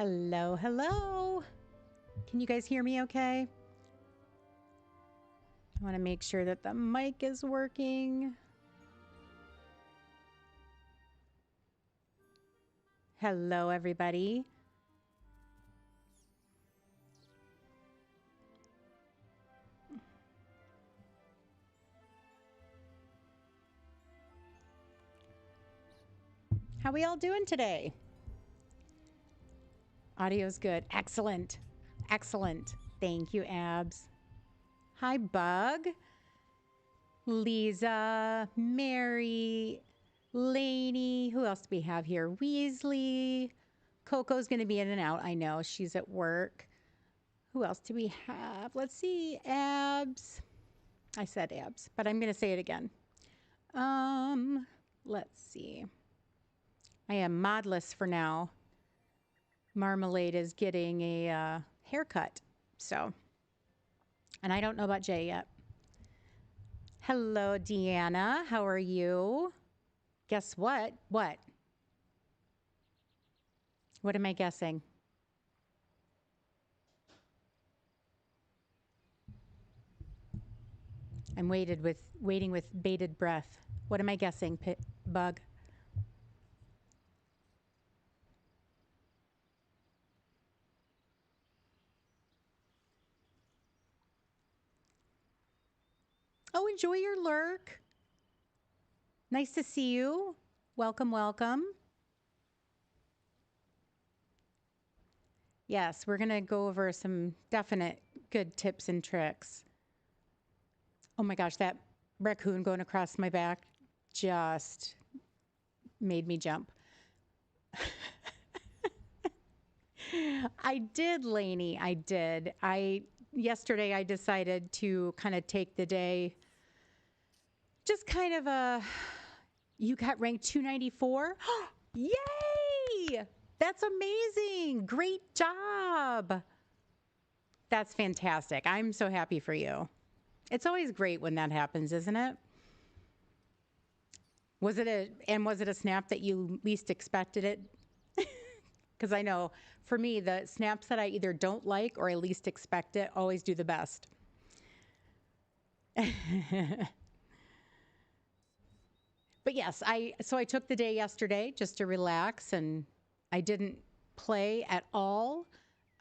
Hello, hello. Can you guys hear me okay? I want to make sure that the mic is working. Hello, everybody. How we all doing today? Audio's good. Excellent. Excellent. Thank you, Abs. Hi, Bug. Lisa, Mary, Lainey. Who else do we have here? Weasley. Coco's going to be in and out. I know she's at work. Who else do we have? Let's see. Abs. I said Abs, but I'm going to say it again. Let's see. I am modless for now. Marmalade is getting a haircut, so. And I don't know about Jay yet. Hello, Deanna. How are you? Guess what? What? What am I guessing? I'm waiting with bated breath. What am I guessing, Bug? Oh, enjoy your lurk. Nice to see you. Welcome, welcome. Yes, we're going to go over some definite good tips and tricks. Oh my gosh, that raccoon going across my back just made me jump. I did, Lainey. I did. Yesterday I decided to kind of take the day, just kind of you got ranked 294? Yay! That's amazing. Great job. That's fantastic. I'm so happy for you. It's always great when that happens, isn't it? Was it a snap that you least expected it? Because I know for me, the snaps that I either don't like or I least expect it always do the best. But yes, so I took the day yesterday just to relax, and I didn't play at all.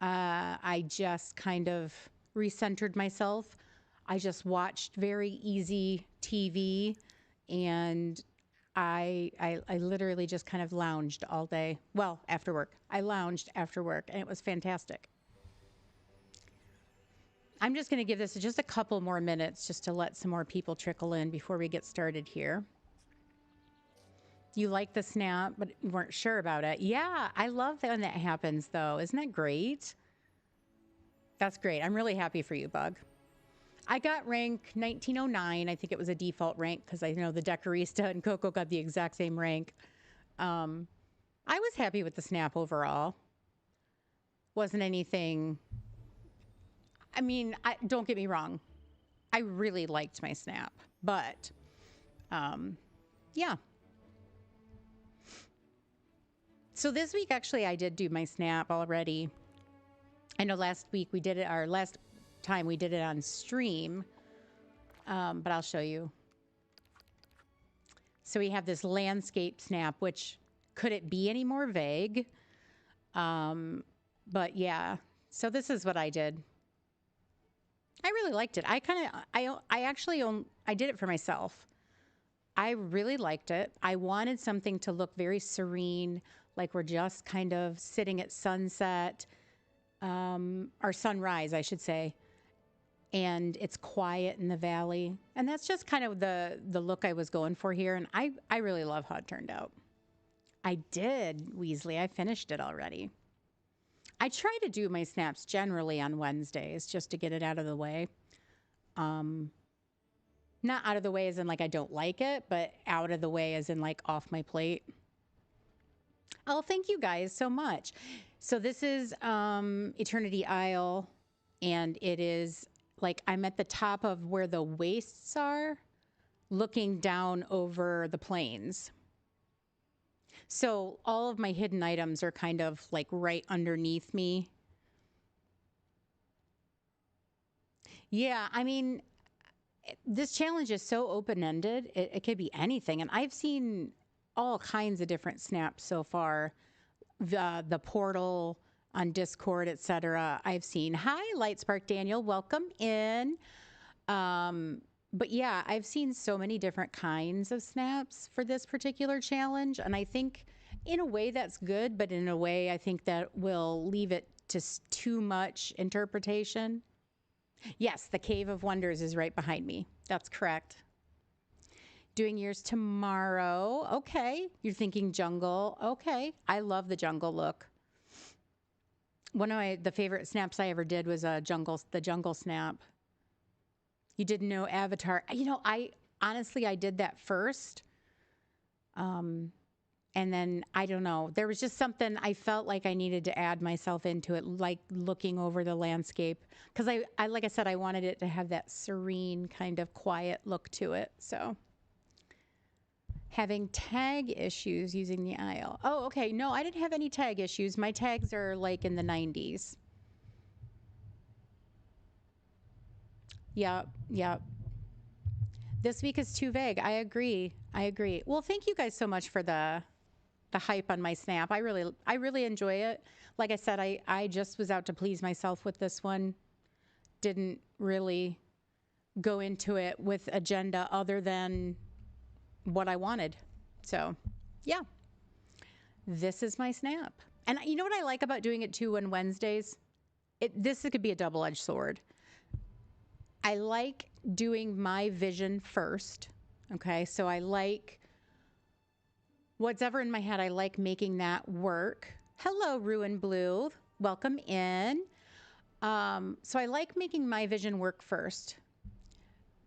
I just kind of recentered myself. I just watched very easy TV, and I literally just kind of lounged all day. Well, after work. I lounged after work, and it was fantastic. I'm just going to give this just a couple more minutes just to let some more people trickle in before we get started here. You like the snap, but you weren't sure about it. Yeah, I love that when that happens, though. Isn't that great? That's great. I'm really happy for you, Bug. I got rank 1909. I think it was a default rank because I know the Decorista and Coco got the exact same rank. I was happy with the snap overall. Wasn't anything. I mean, don't get me wrong. I really liked my snap, but yeah. So this week, actually, I did do my snap already. I know last week we did it, our last time we did it on stream, but I'll show you. So we have this landscape snap, which could it be any more vague? But yeah, so this is what I did. I really liked it. I did it for myself. I really liked it. I wanted something to look very serene, like we're just kind of sitting at sunset, or sunrise, I should say. And it's quiet in the valley. And that's just kind of the look I was going for here. And I really love how it turned out. I did, Weasley. I finished it already. I try to do my snaps generally on Wednesdays just to get it out of the way. Not out of the way as in like I don't like it, but out of the way as in like off my plate. Oh, thank you guys so much. So this is Eternity Isle, and it is like I'm at the top of where the wastes are, looking down over the plains. So all of my hidden items are kind of like right underneath me. Yeah, I mean, this challenge is so open-ended. It could be anything. And I've seen all kinds of different snaps so far. The portal on Discord, etc. I've seen. Hi, Lightspark Daniel. Welcome in. But yeah, I've seen so many different kinds of snaps for this particular challenge. And I think in a way that's good, but in a way I think that will leave it to too much interpretation. Yes, the Cave of Wonders is right behind me. That's correct. Doing yours tomorrow. Okay. You're thinking jungle. Okay. I love the jungle look. One of the favorite snaps I ever did was the jungle snap. You didn't know Avatar. You know, I honestly, I did that first. And then I don't know, there was just something I felt like I needed to add myself into it, like looking over the landscape. Cause I, like I said, I wanted it to have that serene kind of quiet look to it. So having tag issues using the aisle. Oh, okay. No, I didn't have any tag issues. My tags are like in the 90s. Yep. Yep. This week is too vague. I agree. I agree. Well, thank you guys so much for the hype on my snap. I really enjoy it. Like I said, I just was out to please myself with this one. Didn't really go into it with agenda other than what I wanted. So, yeah. This is my snap. And you know what I like about doing it too on Wednesdays? This could be a double-edged sword. I like doing my vision first. Okay, so I like what's ever in my head. I like making that work. Hello, Ruin Blue. Welcome in. So I like making my vision work first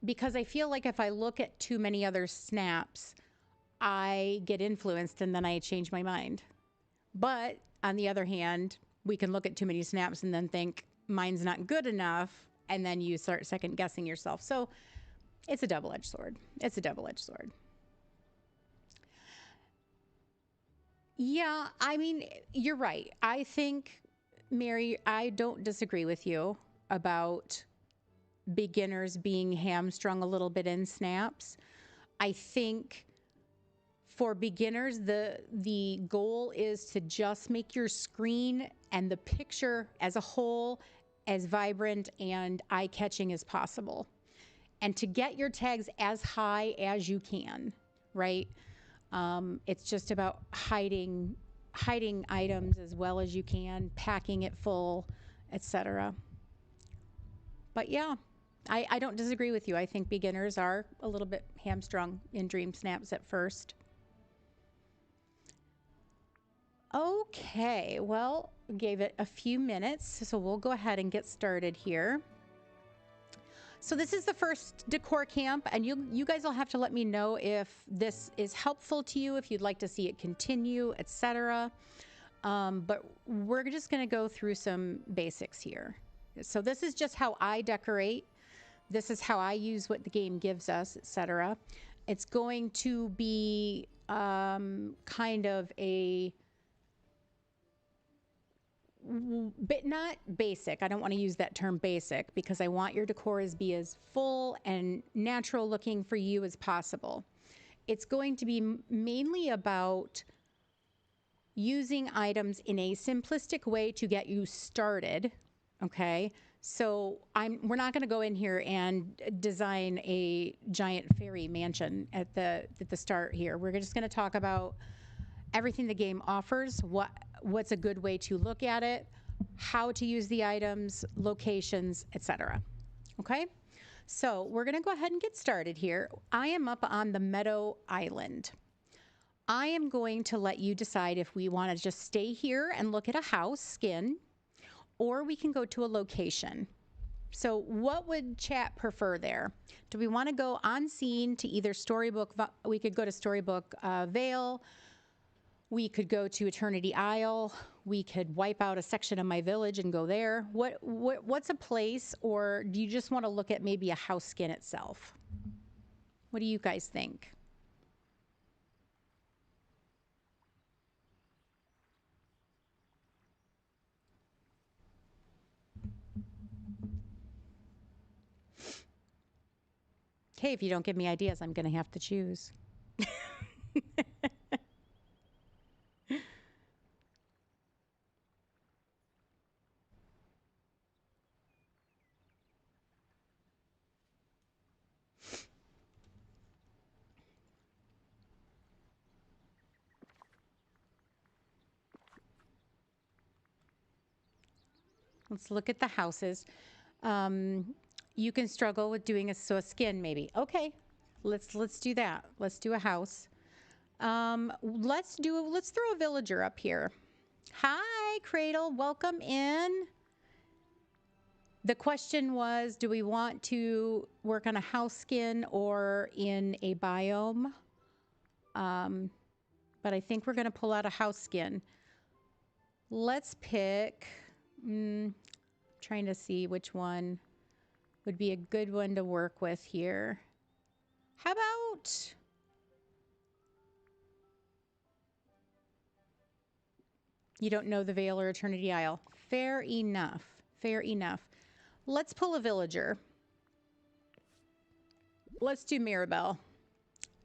because I feel like if I look at too many other snaps, I get influenced and then I change my mind. But on the other hand, we can look at too many snaps and then think mine's not good enough. And then you start second guessing yourself. So it's a double-edged sword. It's a double-edged sword. Yeah, I mean, you're right. I think, Mary, I don't disagree with you about beginners being hamstrung a little bit in snaps. I think for beginners, the goal is to just make your screen and the picture as a whole as vibrant and eye-catching as possible. And to get your tags as high as you can, right? It's just about hiding items as well as you can, packing it full, etc. But yeah, I don't disagree with you. I think beginners are a little bit hamstrung in dream snaps at first. Okay, well, gave it a few minutes, so we'll go ahead and get started here. So this is the first Decor Camp, and you guys will have to let me know if this is helpful to you, if you'd like to see it continue, etc. But we're just going to go through some basics here. So this is just how I decorate. This is how I use what the game gives us, etc. It's going to be kind of a but not basic. I don't want to use that term basic because I want your decor to be as full and natural looking for you as possible. It's going to be mainly about using items in a simplistic way to get you started. Okay. So we're not going to go in here and design a giant fairy mansion at the start here. We're just going to talk about everything the game offers, what's a good way to look at it, how to use the items, locations, etc. Okay, so we're going to go ahead and get started here. I am up on the Meadow Island. I am going to let you decide if we want to just stay here and look at a house skin, or we can go to a location. So what would chat prefer there? Do we want to go on scene to either Storybook? We could go to Storybook Vale. We could go to Eternity Isle. We could wipe out a section of my village and go there. What's a place, or do you just want to look at maybe a house skin itself? What do you guys think? okay, if you don't give me ideas, I'm going to have to choose. Let's look at the houses. You can struggle with doing a skin maybe. Okay, let's do that. Let's do a house. Let's throw a villager up here. Hi, Cradle. Welcome in. The question was, do we want to work on a house skin or in a biome? But I think we're going to pull out a house skin. Let's pick, trying to see which one would be a good one to work with here. How about, you don't know the Veil or Eternity Isle? Fair enough. Fair enough. Let's pull a villager. Let's do Mirabelle.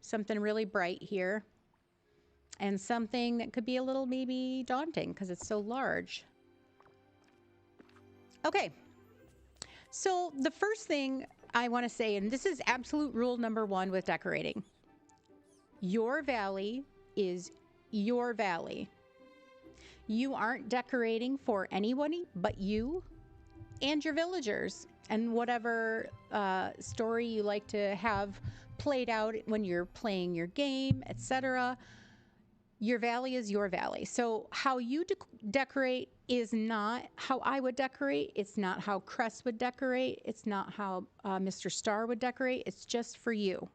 Something really bright here. And something that could be a little maybe daunting because it's so large. Okay. So the first thing I want to say, and this is absolute rule number 1 with decorating. Your valley is your valley. You aren't decorating for anybody but you and your villagers and whatever story you like to have played out when you're playing your game, etc. Your valley is your valley. So how you decorate is not how I would decorate. It's not how Cress would decorate. It's not how Mr. Star would decorate. It's just for you.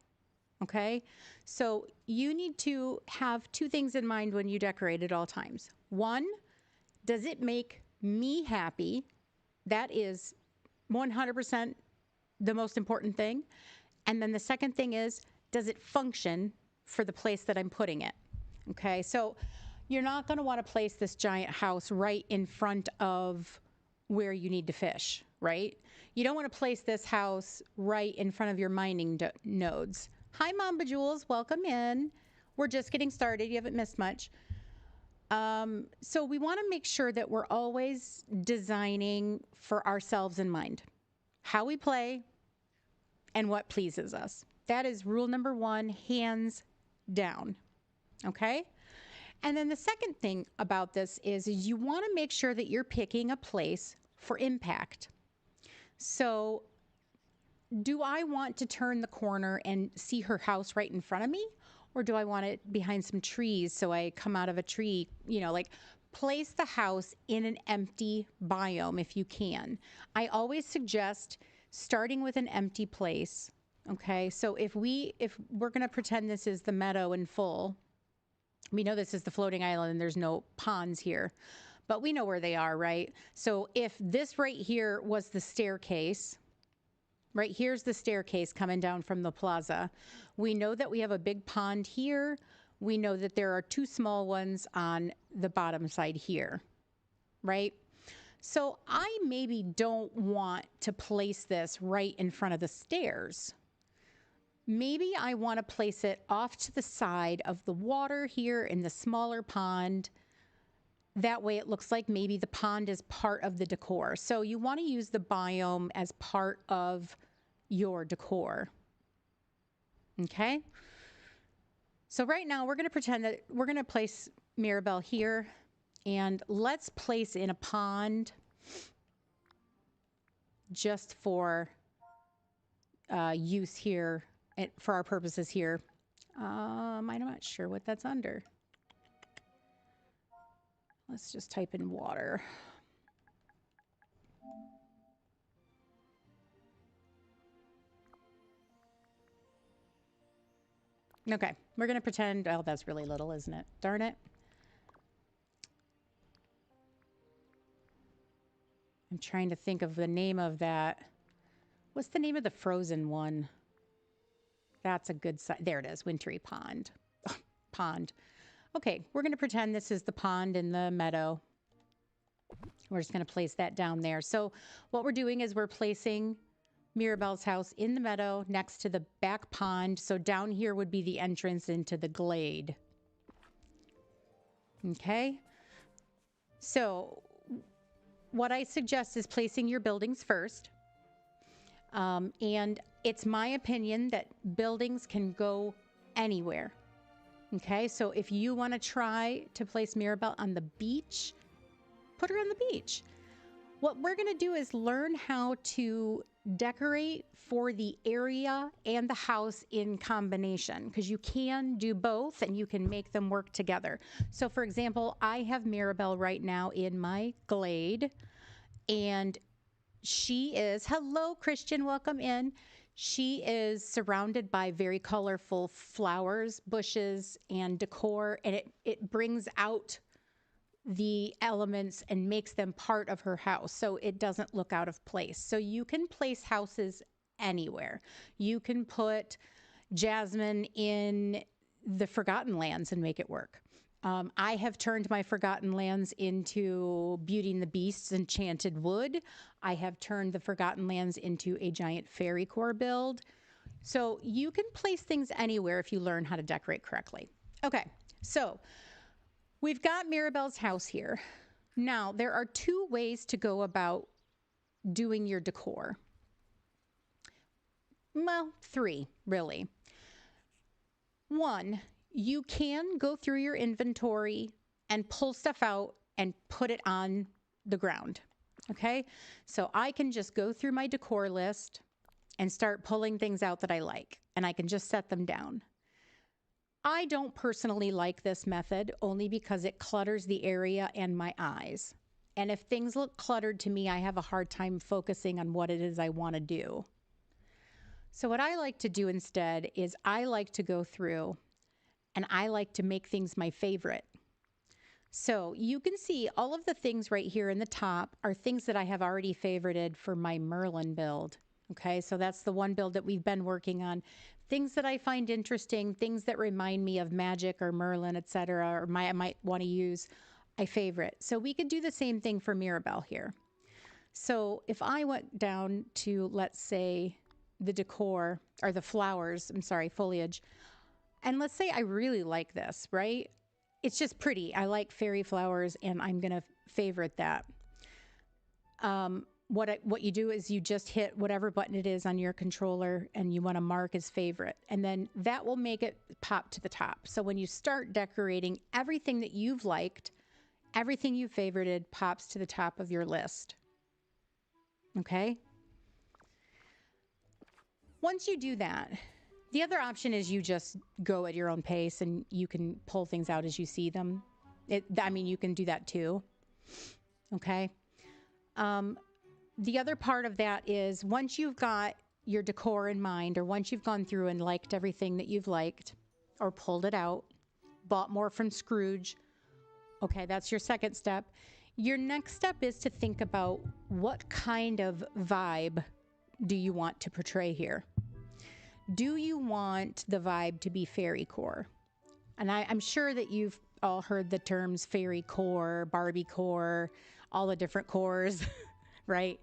Okay? So you need to have 2 things in mind when you decorate at all times. 1, does it make me happy? That is 100% the most important thing. And then the second thing is, does it function for the place that I'm putting it? Okay, so you're not going to want to place this giant house right in front of where you need to fish, right? You don't want to place this house right in front of your mining nodes. Hi, Mamba Jules. Welcome in. We're just getting started. You haven't missed much. So we want to make sure that we're always designing for ourselves in mind. How we play and what pleases us. That is rule number 1, hands down. Okay? And then the second thing about this is you want to make sure that you're picking a place for impact. So do I want to turn the corner and see her house right in front of me? Or do I want it behind some trees so I come out of a tree? You know, like place the house in an empty biome if you can. I always suggest starting with an empty place. Okay, so if we're going to pretend this is the meadow in full, we know this is the floating island and there's no ponds here, but we know where they are, right? So if this right here was the staircase, right here's the staircase coming down from the plaza. We know that we have a big pond here. We know that there are 2 small ones on the bottom side here, right? So I maybe don't want to place this right in front of the stairs. Maybe I want to place it off to the side of the water here in the smaller pond. That way it looks like maybe the pond is part of the decor. So you want to use the biome as part of your decor. Okay? So right now we're going to pretend that we're going to place Mirabelle here, and let's place in a pond just for use here, for our purposes here. I'm not sure what that's under. Let's just type in water. Okay, we're going to pretend, oh, that's really little, isn't it? Darn it. I'm trying to think of the name of that. What's the name of the frozen one? That's a good side. There it is, Wintry Pond. Pond. Okay, we're going to pretend this is the pond in the meadow. We're just going to place that down there. So what we're doing is we're placing Mirabelle's house in the meadow next to the back pond. So down here would be the entrance into the glade. Okay. So what I suggest is placing your buildings first. And it's my opinion that buildings can go anywhere. Okay. So if you want to try to place Mirabelle on the beach, put her on the beach. What we're going to do is learn how to decorate for the area and the house in combination, because you can do both and you can make them work together. So for example, I have Mirabelle right now in my glade, and she is, hello Christian, welcome in. She is surrounded by very colorful flowers, bushes, and decor, and it brings out the elements and makes them part of her house so it doesn't look out of place. So you can place houses anywhere. You can put Jasmine in the Forgotten Lands and make it work. I have turned my Forgotten Lands into Beauty and the Beast's Enchanted Wood. I have turned the Forgotten Lands into a giant fairy core build. So you can place things anywhere if you learn how to decorate correctly. Okay, so we've got Mirabelle's house here. Now, there are two ways to go about doing your decor. Well, three, really. One, you can go through your inventory and pull stuff out and put it on the ground. Okay? So I can just go through my decor list and start pulling things out that I like, and I can just set them down. I don't personally like this method only because it clutters the area and my eyes. And if things look cluttered to me, I have a hard time focusing on what it is I want to do. So what I like to do instead is I like to go through and I like to make things my favorite. So you can see all of the things right here in the top are things that I have already favorited for my Merlin build. Okay, so that's the one build that we've been working on. Things that I find interesting, things that remind me of magic or Merlin, etc., or I might want to use, I favorite. So we could do the same thing for Mirabelle here. So if I went down to, let's say, the decor, or the flowers, I'm sorry, foliage, and let's say I really like this, right? It's just pretty. I like fairy flowers, and I'm going to favorite that. What you do is you just hit whatever button it is on your controller and you want to mark as favorite. And then that will make it pop to the top. So when you start decorating, everything that you've liked, everything you favorited pops to the top of your list. Okay? Once you do that, the other option is you just go at your own pace and you can pull things out as you see them. You can do that too. Okay? The other part of that is once you've got your decor in mind, or once you've gone through and liked everything that you've liked or pulled it out, bought more from Scrooge. Okay, that's your second step. Your next step is to think about what kind of vibe do you want to portray here? Do you want the vibe to be fairy core? And I'm sure that you've all heard the terms fairy core, Barbie core, all the different cores. Right?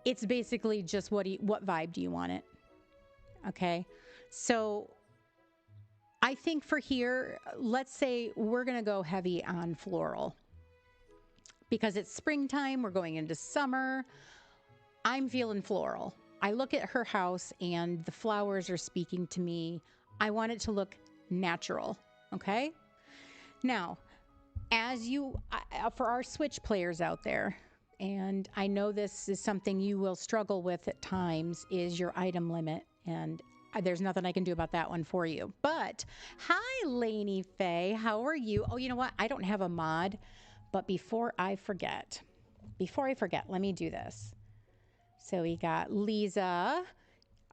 It's basically just what vibe do you want it? Okay. So I think for here, let's say we're going to go heavy on floral because it's springtime. We're going into summer. I'm feeling floral. I look at her house and the flowers are speaking to me. I want it to look natural. Okay. Now, for our Switch players out there, and I know this is something you will struggle with at times, is your item limit. And there's nothing I can do about that one for you. But hi, Lainey Faye. How are you? Oh, you know what? I don't have a mod. But before I forget, let me do this. So we got Lisa,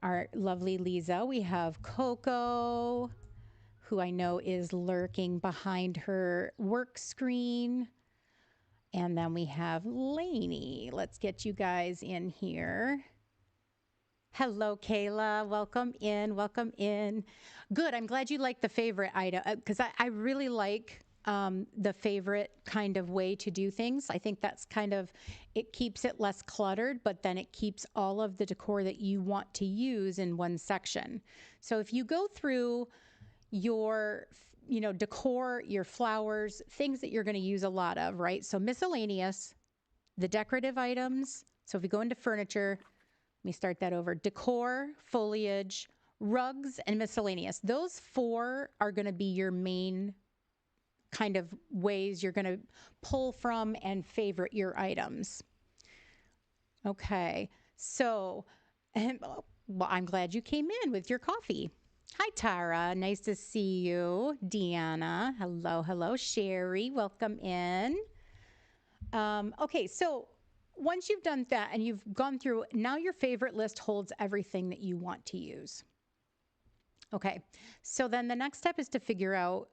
our lovely Lisa. We have Coco, who I know is lurking behind her work screen. And then we have Lainey. Let's get you guys in here. Hello, Kayla. Welcome in. Welcome in. Good. I'm glad you like the favorite item because I really like the favorite kind of way to do things. I think that's kind of, it keeps it less cluttered, but then it keeps all of the decor that you want to use in one section. So if you go through your, decor, your flowers, things that you're going to use a lot of, right? So miscellaneous, the decorative items. So if we go into furniture, let me start that over. Decor, foliage, rugs, and miscellaneous. Those four are going to be your main kind of ways you're going to pull from and favorite your items. Okay, so, well, I'm glad you came in with your coffee. Hi, Tara. Nice to see you. Deanna. Hello, hello. Sherry, welcome in. Okay, so once you've done that and you've gone through, now your favorite list holds everything that you want to use. Okay, so then the next step is to figure out,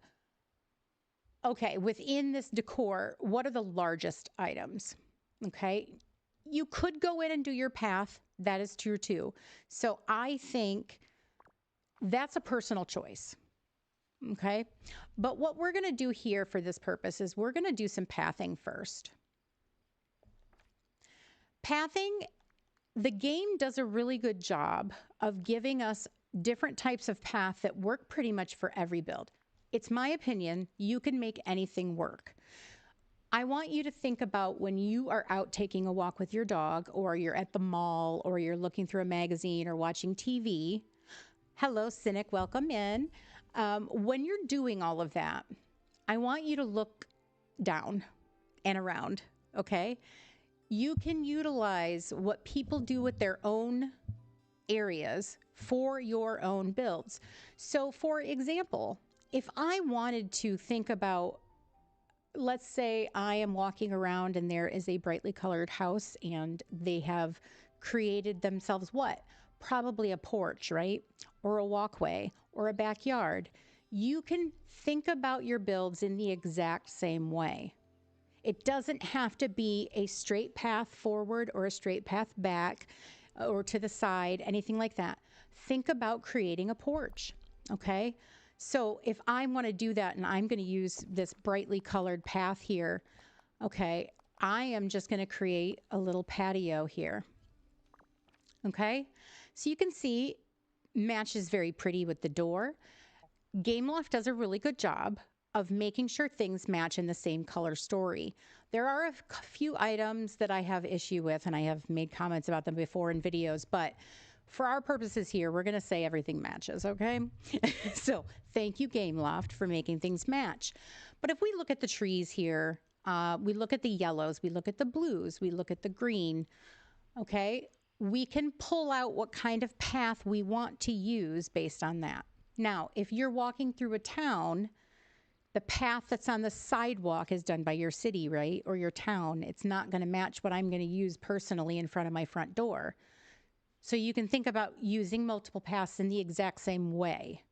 okay, within this decor, what are the largest items? Okay, you could go in and do your path. That is true too. So I think that's a personal choice. Okay, but what we're going to do here for this purpose is we're going to do some pathing first. Pathing, the game does a really good job of giving us different types of path that work pretty much for every build. It's my opinion, you can make anything work. I want you to think about when you are out taking a walk with your dog, or you're at the mall, or you're looking through a magazine or watching TV. Hello, Cynic, welcome in. When you're doing all of that, I want you to look down and around, okay? You can utilize what people do with their own areas for your own builds. So for example, if I wanted to think about, let's say I am walking around and there is a brightly colored house and they have created themselves what? Probably a porch, right? Or a walkway or a backyard. You can think about your builds in the exact same way. It doesn't have to be a straight path forward or a straight path back or to the side, anything like that. Think about creating a porch, okay? So if I want to do that and I'm going to use this brightly colored path here, okay, I am just going to create a little patio here, okay? So you can see matches very pretty with the door. Gameloft does a really good job of making sure things match in the same color story. There are a few items that I have issue with, and I have made comments about them before in videos, but for our purposes here, we're going to say everything matches, okay? So thank you, Gameloft, for making things match. But if we look at the trees here, we look at the yellows, we look at the blues, we look at the green, okay? We can pull out what kind of path we want to use based on that. Now, if you're walking through a town, the path that's on the sidewalk is done by your city, right? Or your town. It's not going to match what I'm going to use personally in front of my front door. So you can think about using multiple paths in the exact same way.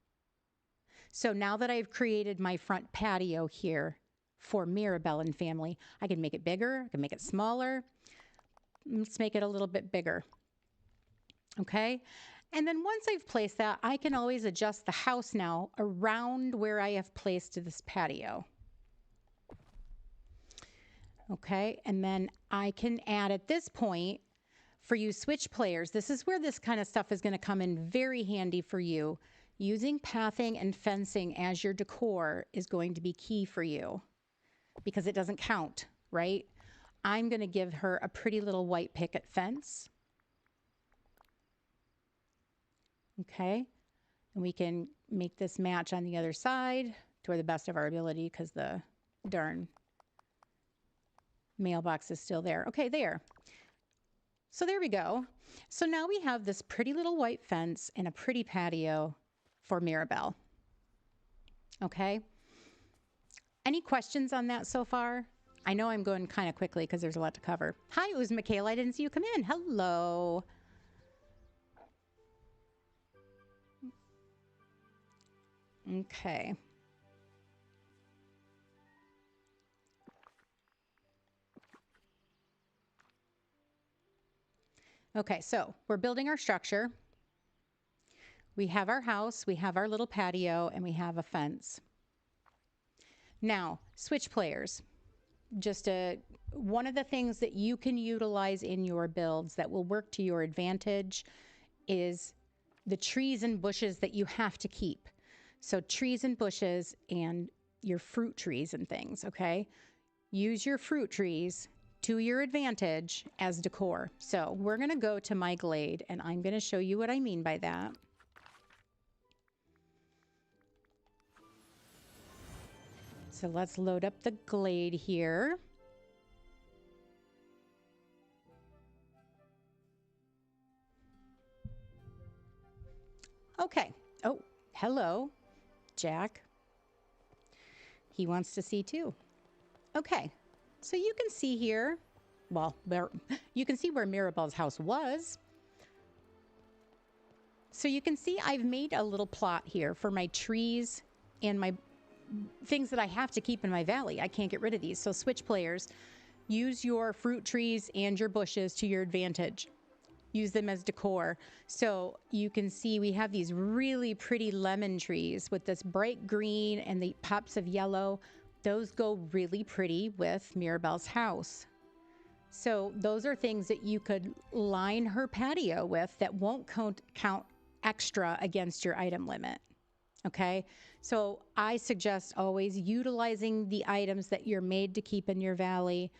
So now that I've created my front patio here for Mirabelle and family, I can make it bigger, I can make it smaller. Let's make it a little bit bigger. Okay? And then once I've placed that, I can always adjust the house now around where I have placed this patio. Okay, and then I can add at this point, for you Switch players, this is where this kind of stuff is going to come in very handy for you. Using pathing and fencing as your decor is going to be key for you because it doesn't count, right? I'm going to give her a pretty little white picket fence. Okay, and we can make this match on the other side to the best of our ability because the darn mailbox is still there. Okay, there. So there we go. So now we have this pretty little white fence and a pretty patio for Mirabelle. Okay. Any questions on that so far? I know I'm going kind of quickly because there's a lot to cover. Hi, it was Michaela. I didn't see you come in. Hello. Okay. Okay, so we're building our structure. We have our house, we have our little patio, and we have a fence. Now, switch players. One of the things that you can utilize in your builds that will work to your advantage is the trees and bushes that you have to keep. So trees and bushes and your fruit trees and things, okay? Use your fruit trees to your advantage as decor. So we're going to go to my glade and I'm going to show you what I mean by that. So let's load up the glade here. Okay. Oh, hello, Jack. He wants to see too. Okay. So you can see here, well, you can see where Mirabelle's house was. So you can see I've made a little plot here for my trees and my things that I have to keep in my valley. I can't get rid of these. So switch players, use your fruit trees and your bushes to your advantage. Use them as decor. So you can see we have these really pretty lemon trees with this bright green and the pops of yellow. Those go really pretty with Mirabelle's house. So those are things that you could line her patio with that won't count extra against your item limit. Okay, so I suggest always utilizing the items that you're made to keep in your valley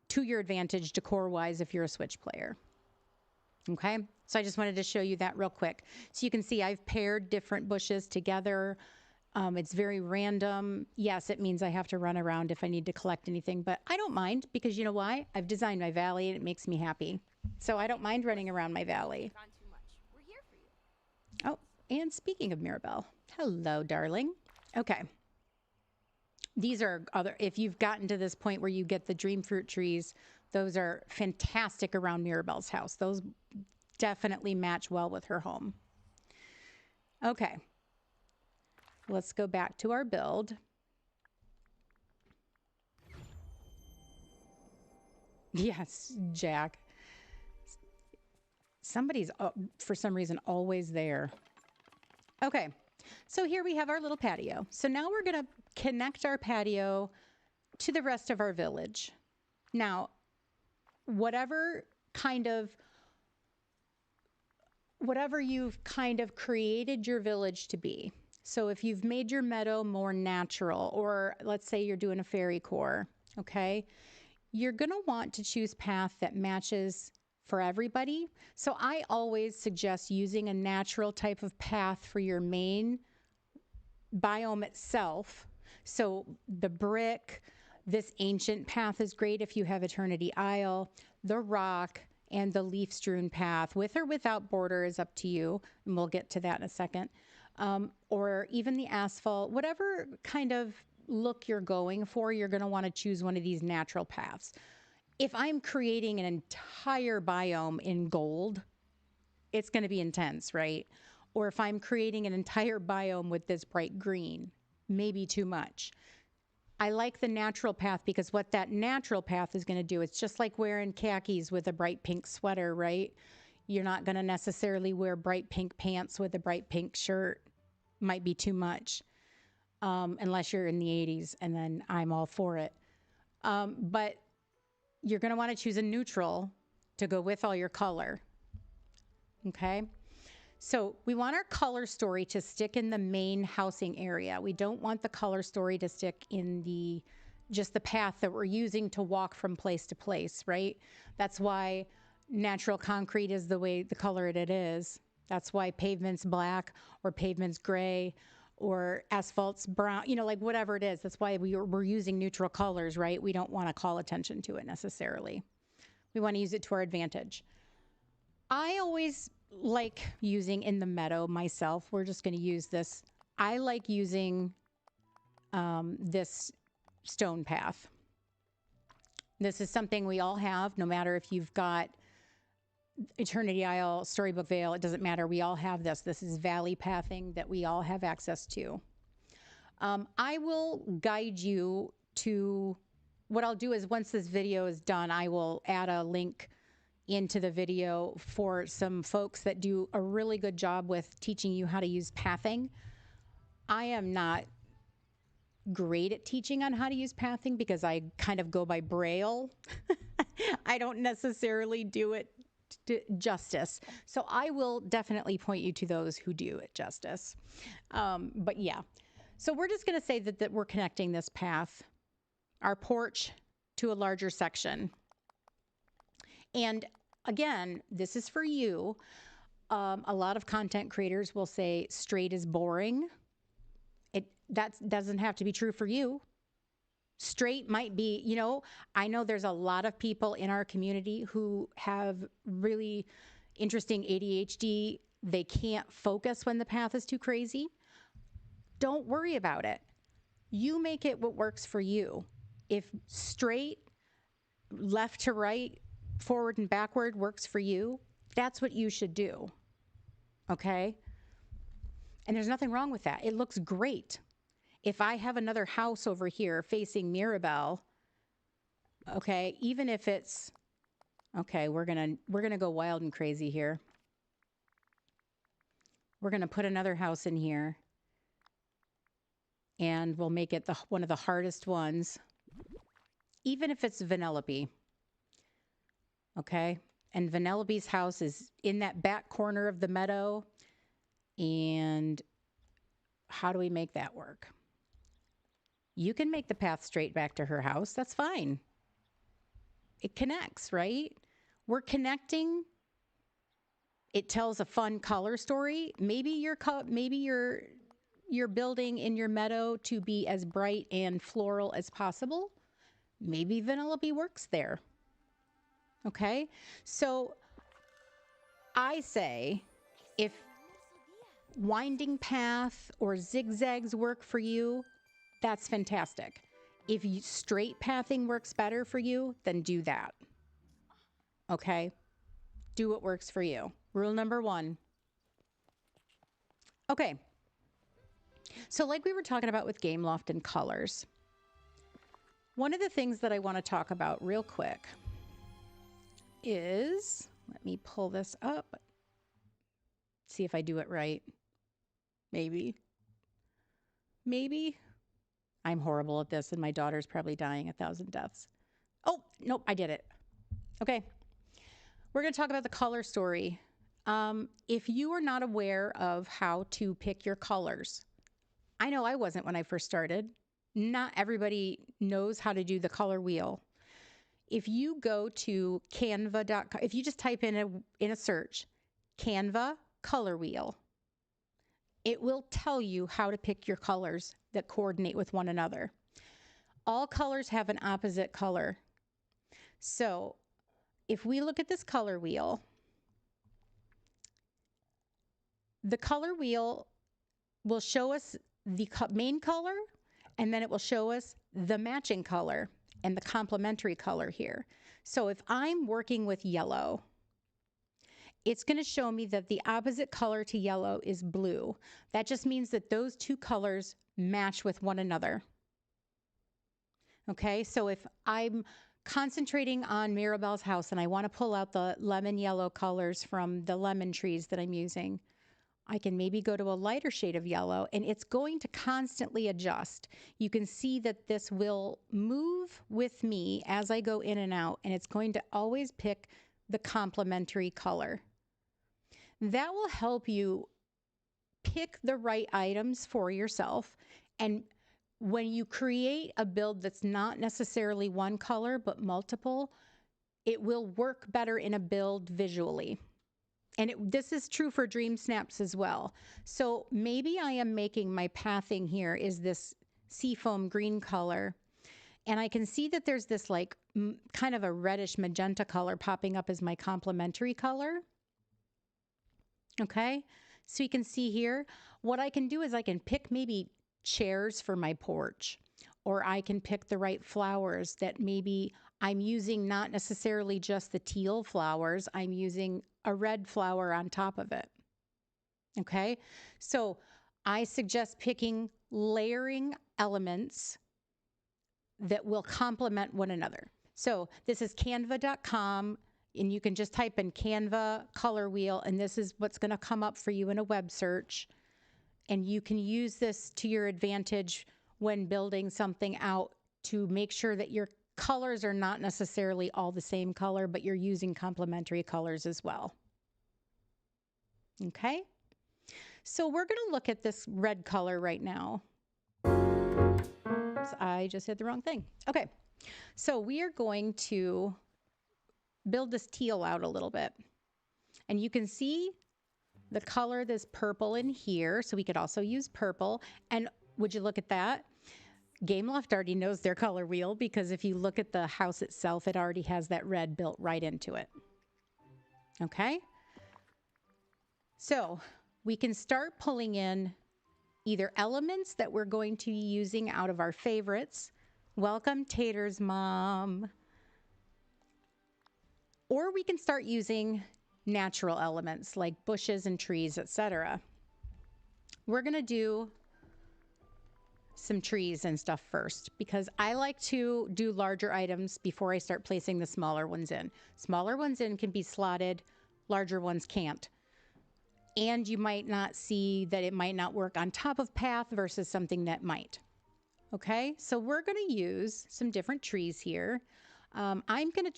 to your advantage decor-wise if you're a switch player. Okay, so I just wanted to show you that real quick. So you can see I've paired different bushes together. It's very random. Yes, it means I have to run around if I need to collect anything, but I don't mind because you know why? I've designed my valley and it makes me happy. So I don't mind running around my valley. Oh, and speaking of Mirabelle, hello, darling. Okay. These are other, if you've gotten to this point where you get the dream fruit trees, those are fantastic around Mirabelle's house. Those definitely match well with her home. Okay. Let's go back to our build. Yes, Jack. Somebody's, for some reason, always there. Okay. So here we have our little patio. So now we're going to connect our patio to the rest of our village. Now, whatever you've kind of created your village to be. So if you've made your meadow more natural, or let's say you're doing a fairy core, okay, you're going to want to choose path that matches for everybody. So I always suggest using a natural type of path for your main biome itself. So the brick, this ancient path is great if you have Eternity Isle, the rock, and the leaf-strewn path, with or without border is up to you, and we'll get to that in a second. Or even the asphalt, whatever kind of look you're going for, you're going to want to choose one of these natural paths. If I'm creating an entire biome in gold, it's going to be intense, right? Or if I'm creating an entire biome with this bright green, maybe too much. I like the natural path because what that natural path is going to do, it's just like wearing khakis with a bright pink sweater, right? You're not going to necessarily wear bright pink pants with a bright pink shirt. Might be too much, unless you're in the 80s, and then I'm all for it. But you're going to want to choose a neutral to go with all your color. Okay? So we want our color story to stick in the main housing area. We don't want the color story to stick in just the path that we're using to walk from place to place, right? That's why natural concrete is the color it is. That's why pavement's black or pavement's gray or asphalt's brown, like whatever it is. That's why we're using neutral colors, right? We don't want to call attention to it necessarily. We want to use it to our advantage. I always like using in the meadow myself. We're just going to use this. I like using this stone path. This is something we all have, no matter if you've got Eternity Isle, Storybook Vale, it doesn't matter. We all have this. This is valley pathing that we all have access to. I will guide you to, what I'll do is once this video is done, I will add a link into the video for some folks that do a really good job with teaching you how to use pathing. I am not great at teaching on how to use pathing because I kind of go by braille. I don't necessarily do it justice. So I will definitely point you to those who do it justice. But yeah, so we're just going to say that we're connecting this path, our porch, to a larger section. And again, this is for you. A lot of content creators will say straight is boring. That doesn't have to be true for you. Straight might be, you know, I know there's a lot of people in our community who have really interesting ADHD. They can't focus when the path is too crazy. Don't worry about it. You make it what works for you. If straight, left to right, forward and backward works for you, that's what you should do. Okay? And there's nothing wrong with that. It looks great. If I have another house over here facing Mirabelle, okay, even if it's, okay, we're gonna go wild and crazy here. We're gonna put another house in here, and we'll make it one of the hardest ones, even if it's Vanellope. Okay, and Vanellope's house is in that back corner of the meadow, and how do we make that work? You can make the path straight back to her house. That's fine. It connects, right? We're connecting. It tells a fun color story. Maybe you're building in your meadow to be as bright and floral as possible. Maybe Vanellope works there. Okay? So I say if winding path or zigzags work for you, that's fantastic. If straight pathing works better for you, then do that. Okay? Do what works for you. Rule number 1. Okay. So like we were talking about with Game Loft and colors, one of the things that I want to talk about real quick is, let me pull this up, see if I do it right. Maybe. I'm horrible at this, and my daughter's probably dying 1,000 deaths. Oh, nope, I did it. Okay. We're going to talk about the color story. If you are not aware of how to pick your colors, I know I wasn't when I first started. Not everybody knows how to do the color wheel. If you go to canva.com, if you just type in a search, Canva color wheel, it will tell you how to pick your colors that coordinate with one another. All colors have an opposite color. So if we look at this color wheel, the color wheel will show us the main color, and then it will show us the matching color and the complementary color here. So if I'm working with yellow, it's going to show me that the opposite color to yellow is blue. That just means that those two colors match with one another. Okay, so if I'm concentrating on Mirabelle's house and I want to pull out the lemon yellow colors from the lemon trees that I'm using, I can maybe go to a lighter shade of yellow, and it's going to constantly adjust. You can see that this will move with me as I go in and out, and it's going to always pick the complementary color. That will help you pick the right items for yourself. And when you create a build that's not necessarily one color, but multiple, it will work better in a build visually. And this is true for dream snaps as well. So maybe I am making my pathing here is this seafoam green color. And I can see that there's this like kind of a reddish magenta color popping up as my complementary color. Okay, so you can see here, what I can do is I can pick maybe chairs for my porch, or I can pick the right flowers that maybe I'm using not necessarily just the teal flowers, I'm using a red flower on top of it. Okay, so I suggest picking layering elements that will complement one another. So this is canva.com. And you can just type in Canva color wheel, and this is what's going to come up for you in a web search. And you can use this to your advantage when building something out to make sure that your colors are not necessarily all the same color, but you're using complementary colors as well. Okay, so we're going to look at this red color right now. I just hit the wrong thing. Okay, so we are going to build this teal out a little bit. And you can see the color, this purple in here. So we could also use purple. And would you look at that? Game Loft already knows their color wheel, because if you look at the house itself, it already has that red built right into it. Okay. So we can start pulling in either elements that we're going to be using out of our favorites. Welcome, Tater's mom. Or we can start using natural elements like bushes and trees, etc. We're going to do some trees and stuff first, because I like to do larger items before I start placing the smaller ones in. Smaller ones in can be slotted, larger ones can't. And you might not see that it might not work on top of path versus something that might. Okay, so we're going to use some different trees here. I'm going to,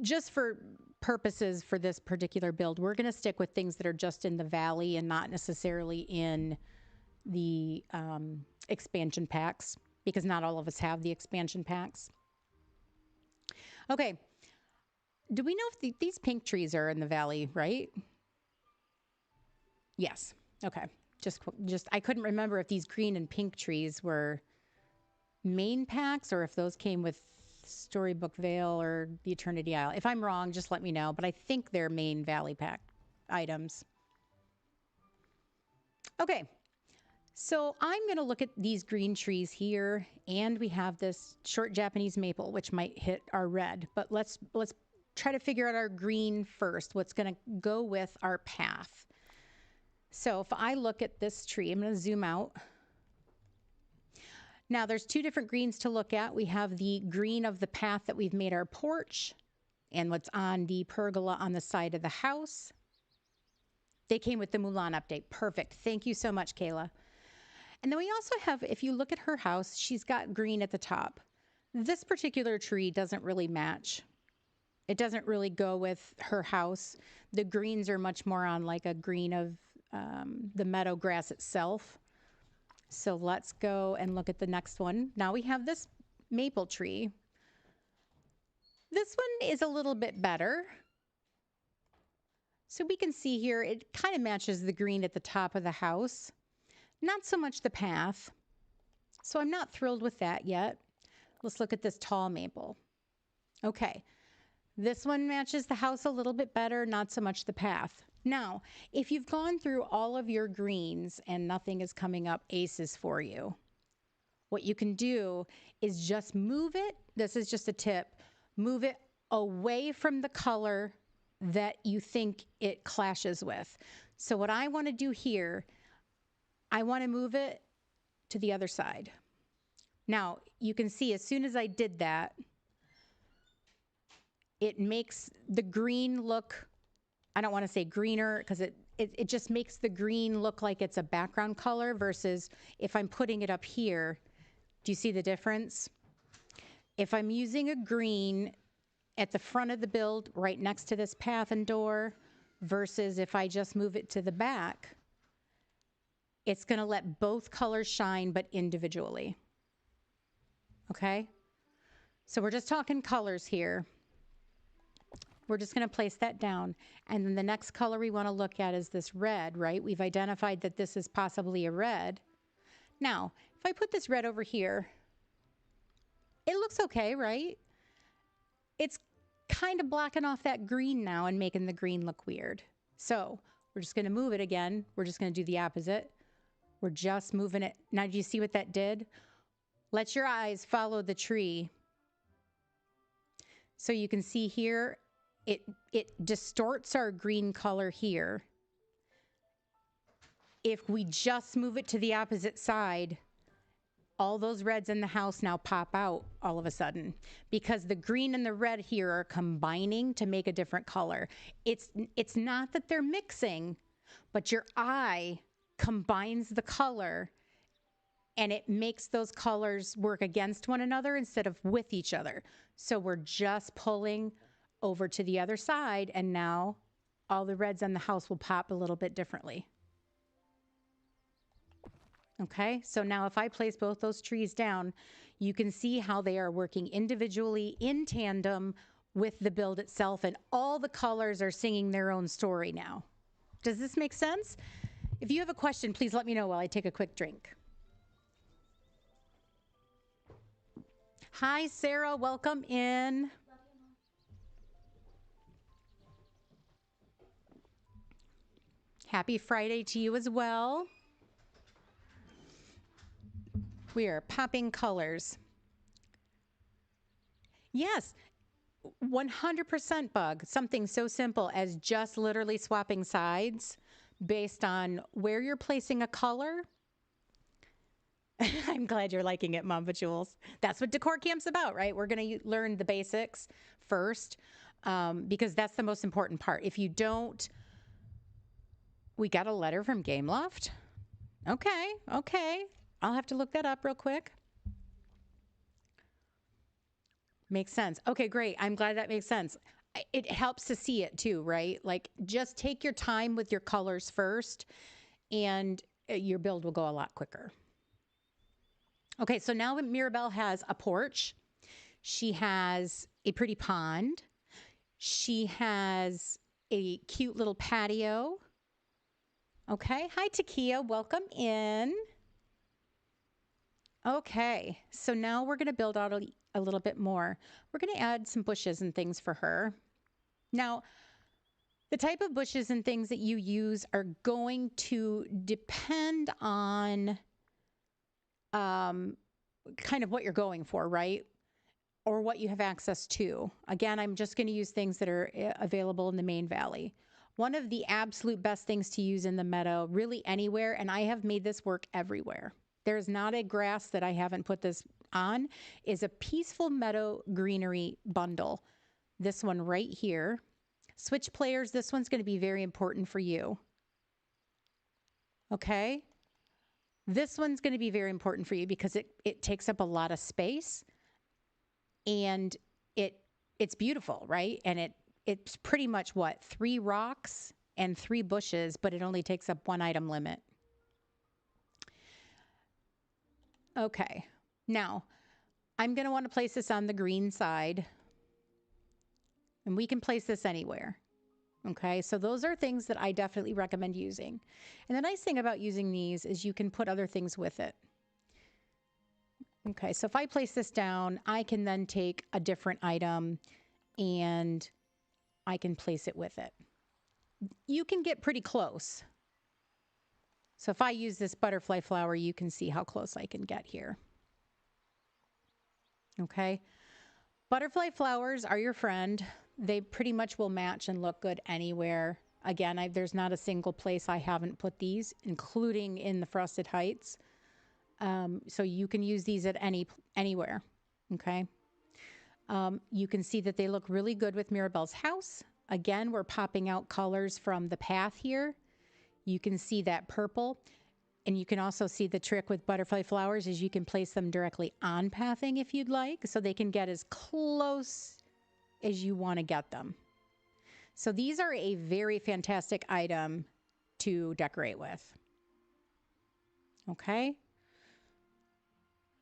just for purposes for this particular build, we're going to stick with things that are just in the valley and not necessarily in the expansion packs, because not all of us have the expansion packs. Okay, do we know if these pink trees are in the valley, right? Yes. Okay. Just I couldn't remember if these green and pink trees were main packs or if those came with Storybook Vale or the Eternity Isle. If I'm wrong, just let me know, but I think they're main valley pack items. Okay. So I'm going to look at these green trees here, and we have this short Japanese maple, which might hit our red, but let's try to figure out our green first. What's going to go with our path? So if I look at this tree, I'm going to zoom out. Now there's two different greens to look at. We have the green of the path that we've made our porch and what's on the pergola on the side of the house. They came with the Mulan update. Perfect. Thank you so much, Kayla. And then we also have, if you look at her house, she's got green at the top. This particular tree doesn't really match. It doesn't really go with her house. The greens are much more on like a green of the meadow grass itself. So let's go and look at the next one. Now we have this maple tree. This one is a little bit better. So we can see here, it kind of matches the green at the top of the house. Not so much the path. So I'm not thrilled with that yet. Let's look at this tall maple. Okay. This one matches the house a little bit better, not so much the path. Now, if you've gone through all of your greens and nothing is coming up aces for you, what you can do is just move it. This is just a tip. Move it away from the color that you think it clashes with. So what I want to do here, I want to move it to the other side. Now, you can see as soon as I did that, it makes the green look, I don't want to say greener, because it just makes the green look like it's a background color versus if I'm putting it up here. Do you see the difference? If I'm using a green at the front of the build right next to this path and door versus if I just move it to the back, it's going to let both colors shine, but individually. Okay? So we're just talking colors here. We're just going to place that down. And then the next color we want to look at is this red, right? We've identified that this is possibly a red. Now, if I put this red over here, it looks okay, right? It's kind of blocking off that green now and making the green look weird. So we're just going to move it again. We're just going to do the opposite. We're just moving it. Now, do you see what that did? Let your eyes follow the tree. So you can see here, it distorts our green color here. If we just move it to the opposite side, all those reds in the house now pop out all of a sudden because the green and the red here are combining to make a different color. It's not that they're mixing, but your eye combines the color and it makes those colors work against one another instead of with each other. So we're just pulling over to the other side, and now all the reds on the house will pop a little bit differently. Okay, so now if I place both those trees down, you can see how they are working individually in tandem with the build itself, and all the colors are singing their own story now. Does this make sense? If you have a question, please let me know while I take a quick drink. Hi, Sarah, welcome in. Happy Friday to you as well. We are popping colors. Yes, 100% bug. Something so simple as just literally swapping sides based on where you're placing a color. I'm glad you're liking it, Mama Jules. That's what Decor Camp's about, right? We're going to learn the basics first because that's the most important part. If you don't, we got a letter from Gameloft. Okay. I'll have to look that up real quick. Makes sense. Okay, great. I'm glad that makes sense. It helps to see it too, right? Like just take your time with your colors first and your build will go a lot quicker. Okay, so now Mirabelle has a porch. She has a pretty pond. She has a cute little patio. Okay, hi Takia, welcome in. Okay, so now we're gonna build out a little bit more. We're gonna add some bushes and things for her. Now, the type of bushes and things that you use are going to depend on kind of what you're going for, right? Or what you have access to. Again, I'm just going to use things that are available in the main valley. One of the absolute best things to use in the meadow, really anywhere, and I have made this work everywhere. There's not a grass that I haven't put this on, is a Peaceful Meadow Greenery bundle. This one right here. Switch players, this one's going to be very important for you. Okay? This one's going to be very important for you because it takes up a lot of space and it's beautiful, right? And it's pretty much what, 3 rocks and 3 bushes, but it only takes up 1 item limit. Okay, now I'm going to want to place this on the green side, and we can place this anywhere. Okay, so those are things that I definitely recommend using. And the nice thing about using these is you can put other things with it. Okay, so if I place this down, I can then take a different item and I can place it with it. You can get pretty close. So if I use this butterfly flower, you can see how close I can get here. Okay, butterfly flowers are your friend. They pretty much will match and look good anywhere. Again, there's not a single place I haven't put these, including in the Frosted Heights. So you can use these at anywhere, okay? You can see that they look really good with Mirabelle's house. Again, we're popping out colors from the path here. You can see that purple, and you can also see the trick with butterfly flowers is you can place them directly on pathing if you'd like, so they can get as close as you want to get them. So these are a very fantastic item to decorate with. Okay.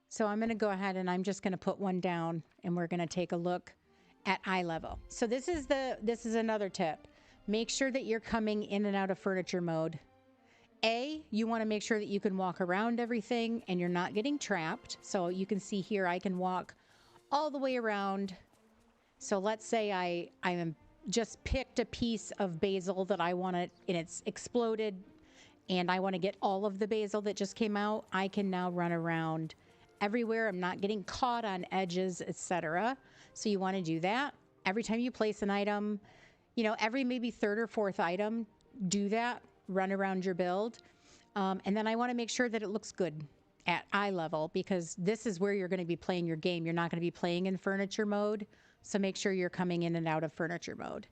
So I'm going to go ahead and I'm just going to put one down and we're going to take a look at eye level. So this is another tip. Make sure that you're coming in and out of furniture mode. You want to make sure that you can walk around everything and you're not getting trapped. So you can see here, I can walk all the way around. So let's say I am just picked a piece of basil that I want to, and it's exploded, and I want to get all of the basil that just came out. I can now run around everywhere. I'm not getting caught on edges, etc. So you want to do that. Every time you place an item, you know, every maybe 3rd or 4th item, do that, run around your build. And then I want to make sure that it looks good at eye level because this is where you're going to be playing your game. You're not going to be playing in furniture mode. So make sure you're coming in and out of furniture mode.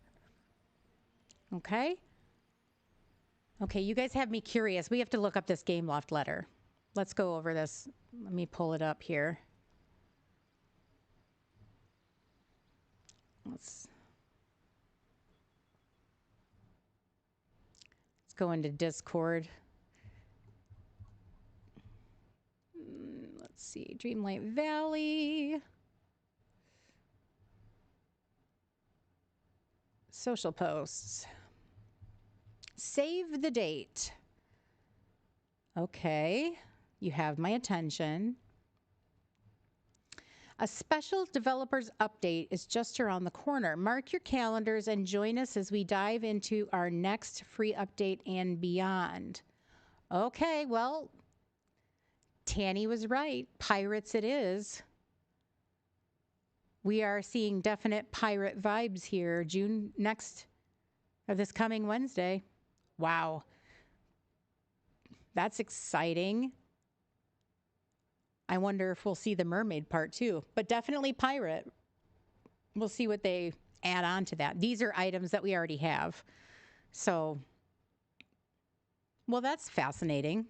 Okay? Okay, you guys have me curious. We have to look up this Gameloft letter. Let's go over this. Let me pull it up here. Let's go into Discord. Let's see, Dreamlight Valley. Social posts. Save the date. Okay, you have my attention. A special developers update is just around the corner. Mark your calendars and join us as we dive into our next free update and beyond. Okay, well, Tanny was right. Pirates it is. We are seeing definite pirate vibes here. June next, or this coming Wednesday. Wow. That's exciting. I wonder if we'll see the mermaid part too, but definitely pirate. We'll see what they add on to that. These are items that we already have. So, well, that's fascinating.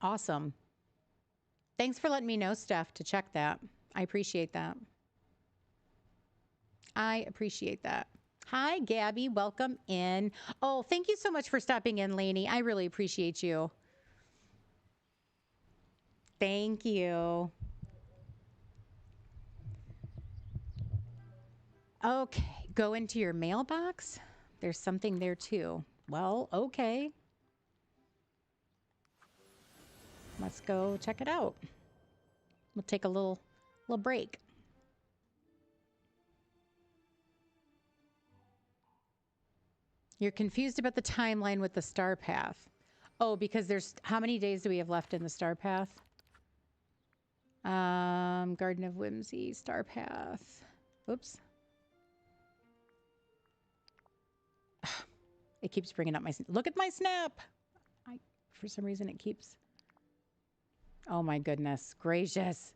Awesome. Thanks for letting me know, Steph, to check that. I appreciate that. I appreciate that. Hi, Gabby. Welcome in. Oh, thank you so much for stopping in, Lainey. I really appreciate you. Thank you. Okay, go into your mailbox. There's something there too. Well, okay. Let's go check it out. We'll take a little break. You're confused about the timeline with the star path. Oh, because there's how many days do we have left in the star path? Garden of Whimsy, star path. Oops. It keeps bringing up my... Look at my snap! For some reason, it keeps... Oh, my goodness. Gracious.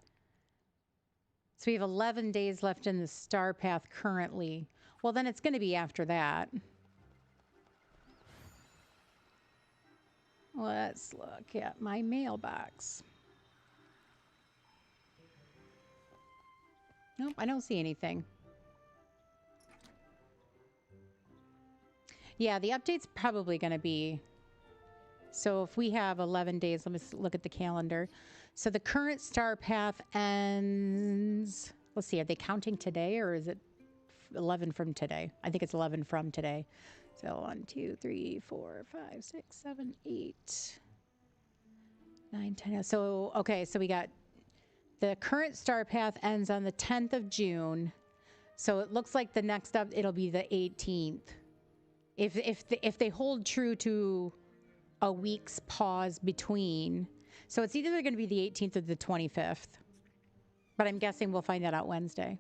So we have 11 days left in the star path currently. Well, then it's going to be after that. Let's look at my mailbox. Nope, I don't see anything. Yeah, the update's probably going to be... So if we have 11 days, let me look at the calendar. So the current star path ends... Let's see, are they counting today or is it 11 from today? I think it's 11 from today. So 1, 2, 3, 4, 5, 6, 7, 8, 9, 10. So, okay, so we got the current star path ends on the 10th of June. So it looks like the next up, it'll be the 18th. If they hold true to a week's pause between. So it's either going to be the 18th or the 25th. But I'm guessing we'll find that out Wednesday.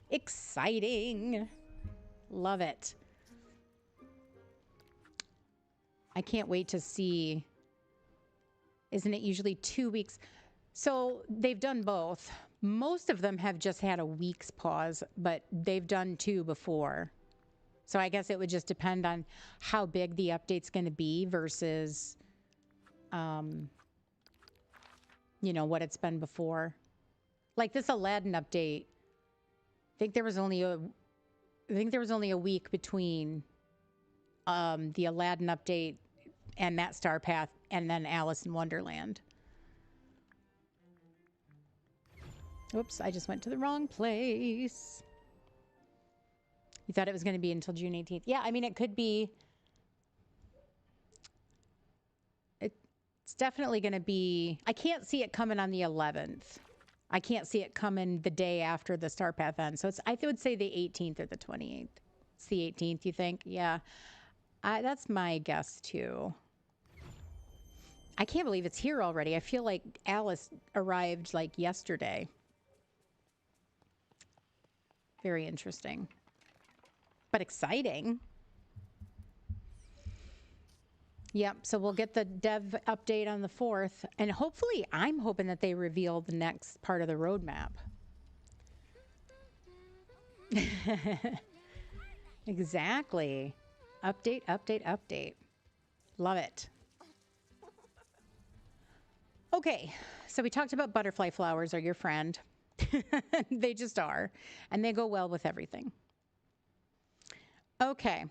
Exciting. Love it. I can't wait to see. Isn't it usually 2 weeks? So they've done both. Most of them have just had a week's pause, but they've done 2 before. So I guess it would just depend on how big the update's going to be versus, you know, what it's been before. Like this Aladdin update, I think there was only a week between the Aladdin update and that star path and then Alice in Wonderland. Oops, I just went to the wrong place. You thought it was going to be until June 18th. Yeah, I mean, it could be. It's definitely going to be. I can't see it coming on the 11th. I can't see it coming the day after the star path ends. So I would say the 18th or the 28th. It's the 18th, you think? Yeah. That's my guess, too. I can't believe it's here already. I feel like Alice arrived like yesterday. Very interesting. But exciting. Yep, so we'll get the dev update on the 4th. And hopefully, I'm hoping that they reveal the next part of the roadmap. Exactly. Update, update, update. Love it. Okay, so we talked about butterfly flowers are your friend. They just are, and they go well with everything. Okay.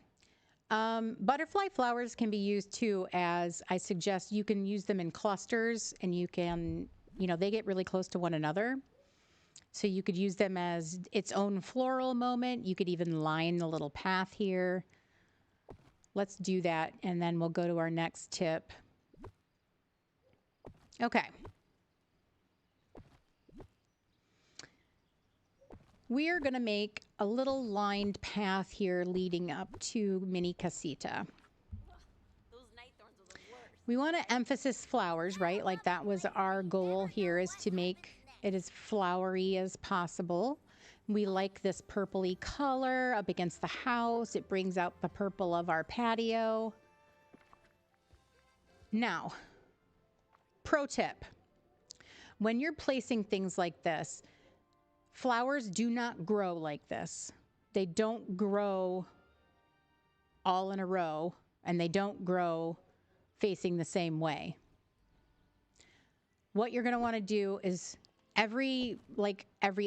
Butterfly flowers can be used too, as I suggest you can use them in clusters, and you can, they get really close to one another. So you could use them as its own floral moment. You could even line the little path here. Let's do that, and then we'll go to our next tip. Okay. We are going to make a little lined path here leading up to Mini Casita. We want to emphasize flowers, right? Like that was our goal here, is to make it as flowery as possible. We like this purpley color up against the house. It brings out the purple of our patio. Now, pro tip. When you're placing things like this, flowers do not grow like this. They don't grow all in a row, and they don't grow facing the same way. What you're going to want to do is every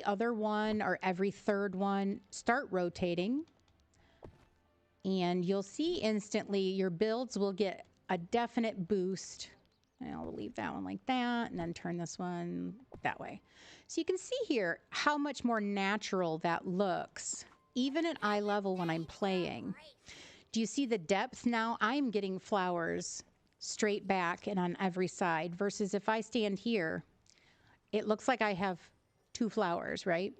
other one or every third one, start rotating, and you'll see instantly your builds will get a definite boost. And I'll leave that one like that, and then turn this one that way. So you can see here how much more natural that looks, even at eye level when I'm playing. Do you see the depth now? I'm getting flowers straight back and on every side, versus if I stand here, it looks like I have two flowers, right?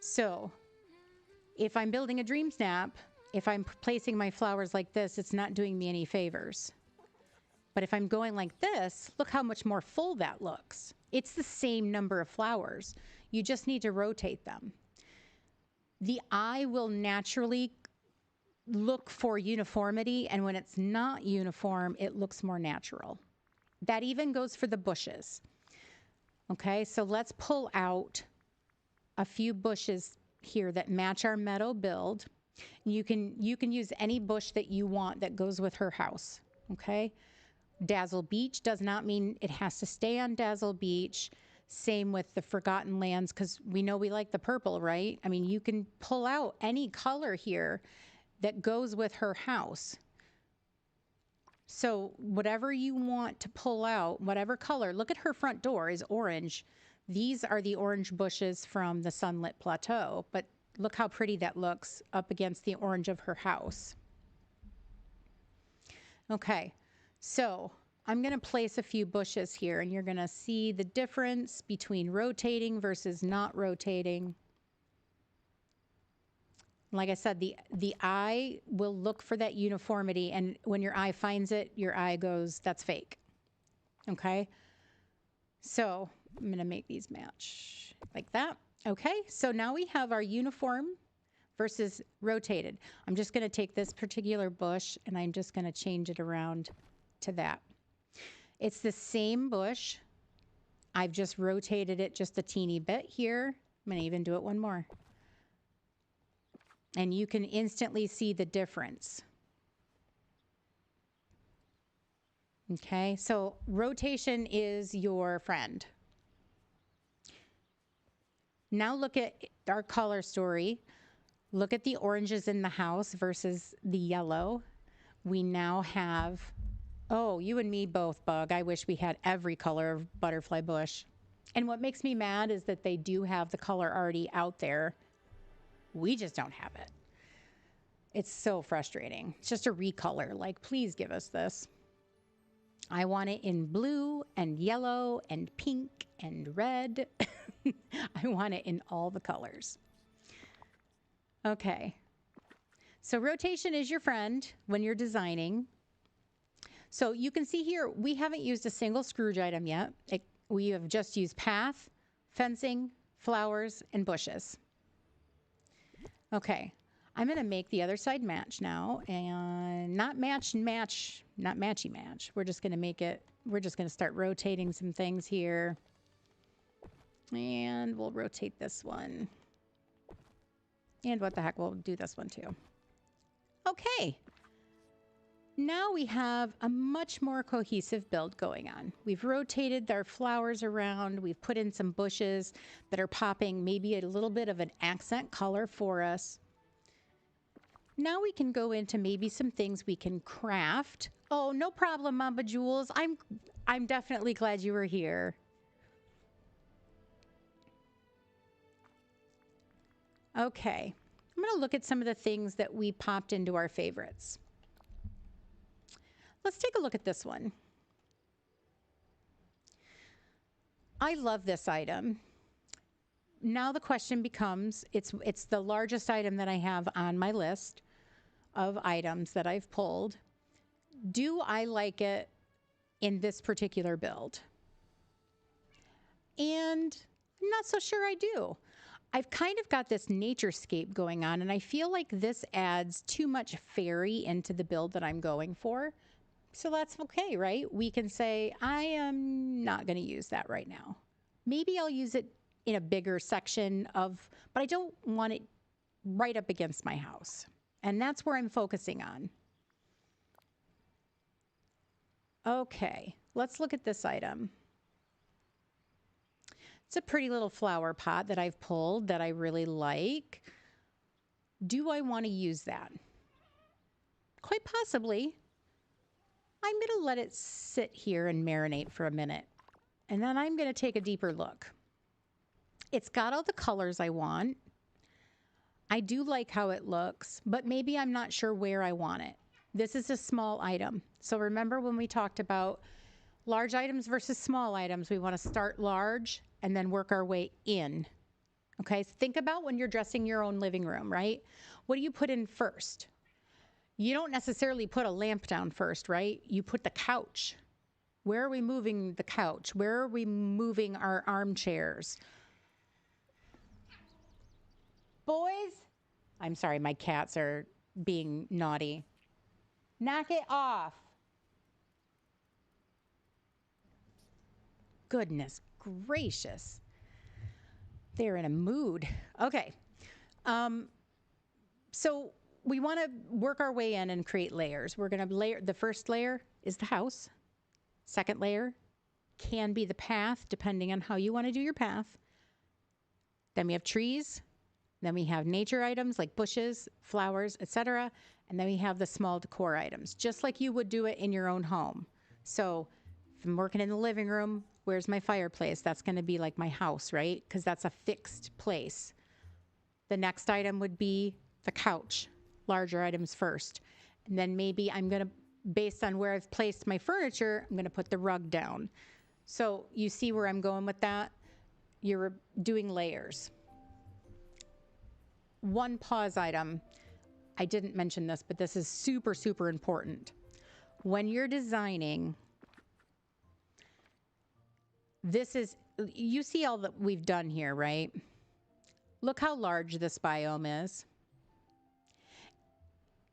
So if I'm building a dream snap, if I'm placing my flowers like this, it's not doing me any favors. But if I'm going like this, look how much more full that looks. It's the same number of flowers. You just need to rotate them. The eye will naturally look for uniformity, and when it's not uniform, it looks more natural. That even goes for the bushes. Okay, so let's pull out a few bushes here that match our meadow build. You can use any bush that you want that goes with her house. Okay. Dazzle Beach does not mean it has to stay on Dazzle Beach. Same with the Forgotten Lands, because we know we like the purple, right? I mean, you can pull out any color here that goes with her house. So whatever you want to pull out, whatever color, look at her front door is orange. These are the orange bushes from the Sunlit Plateau, but look how pretty that looks up against the orange of her house. Okay. So I'm going to place a few bushes here, and you're going to see the difference between rotating versus not rotating. Like I said, the eye will look for that uniformity, and when your eye finds it, your eye goes, that's fake. Okay? So I'm going to make these match like that. Okay, so now we have our uniform versus rotated. I'm just going to take this particular bush, and I'm just going to change it around to that. It's the same bush. I've just rotated it just a teeny bit here. I'm going to even do it one more. And you can instantly see the difference. Okay, so rotation is your friend. Now look at our color story. Look at the oranges in the house versus the yellow. We now have, oh, you and me both, Bug. I wish we had every color of butterfly bush. And what makes me mad is that they do have the color already out there. We just don't have it. It's so frustrating. It's just a recolor. Like, please give us this. I want it in blue and yellow and pink and red. I want it in all the colors. Okay. So rotation is your friend when you're designing. So you can see here, we haven't used a single Scrooge item yet. We have just used path, fencing, flowers, and bushes. Okay. I'm going to make the other side match now, and not matchy match. We're just going to make it, we're just going to start rotating some things here. And we'll rotate this one. And what the heck, we'll do this one too. Okay. Now we have a much more cohesive build going on. We've rotated our flowers around. We've put in some bushes that are popping maybe a little bit of an accent color for us. Now we can go into maybe some things we can craft. Oh, no problem, Mamba Jules. I'm definitely glad you were here. Okay, I'm going to look at some of the things that we popped into our favorites. Let's take a look at this one. I love this item. Now the question becomes, it's the largest item that I have on my list of items that I've pulled. Do I like it in this particular build? And I'm not so sure I do. I've kind of got this naturescape going on, and I feel like this adds too much fairy into the build that I'm going for. So that's okay, right? We can say, I am not going to use that right now. Maybe I'll use it in a bigger section but I don't want it right up against my house. And that's where I'm focusing on. Okay, let's look at this item. It's a pretty little flower pot that I've pulled that I really like. Do I want to use that? Quite possibly. I'm going to let it sit here and marinate for a minute. And then I'm going to take a deeper look. It's got all the colors I want. I do like how it looks, but maybe I'm not sure where I want it. This is a small item. So remember when we talked about large items versus small items, we want to start large and then work our way in. Okay, so think about when you're dressing your own living room, right? What do you put in first? You don't necessarily put a lamp down first, right? You put the couch. Where are we moving the couch? Where are we moving our armchairs? Boys, I'm sorry, my cats are being naughty. Knock it off. Goodness gracious. They're in a mood. Okay. So we want to work our way in and create layers. We're going to layer, the first layer is the house. Second layer can be the path, depending on how you want to do your path. Then we have trees. Then we have nature items like bushes, flowers, etc. And then we have the small decor items, just like you would do it in your own home. So if I'm working in the living room, where's my fireplace? That's going to be like my house, right? Because that's a fixed place. The next item would be the couch, larger items first. And then maybe I'm going to, based on where I've placed my furniture, I'm going to put the rug down. So you see where I'm going with that? You're doing layers. One pause item. I didn't mention this, but this is super, super important. When you're designing, this is, you see all that we've done here, right? Look how large this biome is.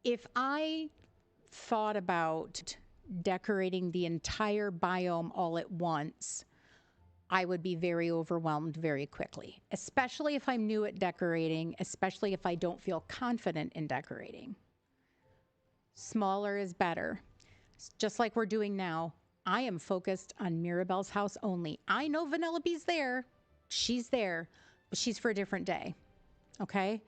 If I thought about decorating the entire biome all at once, I would be very overwhelmed very quickly, especially if I'm new at decorating, especially if I don't feel confident in decorating. Smaller is better. Just like we're doing now, I am focused on Mirabelle's house only. I know Vanellope's there. She's there, but she's for a different day, okay?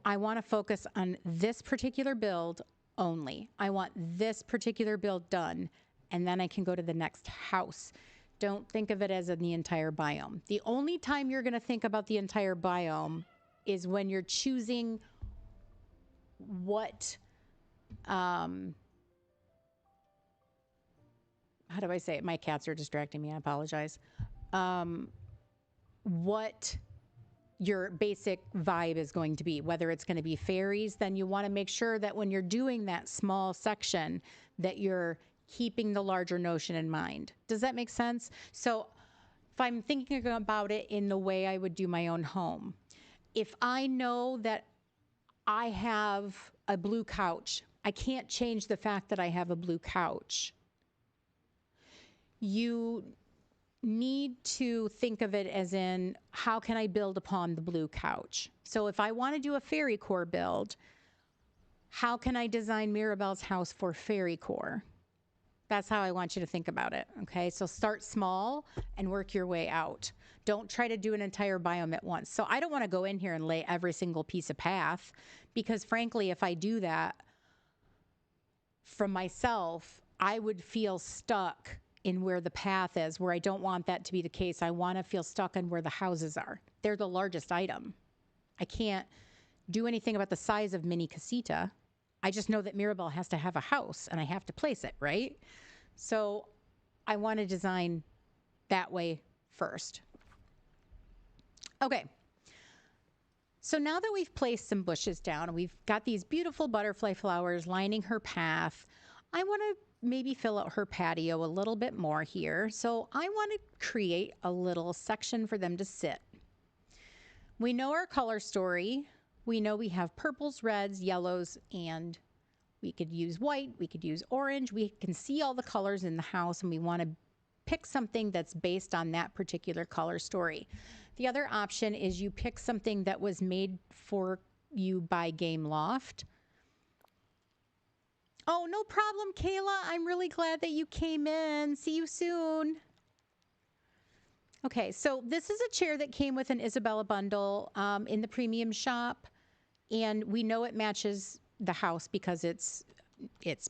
I want to focus on this particular build only. I want this particular build done, and then I can go to the next house. Don't think of it as in the entire biome. The only time you're going to think about the entire biome is when you're choosing what, how do I say it? My cats are distracting me. I apologize. What your basic vibe is going to be, whether it's going to be fairies, then you want to make sure that when you're doing that small section that you're keeping the larger notion in mind. Does that make sense? So if I'm thinking about it in the way I would do my own home, if I know that I have a blue couch, I can't change the fact that I have a blue couch. You need to think of it as in, how can I build upon the blue couch? So if I want to do a fairy core build, How can I design Mirabelle's house for fairy core? That's how I want you to think about it. Okay. So start small and work your way out. Don't try to do an entire biome at once. So I don't want to go in here and lay every single piece of path because, frankly, if I do that from myself, I would feel stuck in where the path is, where I don't want that to be the case. I want to feel stuck in where the houses are. They're the largest item. I can't do anything about the size of Mini Casita. I just know that Mirabelle has to have a house and I have to place it, right? So I want to design that way first. Okay. So now that we've placed some bushes down and we've got these beautiful butterfly flowers lining her path, I want to maybe fill out her patio a little bit more here. So I want to create a little section for them to sit. We know our color story. We know we have purples, reds, yellows, and we could use white. We could use orange. We can see all the colors in the house, and we want to pick something that's based on that particular color story. The other option is you pick something that was made for you by Game Loft. Oh, no problem, Kayla. I'm really glad that you came in. See you soon. Okay, so this is a chair that came with an Isabella bundle in the premium shop, and we know it matches the house because it's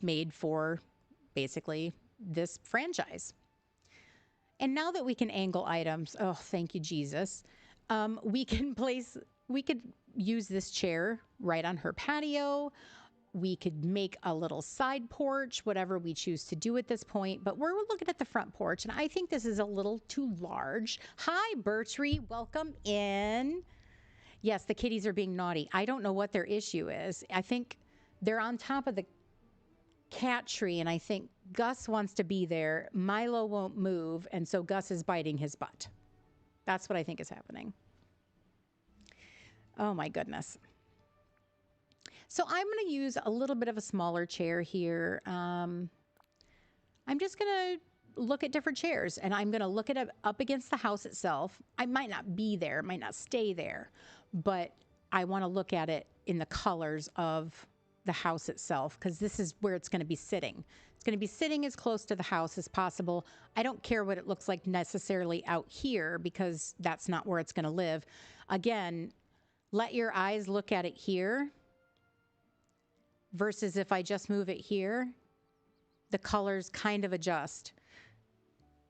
made for basically this franchise. And now that we can angle items, oh, thank you, Jesus, we could use this chair right on her patio. We could make a little side porch, whatever we choose to do at this point. But we're looking at the front porch, and I think this is a little too large. Hi, Bertree. Welcome in. Yes, the kitties are being naughty. I don't know what their issue is. I think they're on top of the cat tree, and I think Gus wants to be there. Milo won't move, and so Gus is biting his butt. That's what I think is happening. Oh, my goodness. So I'm going to use a little bit of a smaller chair here. I'm just going to look at different chairs, and I'm going to look at it up against the house itself. I might not be there, might not stay there, but I want to look at it in the colors of the house itself, because this is where it's going to be sitting. It's going to be sitting as close to the house as possible. I don't care what it looks like necessarily out here, because that's not where it's going to live. Again, let your eyes look at it here. Versus if I just move it here, the colors kind of adjust.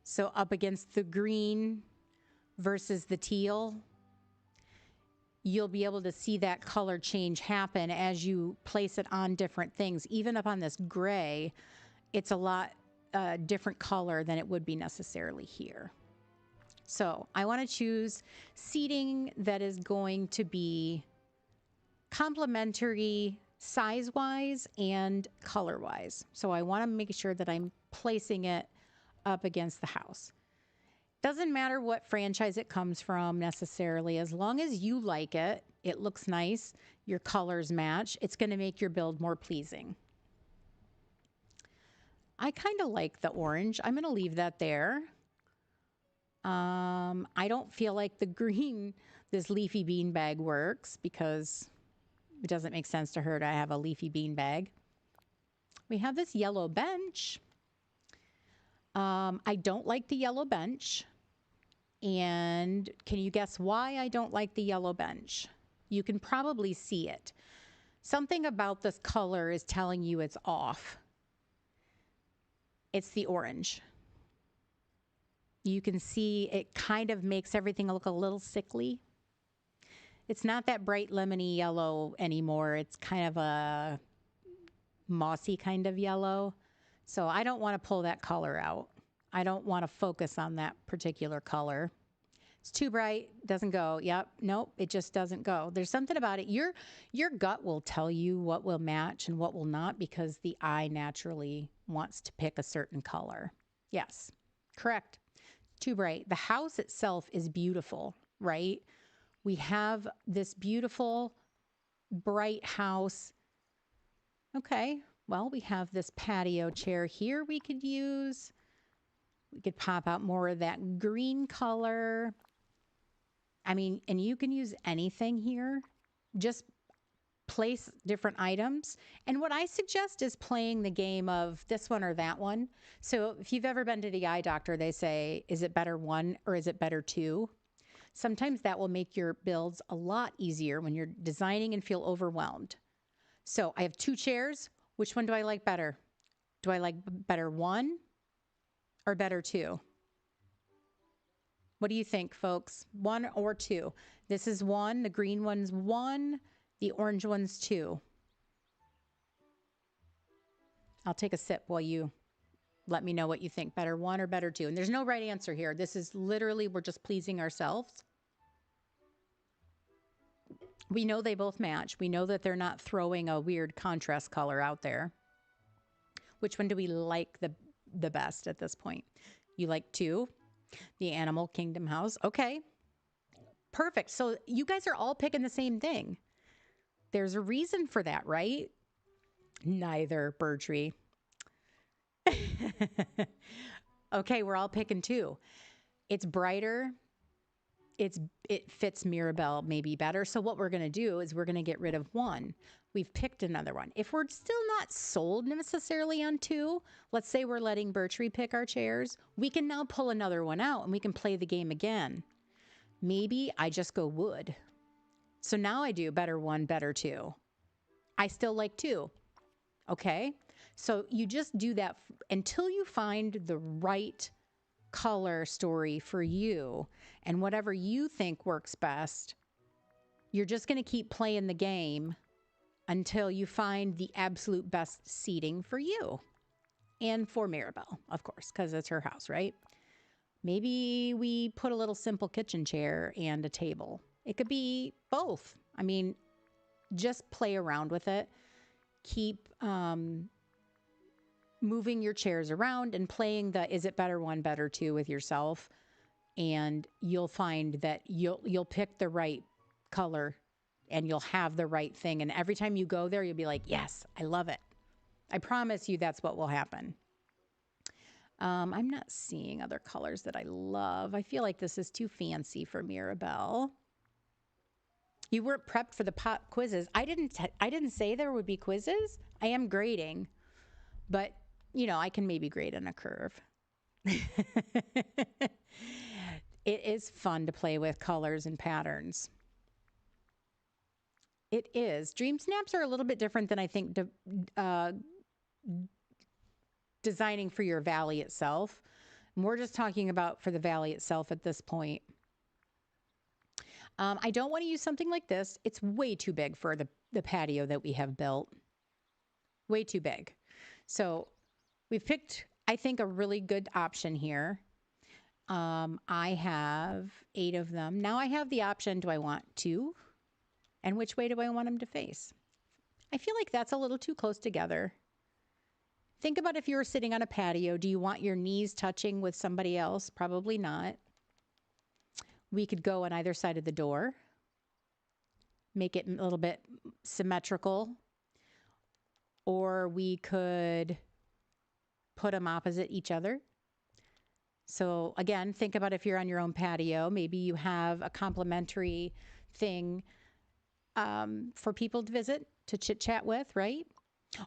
So up against the green versus the teal, you'll be able to see that color change happen as you place it on different things. Even up on this gray, it's a lot different color than it would be necessarily here. So I want to choose seating that is going to be complementary size-wise and color-wise. So I want to make sure that I'm placing it up against the house. Doesn't matter what franchise it comes from necessarily. As long as you like it, it looks nice, your colors match, it's going to make your build more pleasing. I kind of like the orange. I'm going to leave that there. I don't feel like the green, this leafy bean bag works because it doesn't make sense to her to have a leafy bean bag. We have this yellow bench. I don't like the yellow bench. And can you guess why I don't like the yellow bench? You can probably see it. Something about this color is telling you it's off. It's the orange. You can see it kind of makes everything look a little sickly. It's not that bright lemony yellow anymore. It's kind of a mossy kind of yellow. So I don't want to pull that color out. I don't want to focus on that particular color. It's too bright, doesn't go. Yep, nope, it just doesn't go. There's something about it. Your gut will tell you what will match and what will not because the eye naturally wants to pick a certain color. Yes, correct. Too bright. The house itself is beautiful, right? We have this beautiful, bright house. Okay, well, we have this patio chair here we could use. We could pop out more of that green color. I mean, and you can use anything here. Just place different items. And what I suggest is playing the game of this one or that one. So if you've ever been to the eye doctor, they say, is it better one or is it better two? Sometimes that will make your builds a lot easier when you're designing and feel overwhelmed. So I have 2 chairs. Which one do I like better? Do I like better one or better two? What do you think, folks? 1 or 2? This is 1. The green one's 1. The orange one's 2. I'll take a sip while you let me know what you think. Better 1 or better 2? And there's no right answer here. This is literally, we're just pleasing ourselves. We know they both match. We know that they're not throwing a weird contrast color out there. Which one do we like the best at this point? You like 2? The Animal Kingdom house. Okay. Perfect. So you guys are all picking the same thing. There's a reason for that, right? Neither, Bertree. Okay, we're all picking 2. It's brighter. It fits Mirabelle maybe better. So what we're going to do is we're going to get rid of 1. We've picked another one. If we're still not sold necessarily on 2, let's say we're letting Bertree pick our chairs, we can now pull another one out and we can play the game again. Maybe I just go wood. So now I do better 1, better 2. I still like 2. Okay? So you just do that until you find the right color story for you, and whatever you think works best, you're just going to keep playing the game until you find the absolute best seating for you and for Mirabelle, of course, because it's her house, right? Maybe we put a little simple kitchen chair and a table. It could be both. I mean, just play around with it. Keep moving your chairs around and playing the is it better 1, better 2 with yourself, and you'll find that you'll pick the right color and you'll have the right thing, and every time you go there you'll be like, yes, I love it. I promise you that's what will happen. I'm not seeing other colors that I love. I feel like this is too fancy for Mirabelle. You weren't prepped for the pop quizzes. I didn't say there would be quizzes. I am grading, but you know, I can maybe grade on a curve. It is fun to play with colors and patterns. It is. Dream snaps are a little bit different than I think designing for your valley itself. And we're just talking about for the valley itself at this point. I don't want to use something like this. It's way too big for the patio that we have built. Way too big. So we've picked, I think, a really good option here. I have 8 of them. Now I have the option, do I want 2? And which way do I want them to face? I feel like that's a little too close together. Think about if you were sitting on a patio. Do you want your knees touching with somebody else? Probably not. We could go on either side of the door. Make it a little bit symmetrical. Or we could put them opposite each other. So again, think about if you're on your own patio, maybe you have a complimentary thing for people to visit, to chit chat with, right?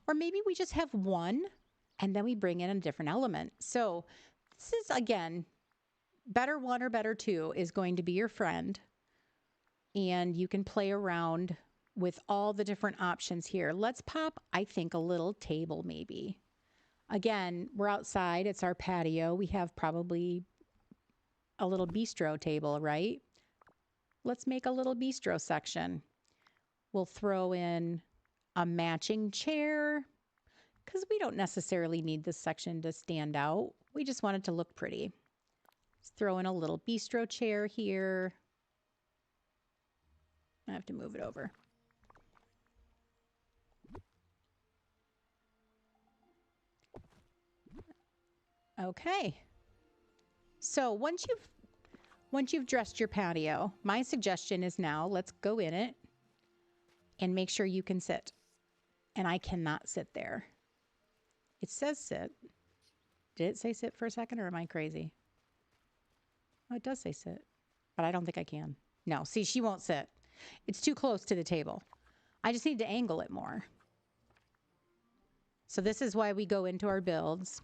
Or maybe we just have one and then we bring in a different element. So this is, again, better 1 or better 2 is going to be your friend. And you can play around with all the different options here. Let's pop, I think, a little table maybe. Again, we're outside. It's our patio. We have probably a little bistro table, right? Let's make a little bistro section. We'll throw in a matching chair because we don't necessarily need this section to stand out. We just want it to look pretty. Let's throw in a little bistro chair here. I have to move it over. Okay. So once you've dressed your patio, my suggestion is now let's go in it and make sure you can sit. And I cannot sit there. It says sit. Did it say sit for a second or am I crazy? Oh, it does say sit, but I don't think I can. No, see, she won't sit. It's too close to the table. I just need to angle it more. So this is why we go into our builds.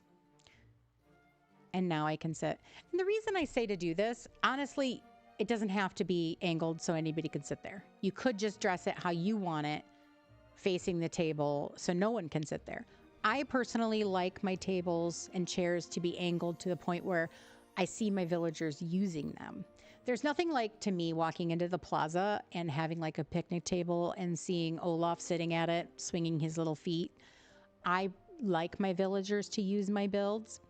And now I can sit. And the reason I say to do this, honestly, it doesn't have to be angled so anybody can sit there. You could just dress it how you want it, facing the table, so no one can sit there. I personally like my tables and chairs to be angled to the point where I see my villagers using them. There's nothing like, to me, walking into the plaza and having like a picnic table and seeing Olaf sitting at it, swinging his little feet. I like my villagers to use my builds.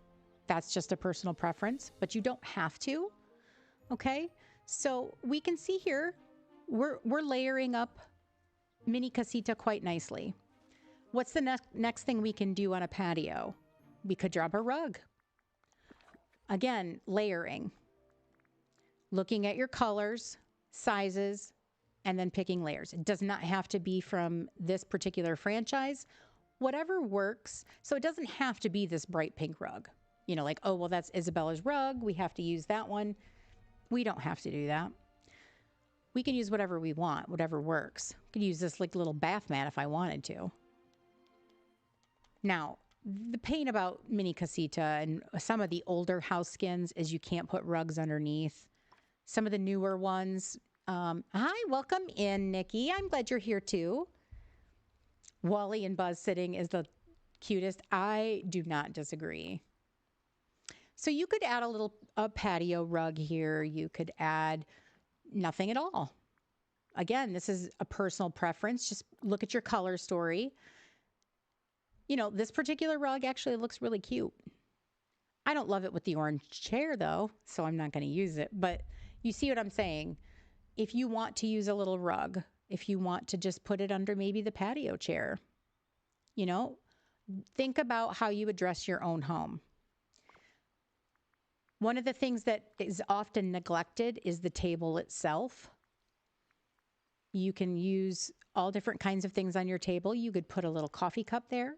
That's just a personal preference, but you don't have to. Okay, so we can see here, we're layering up mini casita quite nicely. What's the next thing we can do on a patio? We could drop a rug. Again, layering. Looking at your colors, sizes, and then picking layers. It does not have to be from this particular franchise. Whatever works. So it doesn't have to be this bright pink rug. You know, like, oh, well, that's Isabella's rug. We have to use that one. We don't have to do that. We can use whatever we want, whatever works. I could use this like little bath mat if I wanted to. Now, the pain about mini casita and some of the older house skins is you can't put rugs underneath. Some of the newer ones. Hi, welcome in, Nikki. I'm glad you're here too. Wally and Buzz sitting is the cutest. I do not disagree. So you could add a patio rug here. You could add nothing at all. Again, this is a personal preference. Just look at your color story. You know, this particular rug actually looks really cute. I don't love it with the orange chair though, so I'm not going to use it. But you see what I'm saying? If you want to use a little rug, if you want to just put it under maybe the patio chair, you know, think about how you would dress your own home. One of the things that is often neglected is the table itself. You can use all different kinds of things on your table. You could put a little coffee cup there.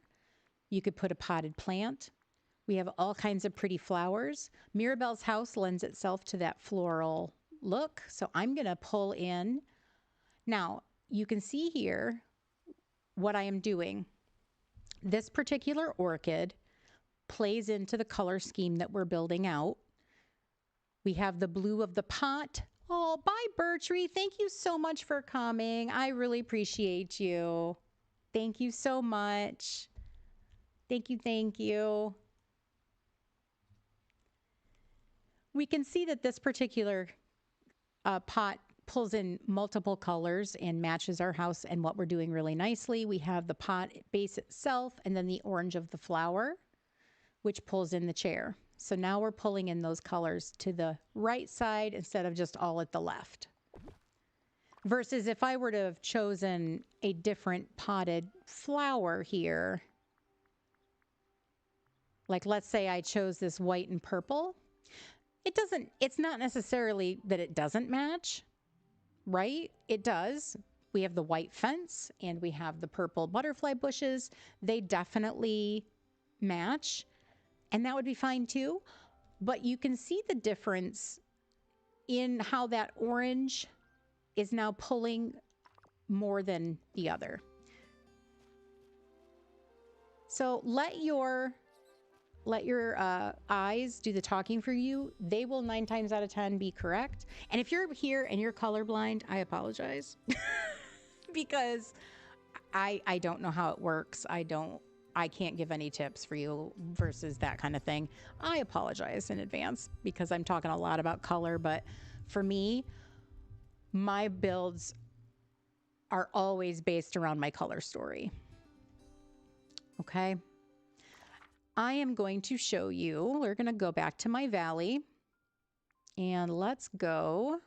You could put a potted plant. We have all kinds of pretty flowers. Mirabelle's house lends itself to that floral look. So I'm going to pull in. Now, you can see here what I am doing. This particular orchid plays into the color scheme that we're building out. We have the blue of the pot. Oh, bye, Bertree. Thank you so much for coming. I really appreciate you. Thank you so much. Thank you, thank you. We can see that this particular pot pulls in multiple colors and matches our house and what we're doing really nicely. We have the pot base itself and then the orange of the flower, which pulls in the chair. So now we're pulling in those colors to the right side instead of just all at the left. Versus if I were to have chosen a different potted flower here, like let's say I chose this white and purple, it's not necessarily that it doesn't match, right? It does. We have the white fence and we have the purple butterfly bushes. They definitely match. And that would be fine too. But you can see the difference in how that orange is now pulling more than the other. So let your eyes do the talking for you. They will 9 times out of 10 be correct. And if you're here and you're colorblind, I apologize because I don't know how it works. I can't give any tips for you versus that kind of thing. I apologize in advance because I'm talking a lot about color, but for me, my builds are always based around my color story. Okay. I am going to show you, we're going to go back to my valley and let's go.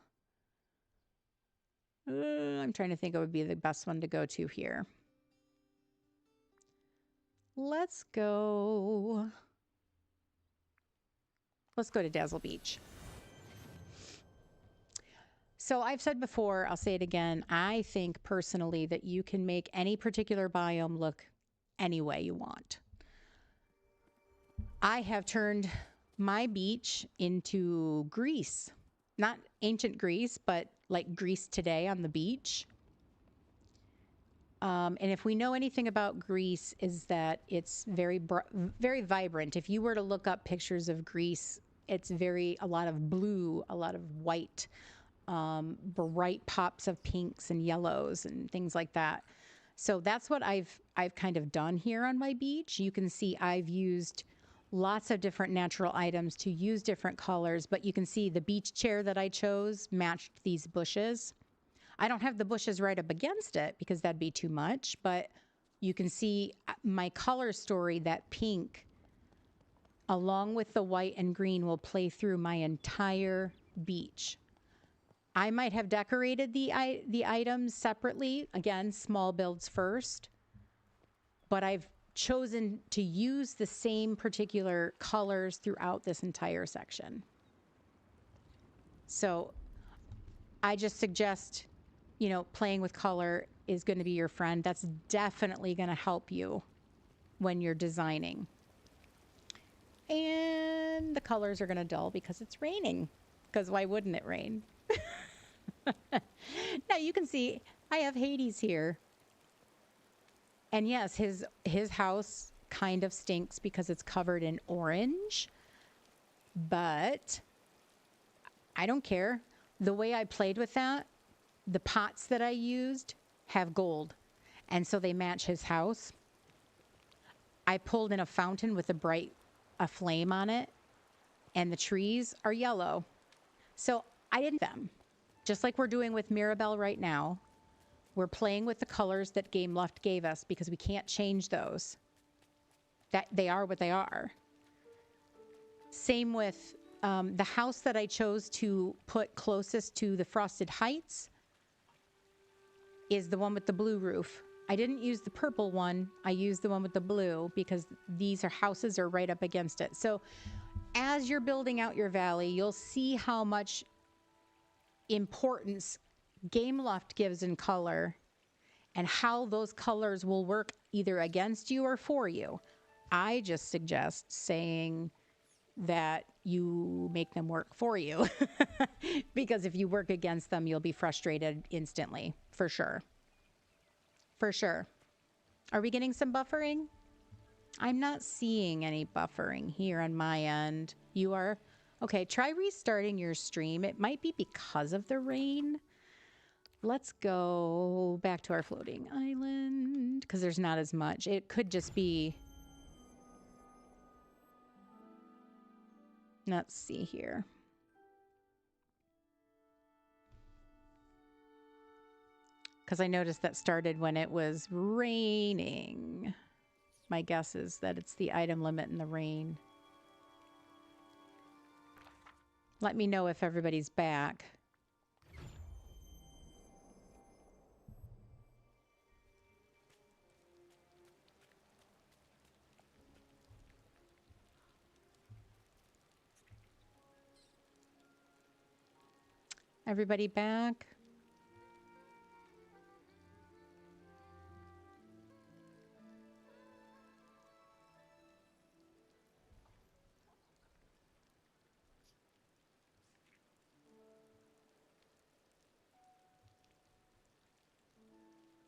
I'm trying to think what would be the best one to go to here. Let's go to Dazzle Beach. So I've said before, I'll say it again. I think personally that you can make any particular biome look any way you want. I have turned my beach into Greece, not ancient Greece, but like Greece today on the beach. And if we know anything about Greece, is that it's very vibrant. If you were to look up pictures of Greece, it's a lot of blue, a lot of white, bright pops of pinks and yellows and things like that. So that's what I've kind of done here on my beach. You can see I've used lots of different natural items to use different colors, but you can see the beach chair that I chose matched these bushes. I don't have the bushes right up against it because that'd be too much, but you can see my color story, that pink along with the white and green will play through my entire beach. I might have decorated the items separately, again, small builds first, but I've chosen to use the same particular colors throughout this entire section. So I just suggest, playing with color is going to be your friend. That's definitely going to help you when you're designing. And the colors are going to dull because it's raining. Because why wouldn't it rain? Now you can see I have Hades here. And yes, his house kind of stinks because it's covered in orange. But I don't care. The way I played with that, the pots that I used have gold. And so they match his house. I pulled in a fountain with a flame on it. And the trees are yellow. So I didn't them. Just like we're doing with Mirabelle right now. We're playing with the colors that Game Loft gave us because we can't change those. That they are what they are. Same with the house that I chose to put closest to the Frosted Heights is the one with the blue roof. I didn't use the purple one. I used the one with the blue because houses are right up against it. So as you're building out your valley, you'll see how much importance Game Loft gives in color and how those colors will work either against you or for you. I just suggest saying that you make them work for you because if you work against them, you'll be frustrated instantly, for sure. For sure. Are we getting some buffering? I'm not seeing any buffering here on my end. You are? Okay, try restarting your stream. It might be because of the rain. Let's go back to our floating island because there's not as much. It could just be... Let's see here. Because I noticed that started when it was raining. My guess is that it's the item limit in the rain. Let me know if everybody's back. Everybody back?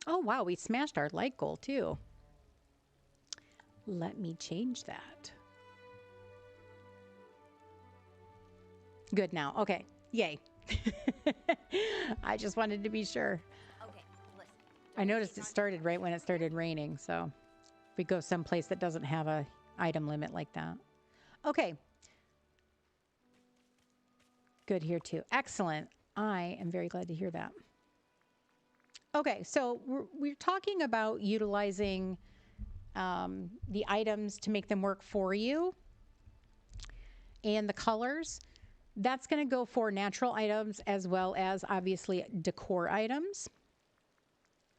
Oh, wow, we smashed our light goal too. Let me change that. Good now. Okay. Yay. I just wanted to be sure. Okay, listen. I noticed it started right when it started raining, so if we go someplace that doesn't have a item limit like that. Okay. Good here too. Excellent. I am very glad to hear that. Okay, so we're talking about utilizing the items to make them work for you and the colors. That's going to go for natural items as well as obviously decor items.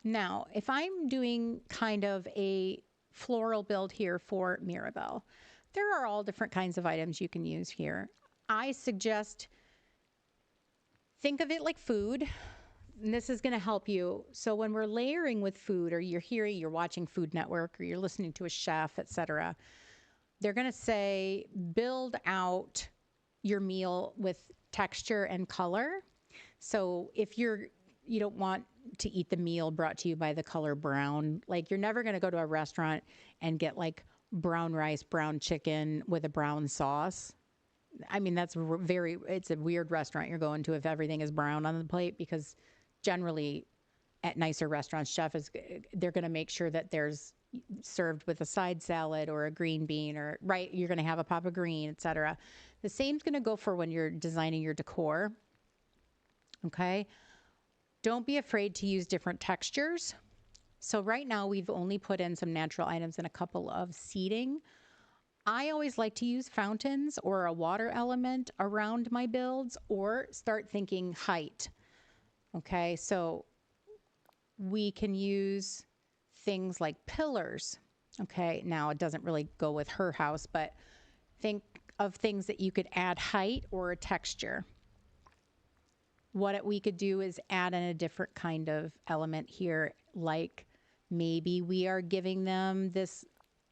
Now, if I'm doing kind of a floral build here for Mirabelle, there are all different kinds of items you can use here. I suggest think of it like food. And this is going to help you. So when we're layering with food, or you're watching Food Network, or you're listening to a chef, etc., they're going to say build out your meal with texture and color. So if you're you don't want to eat the meal brought to you by the color brown. Like you're never going to go to a restaurant and get like brown rice, brown chicken with a brown sauce. I mean, that's it's a weird restaurant you're going to if everything is brown on the plate, because generally at nicer restaurants, they're going to make sure that there's served with a side salad or a green bean, or right, you're going to have a pop of green, etc. The same's going to go for when you're designing your decor. Okay. Don't be afraid to use different textures. So right now we've only put in some natural items and a couple of seating. I always like to use fountains or a water element around my builds, or start thinking height. Okay, so we can use things like pillars. Okay, now it doesn't really go with her house, but think of things that you could add height or a texture. What we could do is add in a different kind of element here, like maybe we are giving them this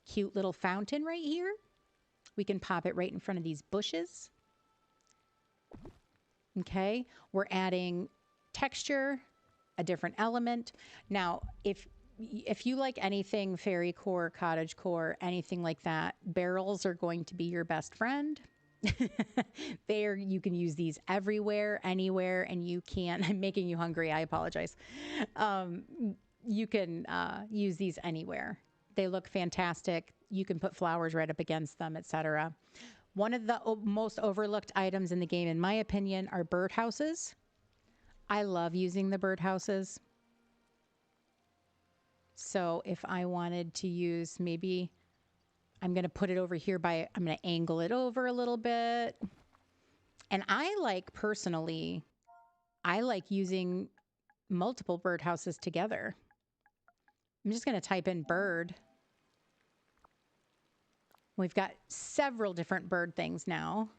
cute little fountain right here. We can pop it right in front of these bushes. Okay, we're adding texture, a different element. Now, if you like anything fairy core, cottage core, anything like that, barrels are going to be your best friend. You can use these everywhere, anywhere, and you can. I'm making you hungry. I apologize. You can use these anywhere. They look fantastic. You can put flowers right up against them, etc. One of the most overlooked items in the game, in my opinion, are birdhouses. I love using the birdhouses. So if I wanted to use, maybe I'm going to put it over here I'm going to angle it over a little bit. And personally, I like using multiple birdhouses together. I'm just going to type in bird. We've got several different bird things now.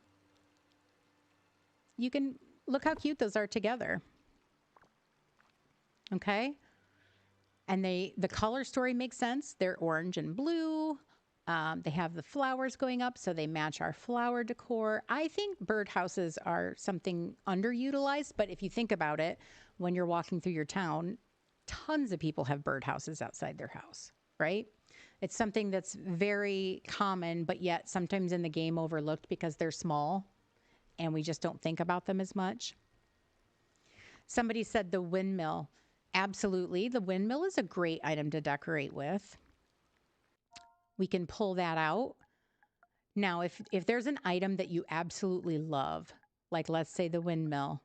You can look how cute those are together. Okay. And the color story makes sense. They're orange and blue. They have the flowers going up, so they match our flower decor. I think birdhouses are something underutilized, but if you think about it, when you're walking through your town, tons of people have birdhouses outside their house, right? It's something that's very common, but yet sometimes in the game overlooked because they're small and we just don't think about them as much. Somebody said the windmill. Absolutely. The windmill is a great item to decorate with. We can pull that out. Now, if there's an item that you absolutely love, like let's say the windmill,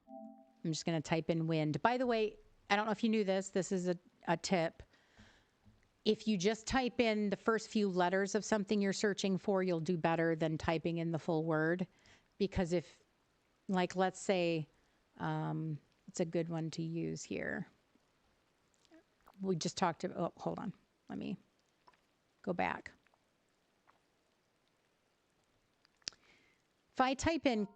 I'm just going to type in wind. By the way, I don't know if you knew this. This is a tip. If you just type in the first few letters of something you're searching for, you'll do better than typing in the full word. Because let's say, it's a good one to use here. We just talked about, oh, hold on. Let me go back. If I type in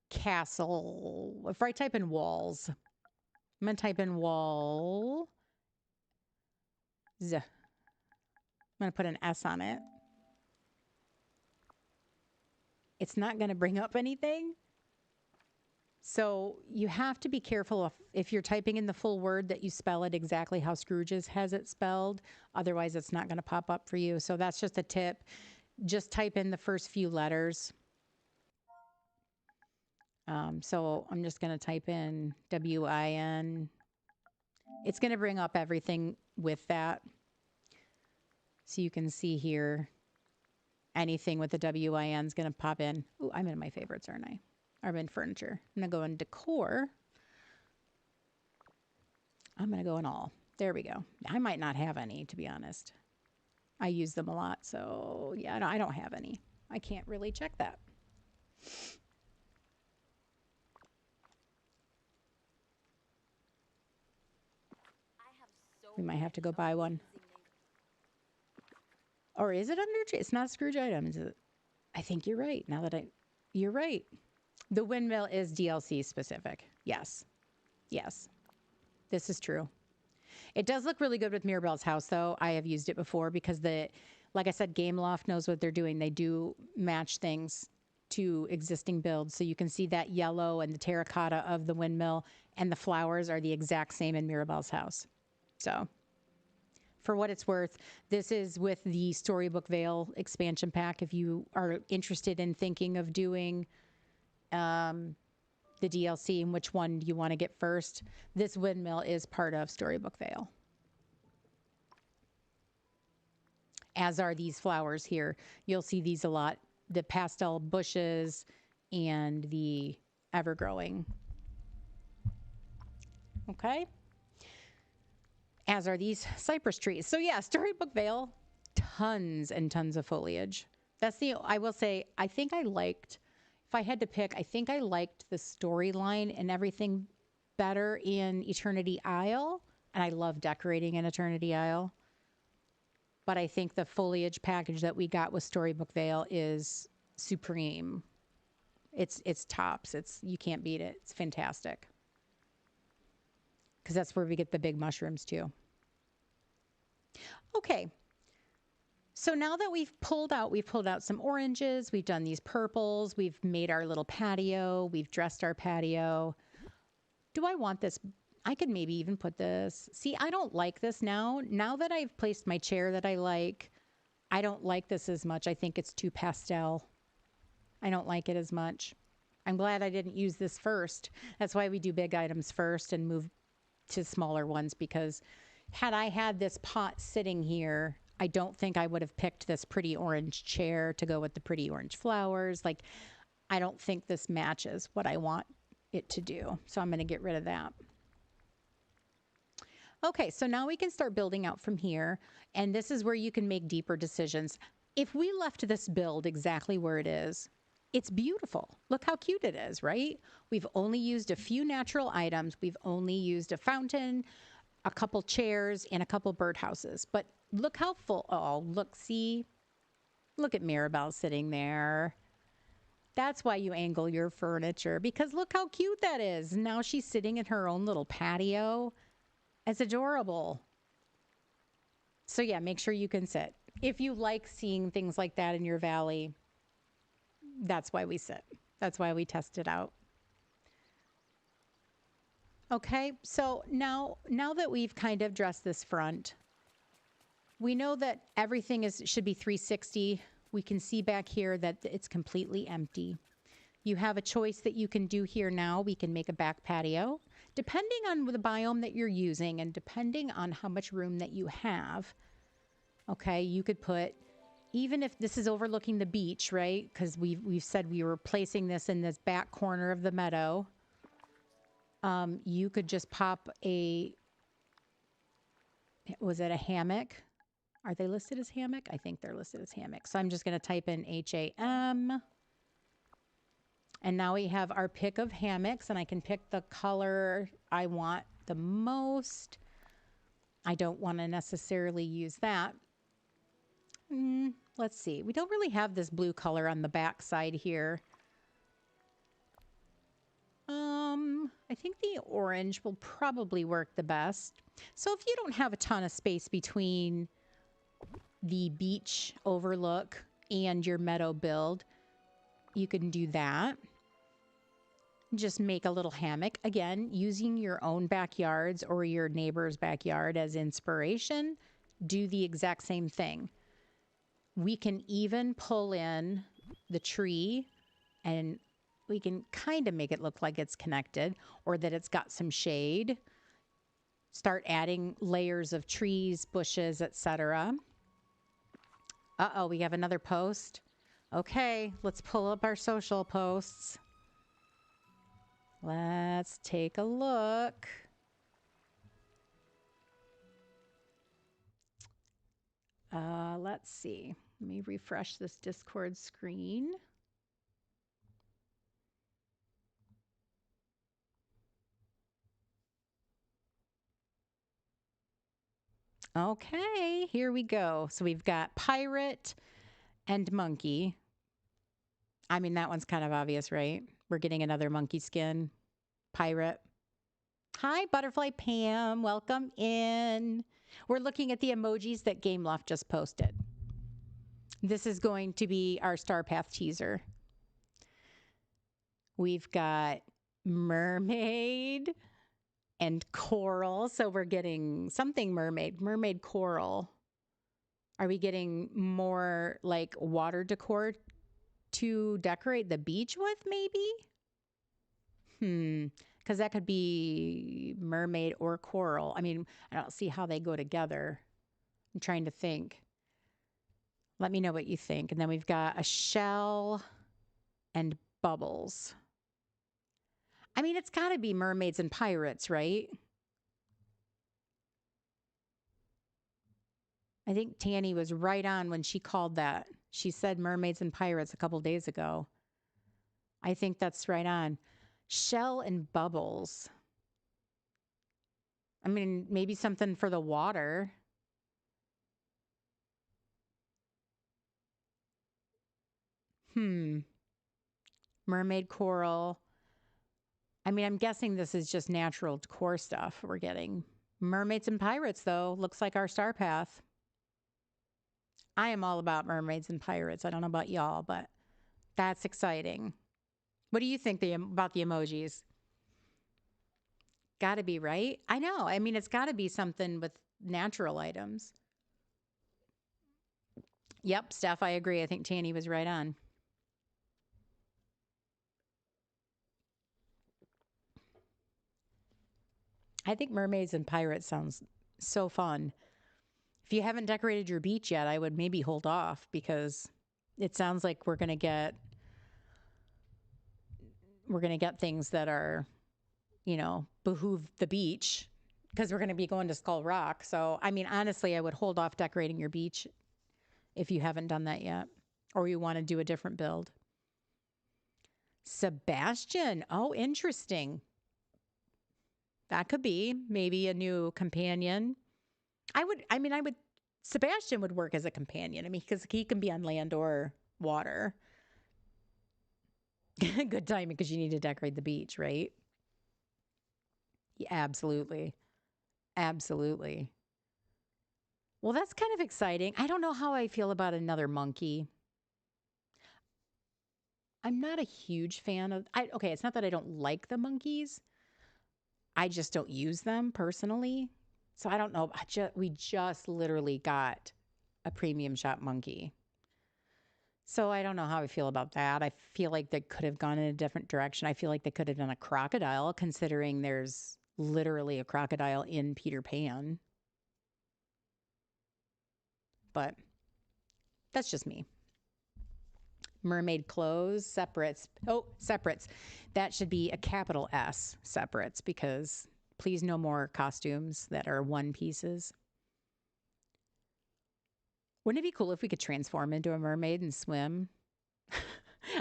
castle, if I type in walls, I'm going to type in wall. I'm going to put an S on it. It's not going to bring up anything. So you have to be careful if you're typing in the full word that you spell it exactly how Scrooge's has it spelled. Otherwise, it's not going to pop up for you. So that's just a tip. Just type in the first few letters. So I'm just going to type in W-I-N. It's going to bring up everything with that. So you can see here, anything with the W-I-N is going to pop in. Ooh, I'm in my favorites, aren't I? I'm in furniture. I'm going to go in decor. I'm going to go in all. There we go. I might not have any, to be honest. I use them a lot. So yeah, no, I don't have any. I can't really check that. We might have to go buy one. Or is it under? It's not a Scrooge item, is it? I think you're right. Now that you're right. The windmill is DLC specific. Yes. Yes. This is true. It does look really good with Mirabelle's house, though. I have used it before because like I said, Game Loft knows what they're doing. They do match things to existing builds. So you can see that yellow and the terracotta of the windmill and the flowers are the exact same in Mirabelle's house. So for what it's worth, this is with the Storybook Vale expansion pack. If you are interested in thinking of doing the DLC and which one you want to get first, this windmill is part of Storybook Vale. As are these flowers here. You'll see these a lot. The pastel bushes and the ever-growing. Okay. As are these cypress trees. So yeah, Storybook Vale, tons and tons of foliage. That's I will say, I think I liked, if I had to pick, I think I liked the storyline and everything better in Eternity Isle. And I love decorating in Eternity Isle. But I think the foliage package that we got with Storybook Vale is supreme. It's tops. You can't beat it. It's fantastic. Because that's where we get the big mushrooms too. Okay. So now that we've pulled out some oranges, we've done these purples, we've made our little patio, we've dressed our patio. Do I want this? I could maybe even put this. See, I don't like this now. Now that I've placed my chair that I like, I don't like this as much. I think it's too pastel. I don't like it as much. I'm glad I didn't use this first. That's why we do big items first and move to smaller ones, because had I had this pot sitting here, I don't think I would have picked this pretty orange chair to go with the pretty orange flowers. Like, I don't think this matches what I want it to do. So I'm going to get rid of that. Okay, so now we can start building out from here. And this is where you can make deeper decisions. If we left this build exactly where it is, it's beautiful. Look how cute it is, right? We've only used a few natural items. We've only used a fountain, a couple chairs, and a couple birdhouses. But look how full. Oh, look, see? Look at Mirabelle sitting there. That's why you angle your furniture, because look how cute that is. Now she's sitting in her own little patio. It's adorable. So yeah, make sure you can sit. If you like seeing things like that in your valley, that's why we sit. That's why we test it out. Okay, so now that we've kind of dressed this front, we know that everything should be 360. We can see back here that it's completely empty. You have a choice that you can do here now. We can make a back patio. Depending on the biome that you're using and depending on how much room that you have, okay, you could put, even if this is overlooking the beach, right? Because we've said we were placing this in this back corner of the meadow. You could just pop was it a hammock? Are they listed as hammock? I think they're listed as hammock. So I'm just going to type in HAM. And now we have our pick of hammocks, and I can pick the color I want the most. I don't want to necessarily use that. Let's see. We don't really have this blue color on the back side here. I think the orange will probably work the best. So if you don't have a ton of space between the beach overlook and your meadow build, you can do that. Just make a little hammock. Again, using your own backyards or your neighbor's backyard as inspiration, do the exact same thing. We can even pull in the tree and we can kind of make it look like it's connected or that it's got some shade. Start adding layers of trees, bushes, etc. Uh-oh, we have another post. Okay, let's pull up our social posts. Let's take a look. Let's see. Let me refresh this Discord screen. Okay, here we go. So we've got pirate and monkey. I mean, that one's kind of obvious, right? We're getting another monkey skin. Pirate. Hi, Butterfly Pam. Welcome in. We're looking at the emojis that Gameloft just posted. This is going to be our Star Path teaser. We've got mermaid and coral. So we're getting something mermaid coral. Are we getting more like water decor to decorate the beach with, maybe? Because that could be mermaid or coral. I mean, I don't see how they go together. I'm trying to think. Let me know what you think. And then we've got a shell and bubbles. I mean, it's got to be mermaids and pirates, right? I think Tanny was right on when she called that. She said mermaids and pirates a couple days ago. I think that's right on. Shell and bubbles. I mean, maybe something for the water. Mermaid coral. I mean, I'm guessing this is just natural decor stuff we're getting. Mermaids and pirates, though, looks like our star path. I am all about mermaids and pirates. I don't know about y'all, but that's exciting. What do you think about the emojis? Got to be, right? I know. I mean, it's got to be something with natural items. Yep, Steph, I agree. I think Tanny was right on. I think mermaids and pirates sounds so fun. If you haven't decorated your beach yet, I would maybe hold off because it sounds like we're going to get things that are, behoove the beach because we're going to be going to Skull Rock. So, I mean, honestly, I would hold off decorating your beach if you haven't done that yet or you want to do a different build. Sebastian. Oh, interesting. That could be maybe a new companion. Sebastian would work as a companion. I mean, because he can be on land or water. Good timing because you need to decorate the beach, right? Yeah, absolutely. Absolutely. Well, that's kind of exciting. I don't know how I feel about another monkey. I'm not a huge fan of okay, it's not that I don't like the monkeys. I just don't use them personally. So I don't know. We just literally got a premium shop monkey. So I don't know how I feel about that. I feel like they could have gone in a different direction. I feel like they could have done a crocodile, considering there's literally a crocodile in Peter Pan. But that's just me. Mermaid clothes, separates. Oh, separates. That should be a capital S, separates, because please no more costumes that are one pieces. Wouldn't it be cool if we could transform into a mermaid and swim?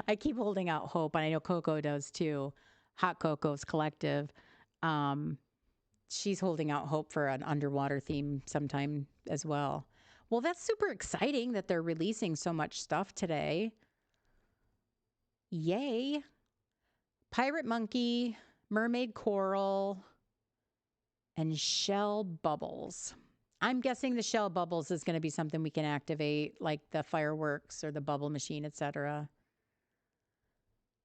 I keep holding out hope, and I know Coco does too. Hot Coco's Collective. She's holding out hope for an underwater theme sometime as well. Well, that's super exciting that they're releasing so much stuff today. Yay. Pirate monkey, mermaid coral, and shell bubbles. I'm guessing the shell bubbles is going to be something we can activate, like the fireworks or the bubble machine, etc.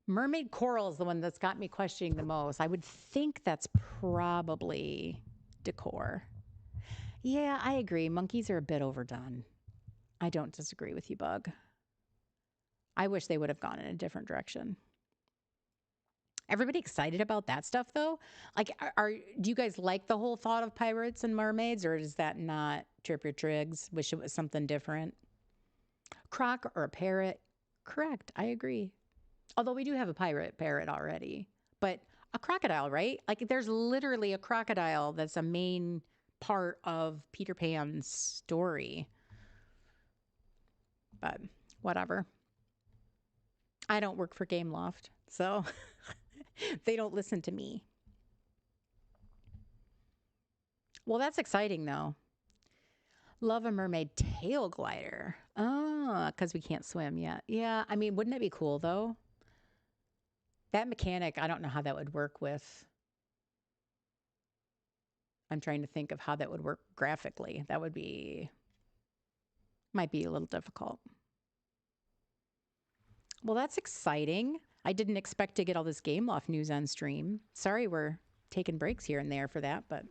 Mermaid coral is the one that's got me questioning the most. I would think that's probably decor. Yeah, I agree. Monkeys are a bit overdone. I don't disagree with you, Bug. I wish they would have gone in a different direction. Everybody excited about that stuff though? Like, do you guys like the whole thought of pirates and mermaids, or does that not trip your trigs? Wish it was something different. Croc or a parrot? Correct. I agree. Although we do have a pirate parrot already, but a crocodile, right? Like, there's literally a crocodile that's a main part of Peter Pan's story. But whatever. I don't work for Gameloft, so they don't listen to me. Well, that's exciting though. Love a mermaid tail glider. Oh, because we can't swim yet. Yeah, I mean, wouldn't it be cool though? That mechanic, I don't know how that would work with. I'm trying to think of how that would work graphically. That might be a little difficult. Well, that's exciting. I didn't expect to get all this Game Loft news on stream. Sorry, we're taking breaks here and there for that, but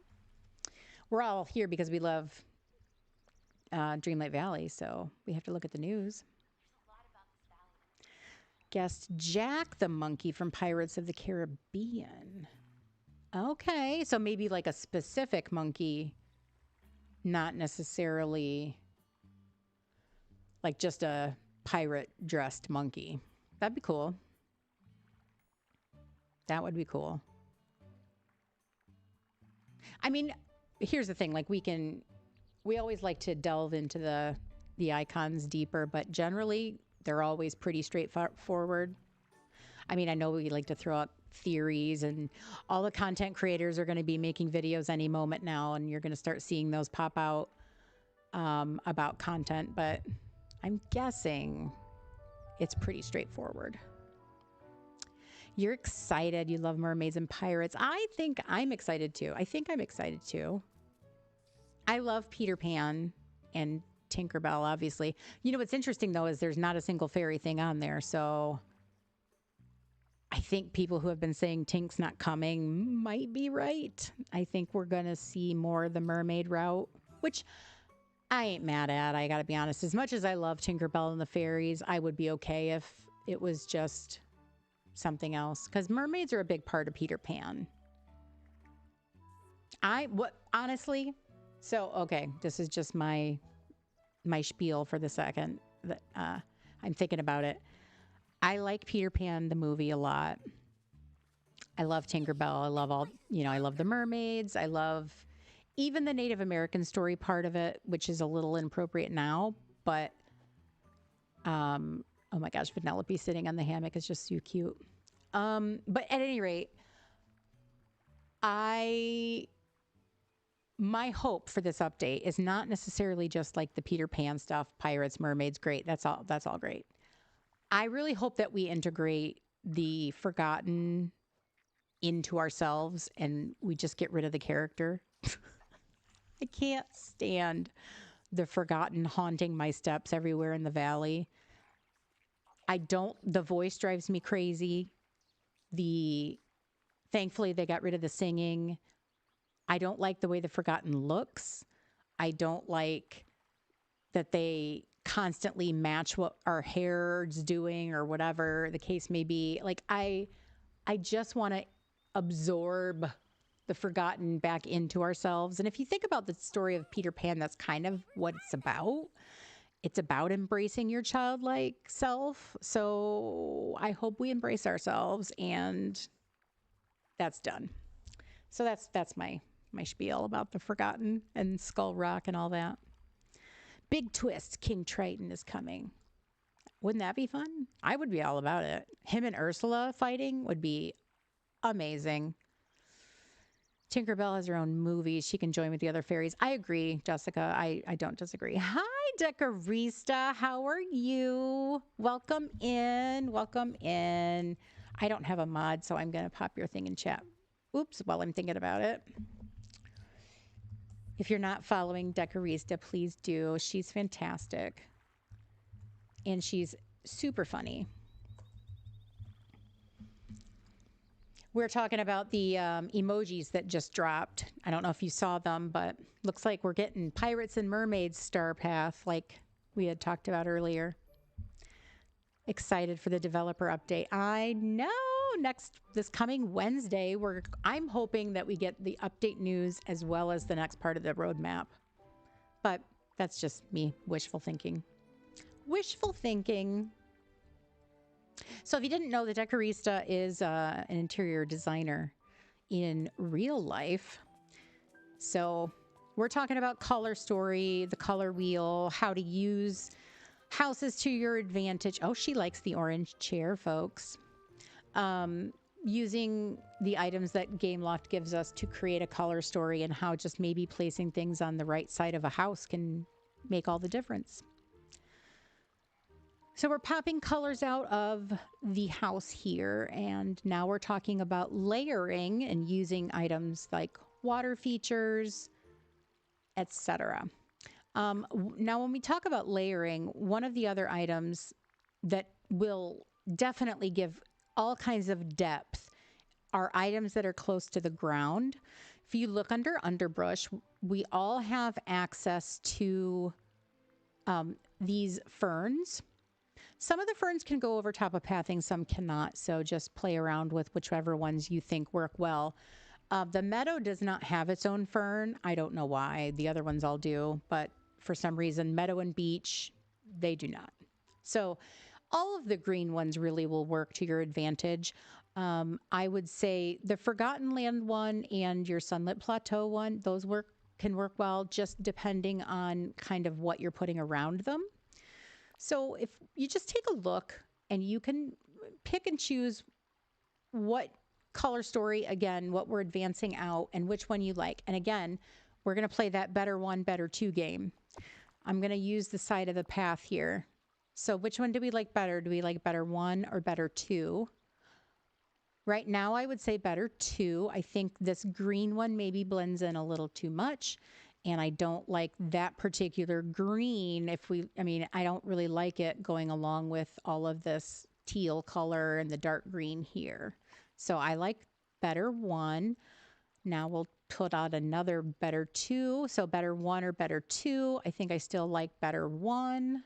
we're all here because we love Dreamlight Valley, so we have to look at the news. Guest Jack the Monkey from Pirates of the Caribbean. Okay, so maybe like a specific monkey, not necessarily like just a pirate dressed monkey. That'd be cool. That would be cool. I mean, here's the thing, like we always like to delve into the icons deeper, but generally they're always pretty straightforward. I mean, I know we like to throw out theories, and all the content creators are going to be making videos any moment now, and you're going to start seeing those pop out about content, but I'm guessing it's pretty straightforward. You're excited. You love mermaids and pirates. I think I'm excited too. I love Peter Pan and Tinkerbell, obviously. You know, what's interesting though is there's not a single fairy thing on there. So I think people who have been saying Tink's not coming might be right. I think we're going to see more of the mermaid route, which I ain't mad at. I got to be honest. As much as I love Tinkerbell and the fairies, I would be okay if it was just something else, because mermaids are a big part of Peter Pan. Honestly, so okay, this is just my spiel for the second that I'm thinking about it. I like Peter Pan the movie a lot. I love Tinkerbell. I love I love the mermaids. I love even the Native American story part of it, which is a little inappropriate now, but oh my gosh, Penelope sitting on the hammock is just so cute. But at any rate, my hope for this update is not necessarily just like the Peter Pan stuff, pirates, mermaids, great. That's all great. I really hope that we integrate the forgotten into ourselves and we just get rid of the character. I can't stand the forgotten haunting my steps everywhere in the valley. The voice drives me crazy. Thankfully they got rid of the singing. I don't like the way the forgotten looks. I don't like that they constantly match what our hair's doing or whatever the case may be. Like I just want to absorb the forgotten back into ourselves. And if you think about the story of Peter Pan, that's kind of what it's about. It's about embracing your childlike self. So I hope we embrace ourselves, and that's done. So that's my spiel about the forgotten and Skull Rock and all that. Big twist, King Triton is coming. Wouldn't that be fun? I would be all about it. Him and Ursula fighting would be amazing. Tinkerbell has her own movie. She can join with the other fairies. I agree, Jessica. I don't disagree. Hi, Decorista. How are you? Welcome in. Welcome in. I don't have a mod, so I'm going to pop your thing in chat. Oops, while I'm thinking about it. If you're not following Decorista, please do. She's fantastic. And she's super funny. We're talking about the emojis that just dropped. I don't know if you saw them, but looks like we're getting Pirates and Mermaids Star Path like we had talked about earlier. Excited for the developer update. I know. This coming Wednesday, I'm hoping that we get the update news as well as the next part of the roadmap. But that's just me wishful thinking. Wishful thinking. So if you didn't know, the Decorista is an interior designer in real life. So we're talking about color story, the color wheel, how to use houses to your advantage. Oh, she likes the orange chair, folks. Using the items that Gameloft gives us to create a color story, and how just maybe placing things on the right side of a house can make all the difference. So we're popping colors out of the house here, and now we're talking about layering and using items like water features, etc. Now, when we talk about layering, one of the other items that will definitely give all kinds of depth are items that are close to the ground. If you look under underbrush, we all have access to these ferns. Some of the ferns can go over top of pathing, some cannot. So just play around with whichever ones you think work well. The meadow does not have its own fern. I don't know why. The other ones all do, but for some reason, meadow and beach, they do not. So all of the green ones really will work to your advantage. I would say the Forgotten Land one and your Sunlit Plateau one, those can work well, just depending on kind of what you're putting around them. So if you just take a look and you can pick and choose what color story, again, what we're advancing out and which one you like. And again, we're going to play that better one, better two game. I'm going to use the side of the path here. So which one do we like better? Do we like better one or better two? Right now, I would say better two. I think this green one maybe blends in a little too much. And I don't like that particular green. I don't really like it going along with all of this teal color and the dark green here. So I like better one. Now we'll put out another better two. So better one or better two. I think I still like better one.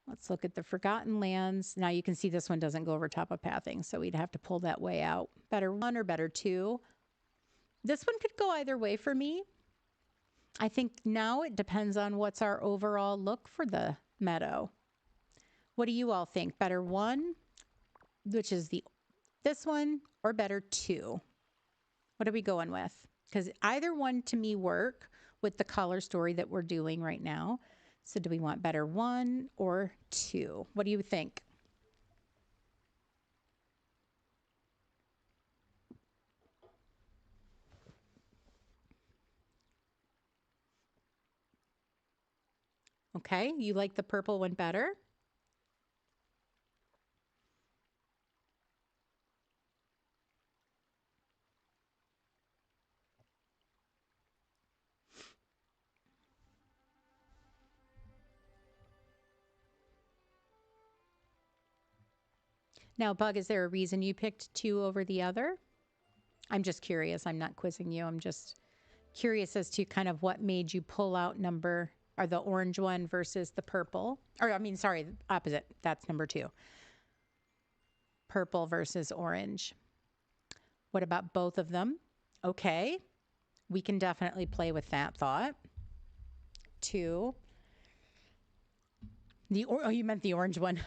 Let's look at the Forgotten Lands. Now you can see this one doesn't go over top of pathing, so we'd have to pull that way out. Better one or better two. This one could go either way for me. I think now it depends on what's our overall look for the meadow. What do you all think? Better one, which is this one, or better two? What are we going with? Because either one to me work with the color story that we're doing right now. So do we want better one or two? What do you think? Okay, you like the purple one better? Now, Bug, is there a reason you picked two over the other? I'm just curious. I'm not quizzing you. I'm just curious as to kind of what made you pull out the orange one versus the purple. Or, sorry, opposite. That's number two. Purple versus orange. What about both of them? Okay. We can definitely play with that thought. Two. You meant the orange one.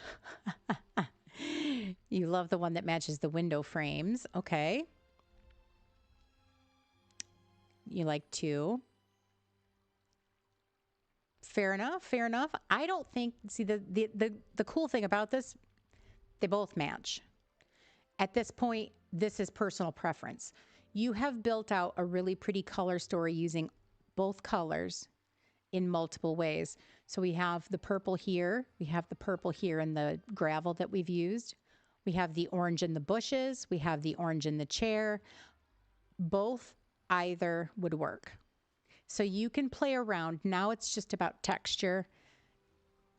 You love the one that matches the window frames. Okay. You like two. Fair enough. Fair enough. I don't think, see, the cool thing about this, they both match. At this point, this is personal preference. You have built out a really pretty color story using both colors in multiple ways. So we have the purple here. We have the purple here in the gravel that we've used. We have the orange in the bushes. We have the orange in the chair. Both either would work. So you can play around. Now it's just about texture.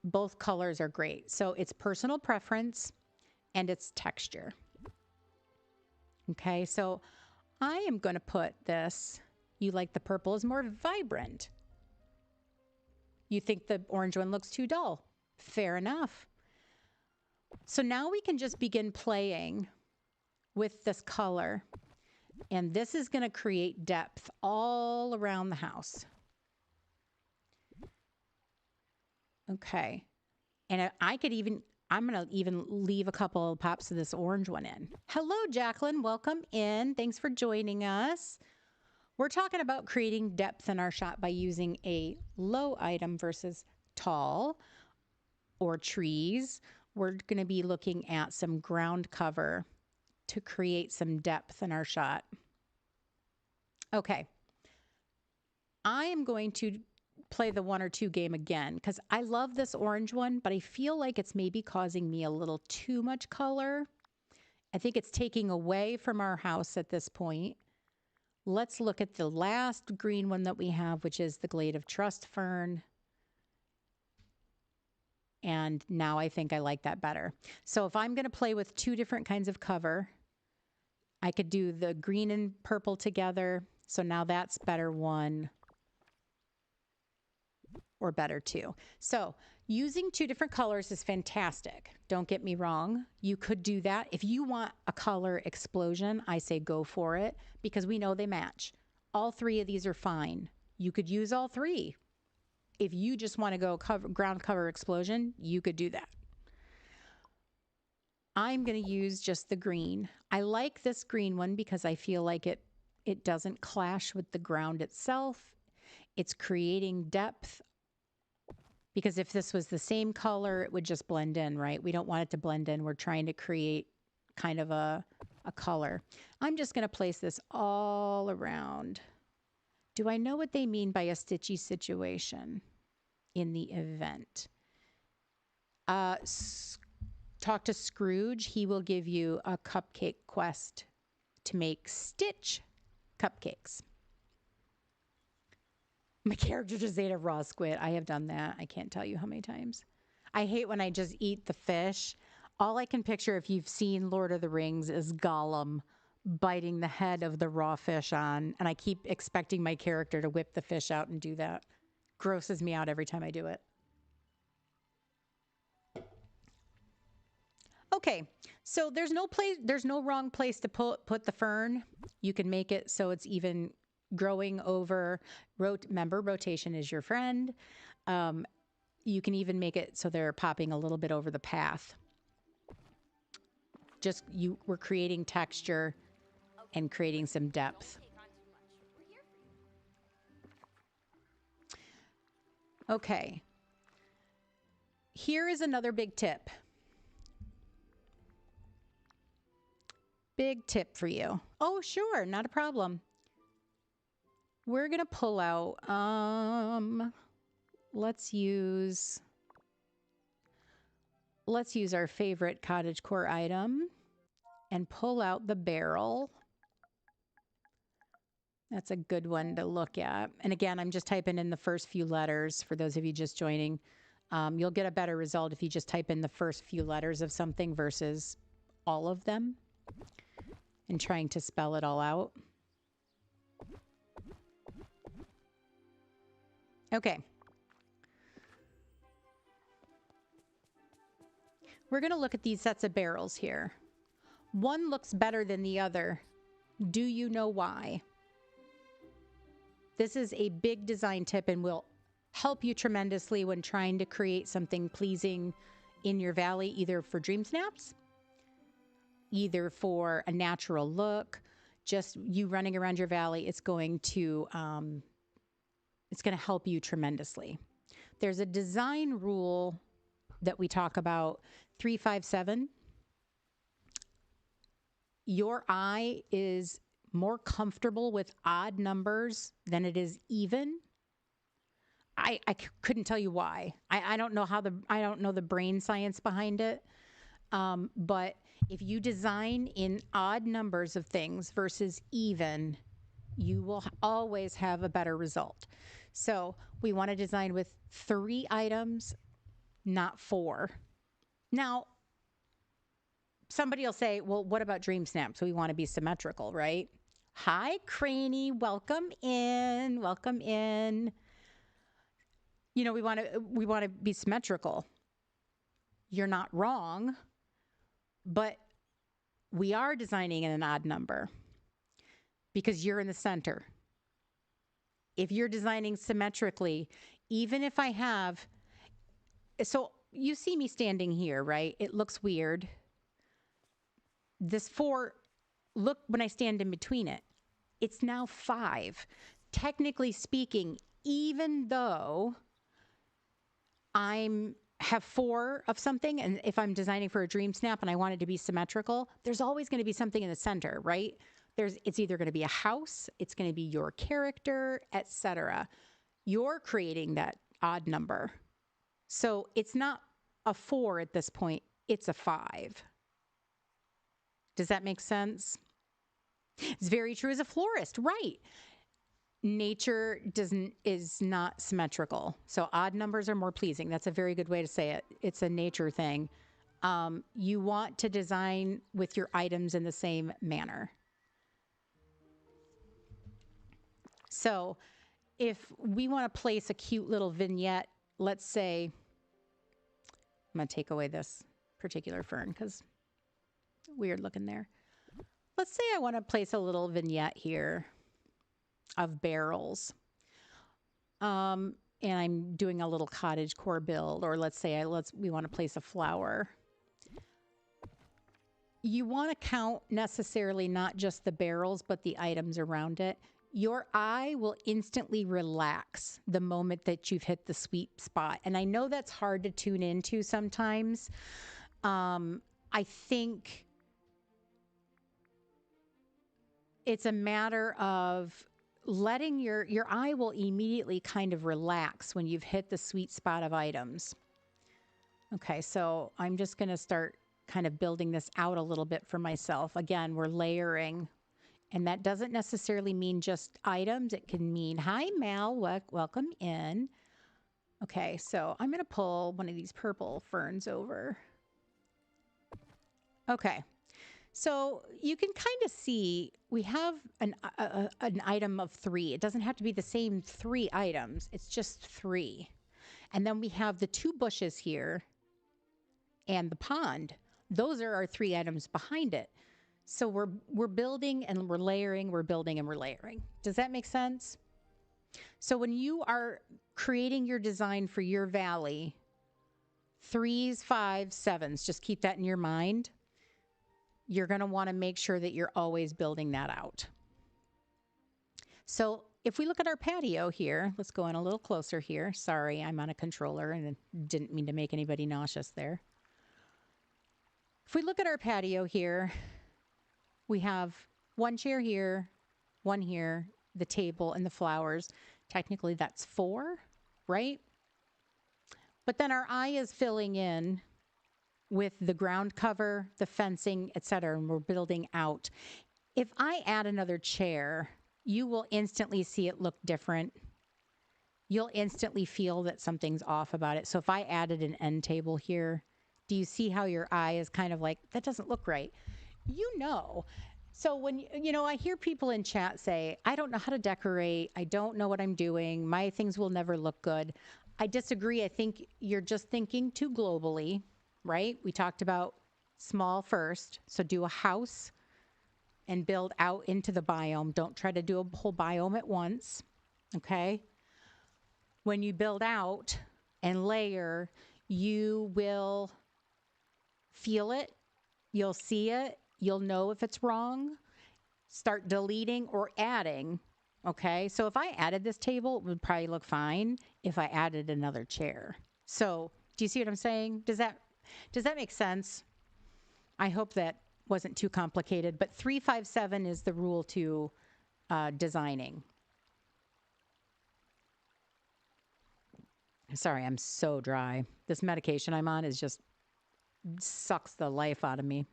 Both colors are great. So it's personal preference and it's texture. Okay, so I am going to put this, you like the purple is more vibrant. You think the orange one looks too dull. Fair enough. So now we can just begin playing with this color. And this is going to create depth all around the house. Okay. And I'm going to even leave a couple of pops of this orange one in. Hello, Jacqueline. Welcome in. Thanks for joining us. We're talking about creating depth in our shot by using a low item versus tall or trees. We're going to be looking at some ground cover to create some depth in our shot. Okay. I am going to play the one or two game again because I love this orange one, but I feel like it's maybe causing me a little too much color. I think it's taking away from our house at this point. Let's look at the last green one that we have, which is the Glade of Trust Fern. And now I think I like that better. So if I'm going to play with two different kinds of cover, I could do the green and purple together. So now that's better one or better two. So using two different colors is fantastic. Don't get me wrong. You could do that. If you want a color explosion, I say go for it because we know they match. All three of these are fine. You could use all three. If you just want to go ground cover explosion, you could do that. I'm going to use just the green. I like this green one because I feel like it doesn't clash with the ground itself. It's creating depth. Because if this was the same color, it would just blend in, right? We don't want it to blend in. We're trying to create kind of a color. I'm just going to place this all around. Do I know what they mean by a stitchy situation in the event? Talk to Scrooge. He will give you a cupcake quest to make stitch cupcakes. My character just ate a raw squid. I have done that. I can't tell you how many times. I hate when I just eat the fish. All I can picture, if you've seen Lord of the Rings, is Gollum biting the head of the raw fish on, and I keep expecting my character to whip the fish out and do that. Grosses me out every time I do it. Okay, so there's no wrong place to put the fern. You can make it so it's even growing over. Remember, rotation is your friend. You can even make it so they're popping a little bit over the path. We're creating texture and creating some depth. Okay. Here is another big tip. Big tip for you. Oh, sure, not a problem. We're going to pull out, let's use our favorite cottagecore item and pull out the barrel. That's a good one to look at. And again, I'm just typing in the first few letters for those of you just joining. You'll get a better result if you just type in the first few letters of something versus all of them and trying to spell it all out. Okay. We're going to look at these sets of barrels here. One looks better than the other. Do you know why? This is a big design tip and will help you tremendously when trying to create something pleasing in your valley, either for dream snaps, either for a natural look, just you running around your valley. It's going to help you tremendously. There's a design rule that we talk about, 357. Your eye is more comfortable with odd numbers than it is even. I couldn't tell you why. I don't know I don't know the brain science behind it. But if you design in odd numbers of things versus even, you will always have a better result. So we want to design with 3 items, not 4. Now, somebody will say, well, what about dream snaps? We want to be symmetrical, right? Hi, Craney. Welcome in. Welcome in. You know, we want to be symmetrical. You're not wrong, but we are designing in an odd number because you're in the center. If you're designing symmetrically, even if I have, so you see me standing here, right? It looks weird. This 4, look when I stand in between it, it's now 5. Technically speaking, even though have 4 of something, and if I'm designing for a dream snap and I want it to be symmetrical, there's always going to be something in the center, right? It's either going to be a house, it's going to be your character, etc. You're creating that odd number. So it's not a 4 at this point, it's a 5. Does that make sense? It's very true as a florist, right? nature is not symmetrical. So odd numbers are more pleasing. That's a very good way to say it. It's a nature thing. You want to design with your items in the same manner. So if we want to place a cute little vignette, let's say, I'm going to take away this particular fern because weird looking there. Let's say I want to place a little vignette here of barrels. And I'm doing a little cottage core build, or let's say we want to place a flower. You want to count necessarily not just the barrels, but the items around it. Your eye will instantly relax the moment that you've hit the sweet spot. And I know that's hard to tune into sometimes. I think it's a matter of letting your eye will immediately kind of relax when you've hit the sweet spot of items. Okay, so I'm just going to start kind of building this out a little bit for myself. Again, we're layering. And that doesn't necessarily mean just items. It can mean, hi, Mal, welcome in. Okay, so I'm going to pull one of these purple ferns over. Okay, so you can kind of see we have an item of 3. It doesn't have to be the same 3 items. It's just 3. And then we have the 2 bushes here and the pond. Those are our 3 items behind it. So we're building and we're layering, we're building and we're layering. Does that make sense? So when you are creating your design for your valley, 3s, 5s, 7s, just keep that in your mind. You're going to want to make sure that you're always building that out. So if we look at our patio here, let's go in a little closer here. Sorry, I'm on a controller and didn't mean to make anybody nauseous there. If we look at our patio here, we have 1 chair here, 1 here, the table and the flowers. Technically that's 4, right? But then our eye is filling in with the ground cover, the fencing, etc., and we're building out. If I add another chair, you will instantly see it look different. You'll instantly feel that something's off about it. So if I added an end table here, do you see how your eye is kind of like, that doesn't look right? You know. So when, I hear people in chat say, I don't know how to decorate. I don't know what I'm doing. My things will never look good. I disagree. I think you're just thinking too globally, right? We talked about small first. So do a house and build out into the biome. Don't try to do a whole biome at once, okay? When you build out and layer, you will feel it. You'll see it. You'll know if it's wrong. Start deleting or adding, okay? So if I added this table, it would probably look fine if I added another chair. So do you see what I'm saying? Does that make sense? I hope that wasn't too complicated, but 357 is the rule to designing. Sorry, I'm so dry. This medication I'm on is just sucks the life out of me.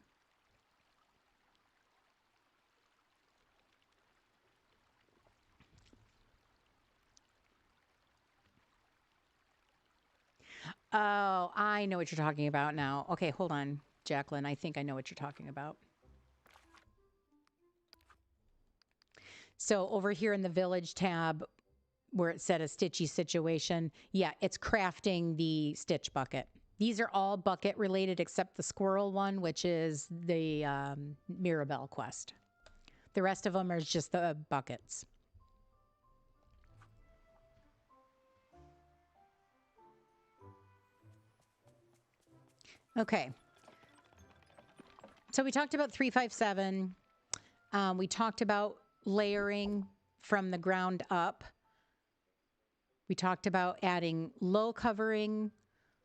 Oh, I know what you're talking about now. Okay, hold on, Jacqueline. I think I know what you're talking about. So over here in the village tab where it said a stitchy situation, yeah, it's crafting the stitch bucket. These are all bucket related except the squirrel one, which is the Mirabelle quest. The rest of them are just the buckets. Okay. So we talked about 357. We talked about layering from the ground up. We talked about adding low covering,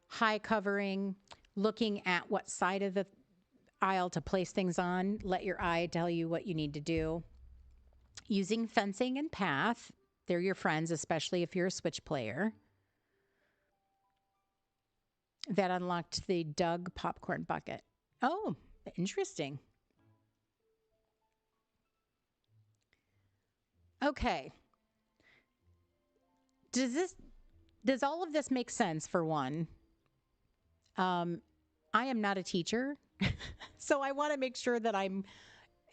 high covering, looking at what side of the aisle to place things on. Let your eye tell you what you need to do. Using fencing and path. They're your friends, especially if you're a Switch player. That unlocked the Doug popcorn bucket. Oh, interesting. Okay. does all of this make sense for one? I am not a teacher, so I want to make sure that I'm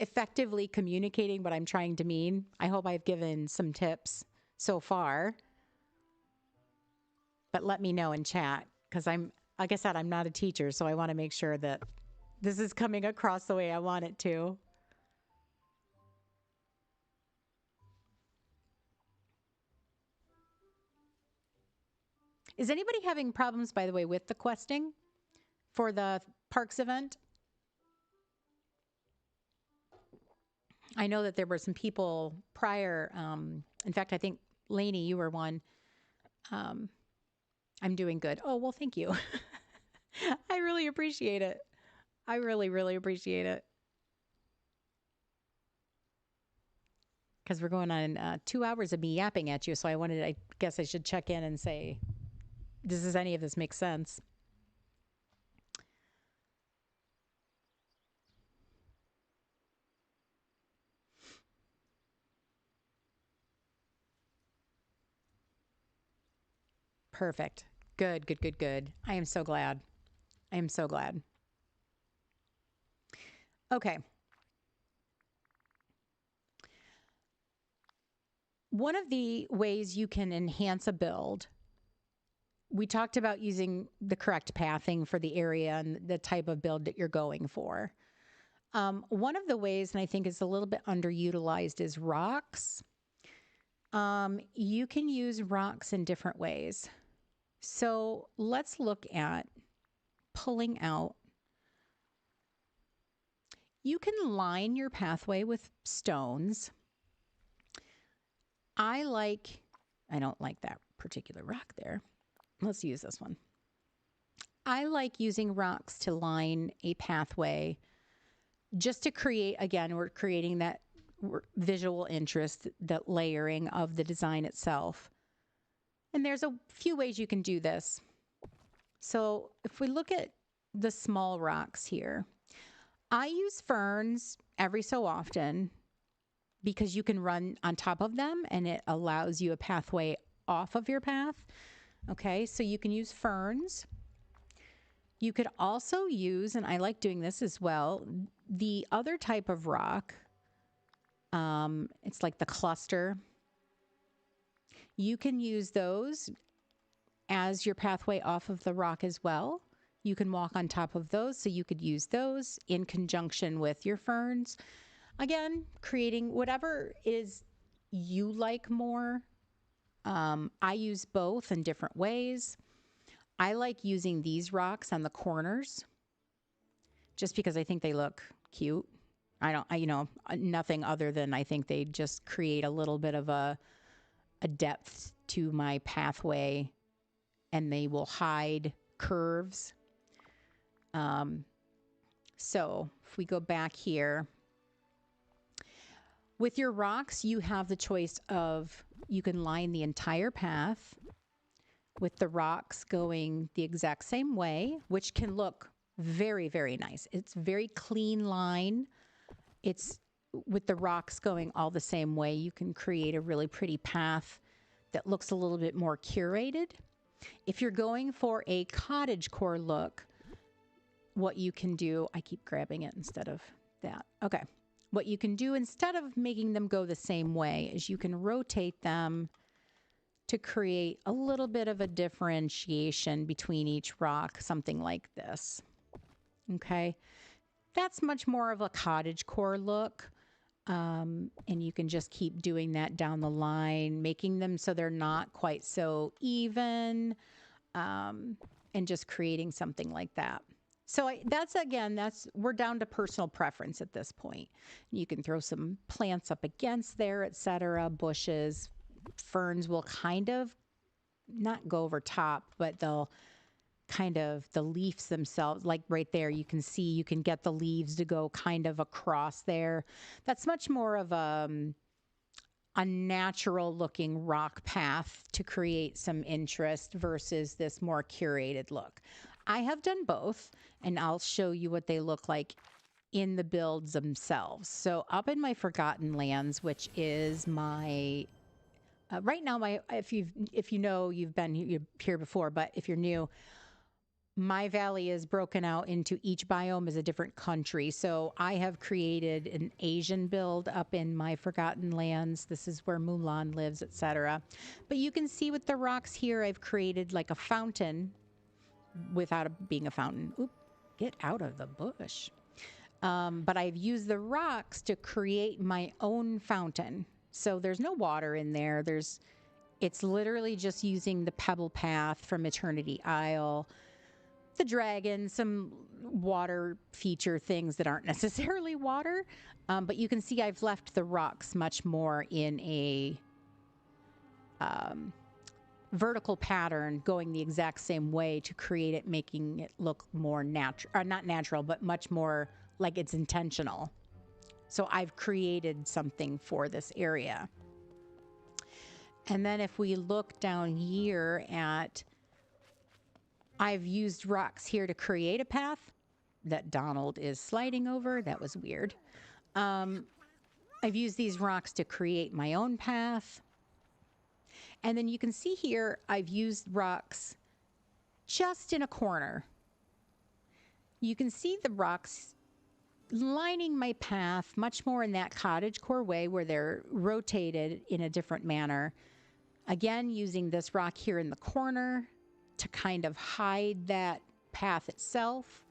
effectively communicating what I'm trying to mean. I hope I've given some tips so far, but let me know in chat because like I said, I'm not a teacher, so I want to make sure that this is coming across the way I want it to. Is anybody having problems, by the way, with the questing for the parks event? I know that there were some people prior. In fact, I think, Lainey, you were one. I'm doing good. Oh, well, thank you. I really appreciate it. I really, really appreciate it. Because we're going on 2 hours of me yapping at you. So I guess I should check in and say, does any of this make sense? Perfect. Good, good, good, good. I am so glad. I am so glad. Okay. One of the ways you can enhance a build, we talked about using the correct pathing for the area and the type of build that you're going for. One of the ways, and I think is a little bit underutilized, is rocks. You can use rocks in different ways. So let's look at pulling out. You can line your pathway with stones. I don't like that particular rock there. Let's use this one. I like using rocks to line a pathway just to create, again, we're creating that visual interest, that layering of the design itself. And there's a few ways you can do this. So if we look at the small rocks here, I use ferns every so often because you can run on top of them and it allows you a pathway off of your path. Okay, so you can use ferns. You could also use, and I like doing this as well, the other type of rock. It's like the cluster. You can use those as your pathway off of the rock as well. You can walk on top of those, so you could use those in conjunction with your ferns. Again, creating whatever is you like more. I use both in different ways. I like using these rocks on the corners just because I think they look cute. Nothing other than I think they just create a little bit of a depth to my pathway and they will hide curves. So if we go back here, with your rocks, you have the choice of, you can line the entire path with the rocks going the exact same way, which can look very, very nice. It's very clean line. It's with the rocks going all the same way, you can create a really pretty path that looks a little bit more curated. If you're going for a cottagecore look, what you can do, I keep grabbing it instead of that. Okay. What you can do instead of making them go the same way is you can rotate them to create a little bit of a differentiation between each rock, something like this. Okay. That's much more of a cottagecore look. And you can just keep doing that down the line, making them so they're not quite so even, and just creating something like that. So we're down to personal preference at this point. You can throw some plants up against there, etc., bushes. Ferns will kind of not go over top, but they'll kind of, the leaves themselves, like right there, you can see, you can get the leaves to go kind of across there. That's much more of a natural looking rock path to create some interest versus this more curated look. I have done both, and I'll show you what they look like in the builds themselves. So up in my Forgotten Lands, which is my Right now, if you know, you've been here before, but if you're new, my valley is broken out into each biome is a different country. So I have created an Asian build up in my Forgotten Lands. This is where Mulan lives, etc. But you can see with the rocks here, I've created like a fountain without being a fountain. Oop, get out of the bush. But I've used the rocks to create my own fountain. So there's no water in there. It's literally just using the pebble path from Eternity Isle, the dragon, some water feature things that aren't necessarily water. But you can see I've left the rocks much more in a vertical pattern going the exact same way to create it, making it look more natural, not natural, but much more like it's intentional. So I've created something for this area. And then if we look down here at, I've used rocks here to create a path that Donald is sliding over. That was weird. I've used these rocks to create my own path. And then you can see here, I've used rocks just in a corner. You can see the rocks lining my path much more in that cottagecore way where they're rotated in a different manner. Again, using this rock here in the corner to kind of hide that path itself.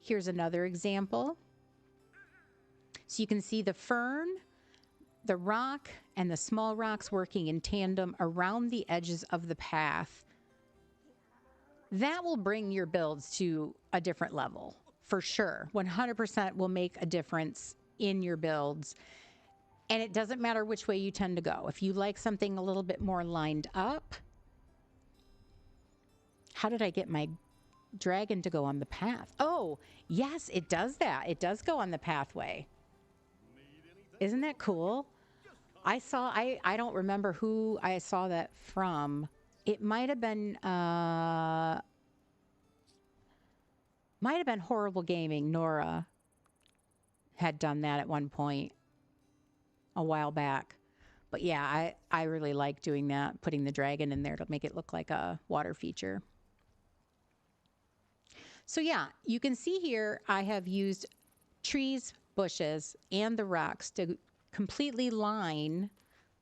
Here's another example. So you can see the fern, the rock, and the small rocks working in tandem around the edges of the path. That will bring your builds to a different level, for sure. 100% will make a difference in your builds. And it doesn't matter which way you tend to go. If you like something a little bit more lined up, how did I get my dragon to go on the path? Oh, yes, it does that. It does go on the pathway. Isn't that cool? I don't remember who I saw that from. It might have been Horrible Gaming. Nora had done that at one point a while back. But yeah, I really like doing that, putting the dragon in there to make it look like a water feature. So yeah, you can see here I have used trees, bushes, and the rocks to completely line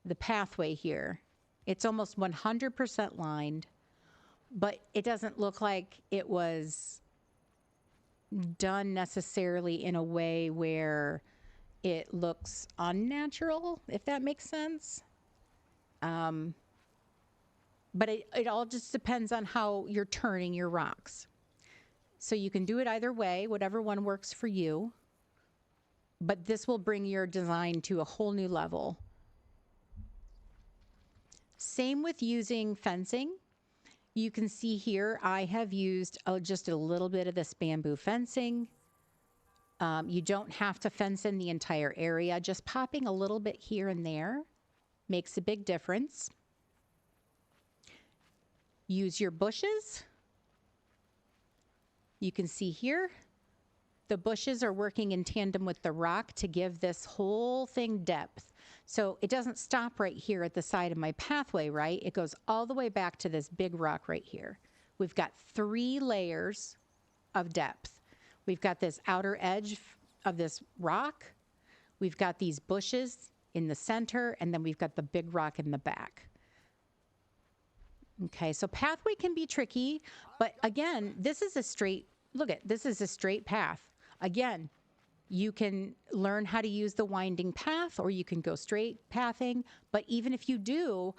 the pathway here. It's almost 100% lined, but it doesn't look like it was done necessarily in a way where it looks unnatural, if that makes sense. But it all just depends on how you're turning your rocks. So you can do it either way, whatever one works for you. But this will bring your design to a whole new level. Same with using fencing. You can see here I have used just a little bit of this bamboo fencing. You don't have to fence in the entire area. Just popping a little bit here and there makes a big difference. Use your bushes. You can see here, the bushes are working in tandem with the rock to give this whole thing depth. So it doesn't stop right here at the side of my pathway, right? It goes all the way back to this big rock right here. We've got 3 layers of depth. We've got this outer edge of this rock. We've got these bushes in the center, and then we've got the big rock in the back. Okay, so pathway can be tricky, but again, this is a straight, this is a straight path. Again, you can learn how to use the winding path, or you can go straight pathing, but even if you do,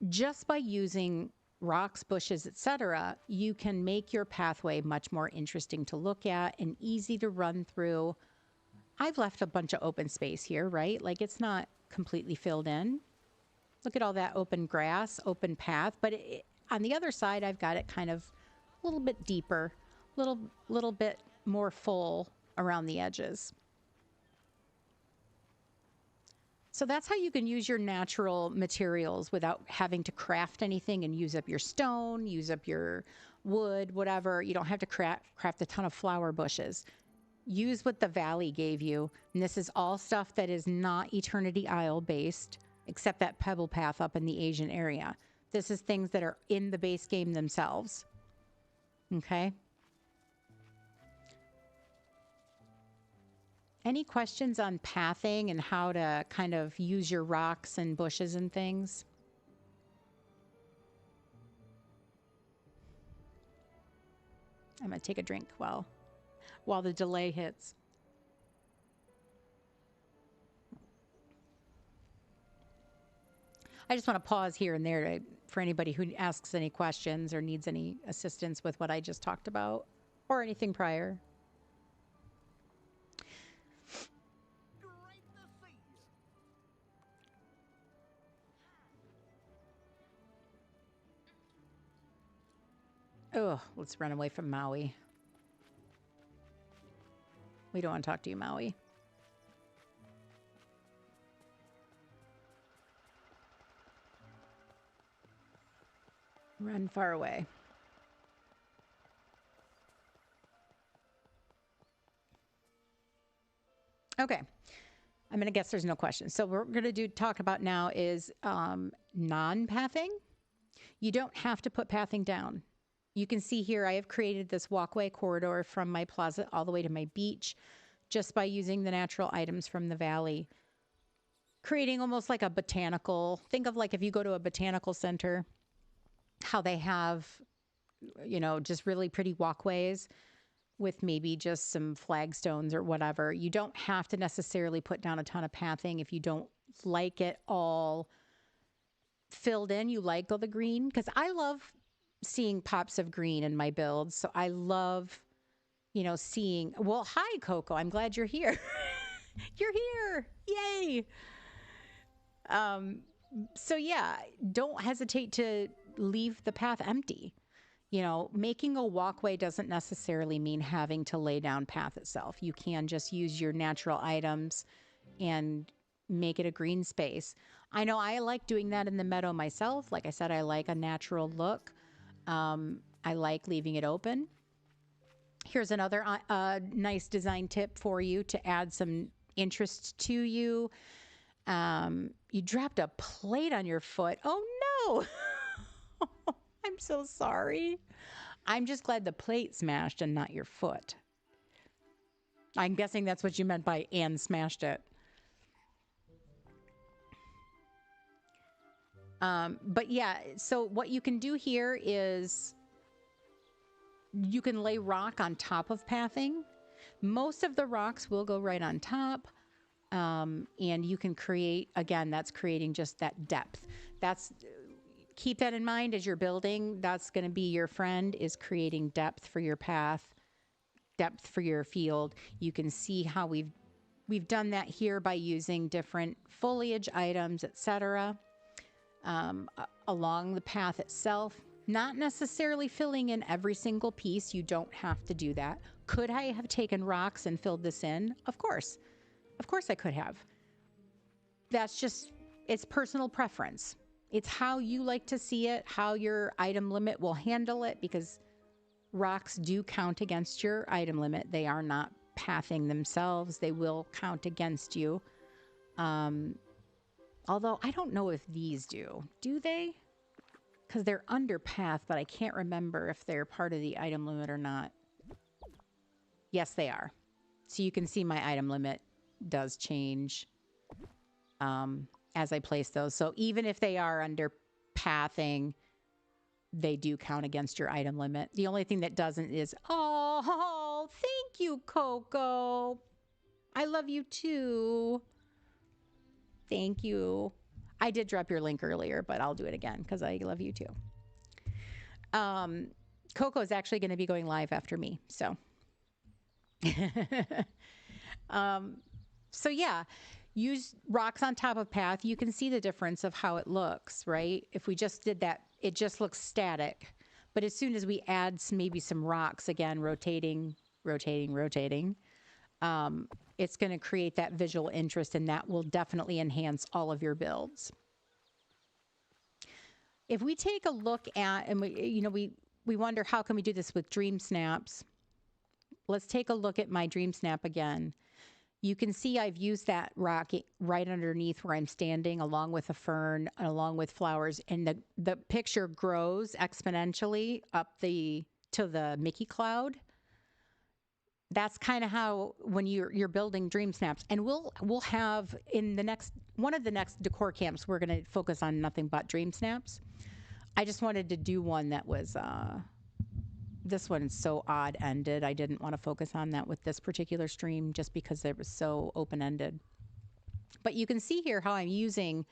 just by using rocks, bushes, etc., you can make your pathway much more interesting to look at and easy to run through. I've left a bunch of open space here, right? Like it's not completely filled in. Look at all that open grass, open path, but on the other side, I've got it kind of a little bit deeper, little bit more full around the edges. So that's how you can use your natural materials without having to craft anything and use up your stone, use up your wood, whatever. You don't have to craft a ton of flower bushes. Use what the valley gave you. And this is all stuff that is not Eternity Isle based. except that pebble path up in the Asian area. This is things that are in the base game themselves. Okay. Any questions on pathing and how to kind of use your rocks and bushes and things? I'm going to take a drink while the delay hits. I just want to pause here and there for anybody who asks any questions or needs any assistance with what I just talked about or anything prior. Oh, let's run away from Maui. We don't want to talk to you, Maui. Run far away. Okay. I'm going to guess there's no questions. So what we're going to talk about now is non-pathing. You don't have to put pathing down. You can see here I have created this walkway corridor from my plaza all the way to my beach just by using the natural items from the valley. Creating almost like a botanical, think of like if you go to a botanical center, how they have, you know, just really pretty walkways with maybe just some flagstones or whatever. You don't have to necessarily put down a ton of pathing if you don't like it all filled in. You like all the green, because I love seeing pops of green in my builds. So I love, you know, seeing, well, hi, Coco. I'm glad you're here. You're here. Yay. So yeah, don't hesitate to leave the path empty. You know, making a walkway doesn't necessarily mean having to lay down path itself. You can just use your natural items and make it a green space. I know I like doing that in the meadow myself. Like I said, I like a natural look. I like leaving it open. Here's another nice design tip for you to add some interest to you. You dropped a plate on your foot. Oh no. I'm so sorry. I'm just glad the plate smashed and not your foot. I'm guessing that's what you meant by "and smashed it." But yeah, so what you can do here is you can lay rock on top of pathing. Most of the rocks will go right on top. And you can create, again, that's creating just that depth. Keep that in mind as you're building. That's going to be your friend, is creating depth for your path, depth for your field. You can see how we've done that here by using different foliage items, etc. Along the path itself, not necessarily filling in every single piece. You don't have to do that. Could I have taken rocks and filled this in? Of course I could have. That's just, it's personal preference. It's how you like to see it, how your item limit will handle it, because rocks do count against your item limit. They are not pathing themselves. They will count against you. Although I don't know if these do. Do they? Because they're under path, but I can't remember if they're part of the item limit or not. Yes, they are. So you can see my item limit does change as I place those. So even if they are under pathing, they do count against your item limit. The only thing that doesn't is, oh, thank you, Coco. I love you too. Thank you. I did drop your link earlier, but I'll do it again because I love you too. Coco is actually going to be going live after me. So, so yeah, use rocks on top of path. You can see the difference of how it looks, right? If we just did that, it just looks static. But as soon as we add maybe some rocks, again, rotating, it's going to create that visual interest, and that will definitely enhance all of your builds. If we take a look at, and we wonder how can we do this with dream snaps. Let's take a look at my dream snap again. You can see I've used that rock right underneath where I'm standing, along with a fern, along with flowers, and the picture grows exponentially up to the Mickey cloud. That's kind of how when you're building dream snaps. And we'll have in the next one of the next decor camps, we're going to focus on nothing but dream snaps. I just wanted to do one that was this one is so odd ended. I didn't want to focus on that with this particular stream just because it was so open ended. But you can see here how I'm using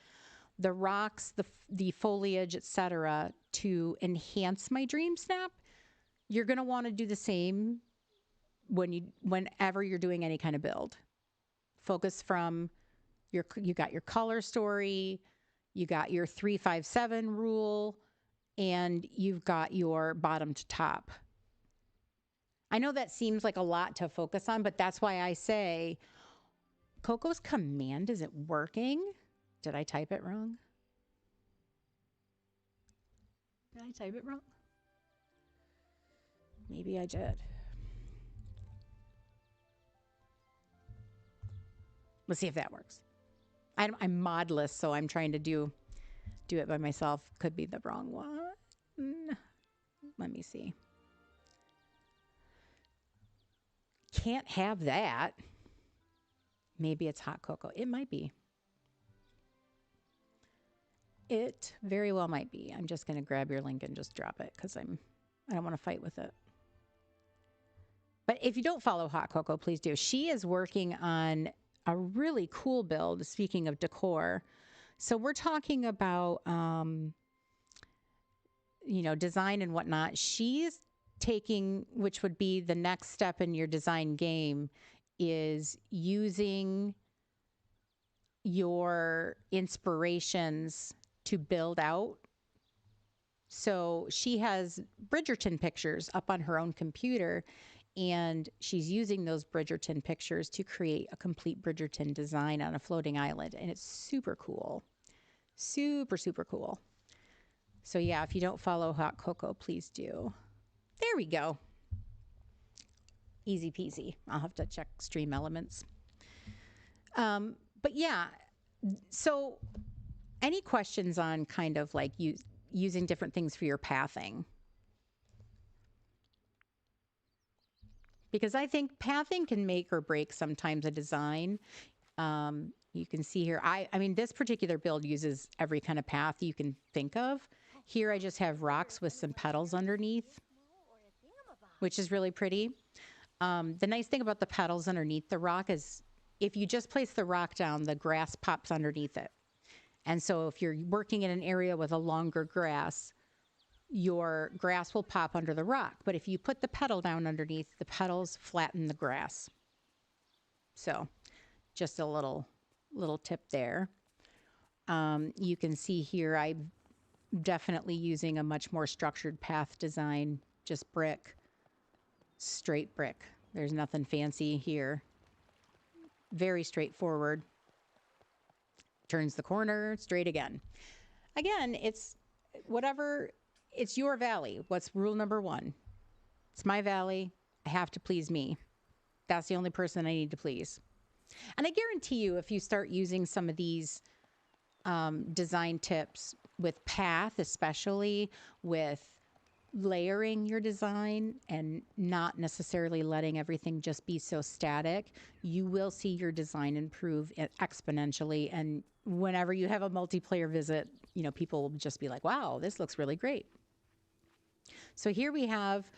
the rocks, the foliage, etc., to enhance my dream snap. You're going to want to do the same whenever you're doing any kind of build. Focus from you got your color story, you got your 3-5-7 rule, and you've got your bottom to top. I know that seems like a lot to focus on, but that's why I say Coco's command isn't working. Did I type it wrong? Did I type it wrong? Maybe I did. Let's see if that works. I'm modless, so I'm trying to do it by myself. Could be the wrong one. Let me see. Can't have that. Maybe it's hot cocoa. It might be. It very well might be. I'm just going to grab your link and just drop it because I don't want to fight with it. But if you don't follow Hot Cocoa, please do. She is working on a really cool build, speaking of decor. So we're talking about, design and whatnot. She's taking, which would be the next step in your design game, is using your inspirations to build out. So she has Bridgerton pictures up on her own computer, and she's using those Bridgerton pictures to create a complete Bridgerton design on a floating island. And it's super cool. Super, super cool. So yeah, if you don't follow Hot Cocoa, please do. There we go. Easy peasy. I'll have to check Stream Elements. But yeah, so any questions on kind of like using different things for your pathing? Because I think pathing can make or break sometimes a design. You can see here, I mean, this particular build uses every kind of path you can think of. Here I just have rocks with some petals underneath, which is really pretty. The nice thing about the petals underneath the rock is if you just place the rock down, the grass pops underneath it. And so if you're working in an area with a longer grass, your grass will pop under the rock. But if you put the petal down underneath, the petals flatten the grass. So just a little tip there. You can see here, I'm definitely using a much more structured path design, just brick, straight brick. There's nothing fancy here. Very straightforward. Turns the corner, straight again. Again, it's whatever, it's your valley. What's rule number one? It's my valley. I have to please me. That's the only person I need to please. And I guarantee you, if you start using some of these design tips with path, especially with layering your design and not necessarily letting everything just be so static, you will see your design improve exponentially. And whenever you have a multiplayer visit, people will just be like, wow, this looks really great. So here we have,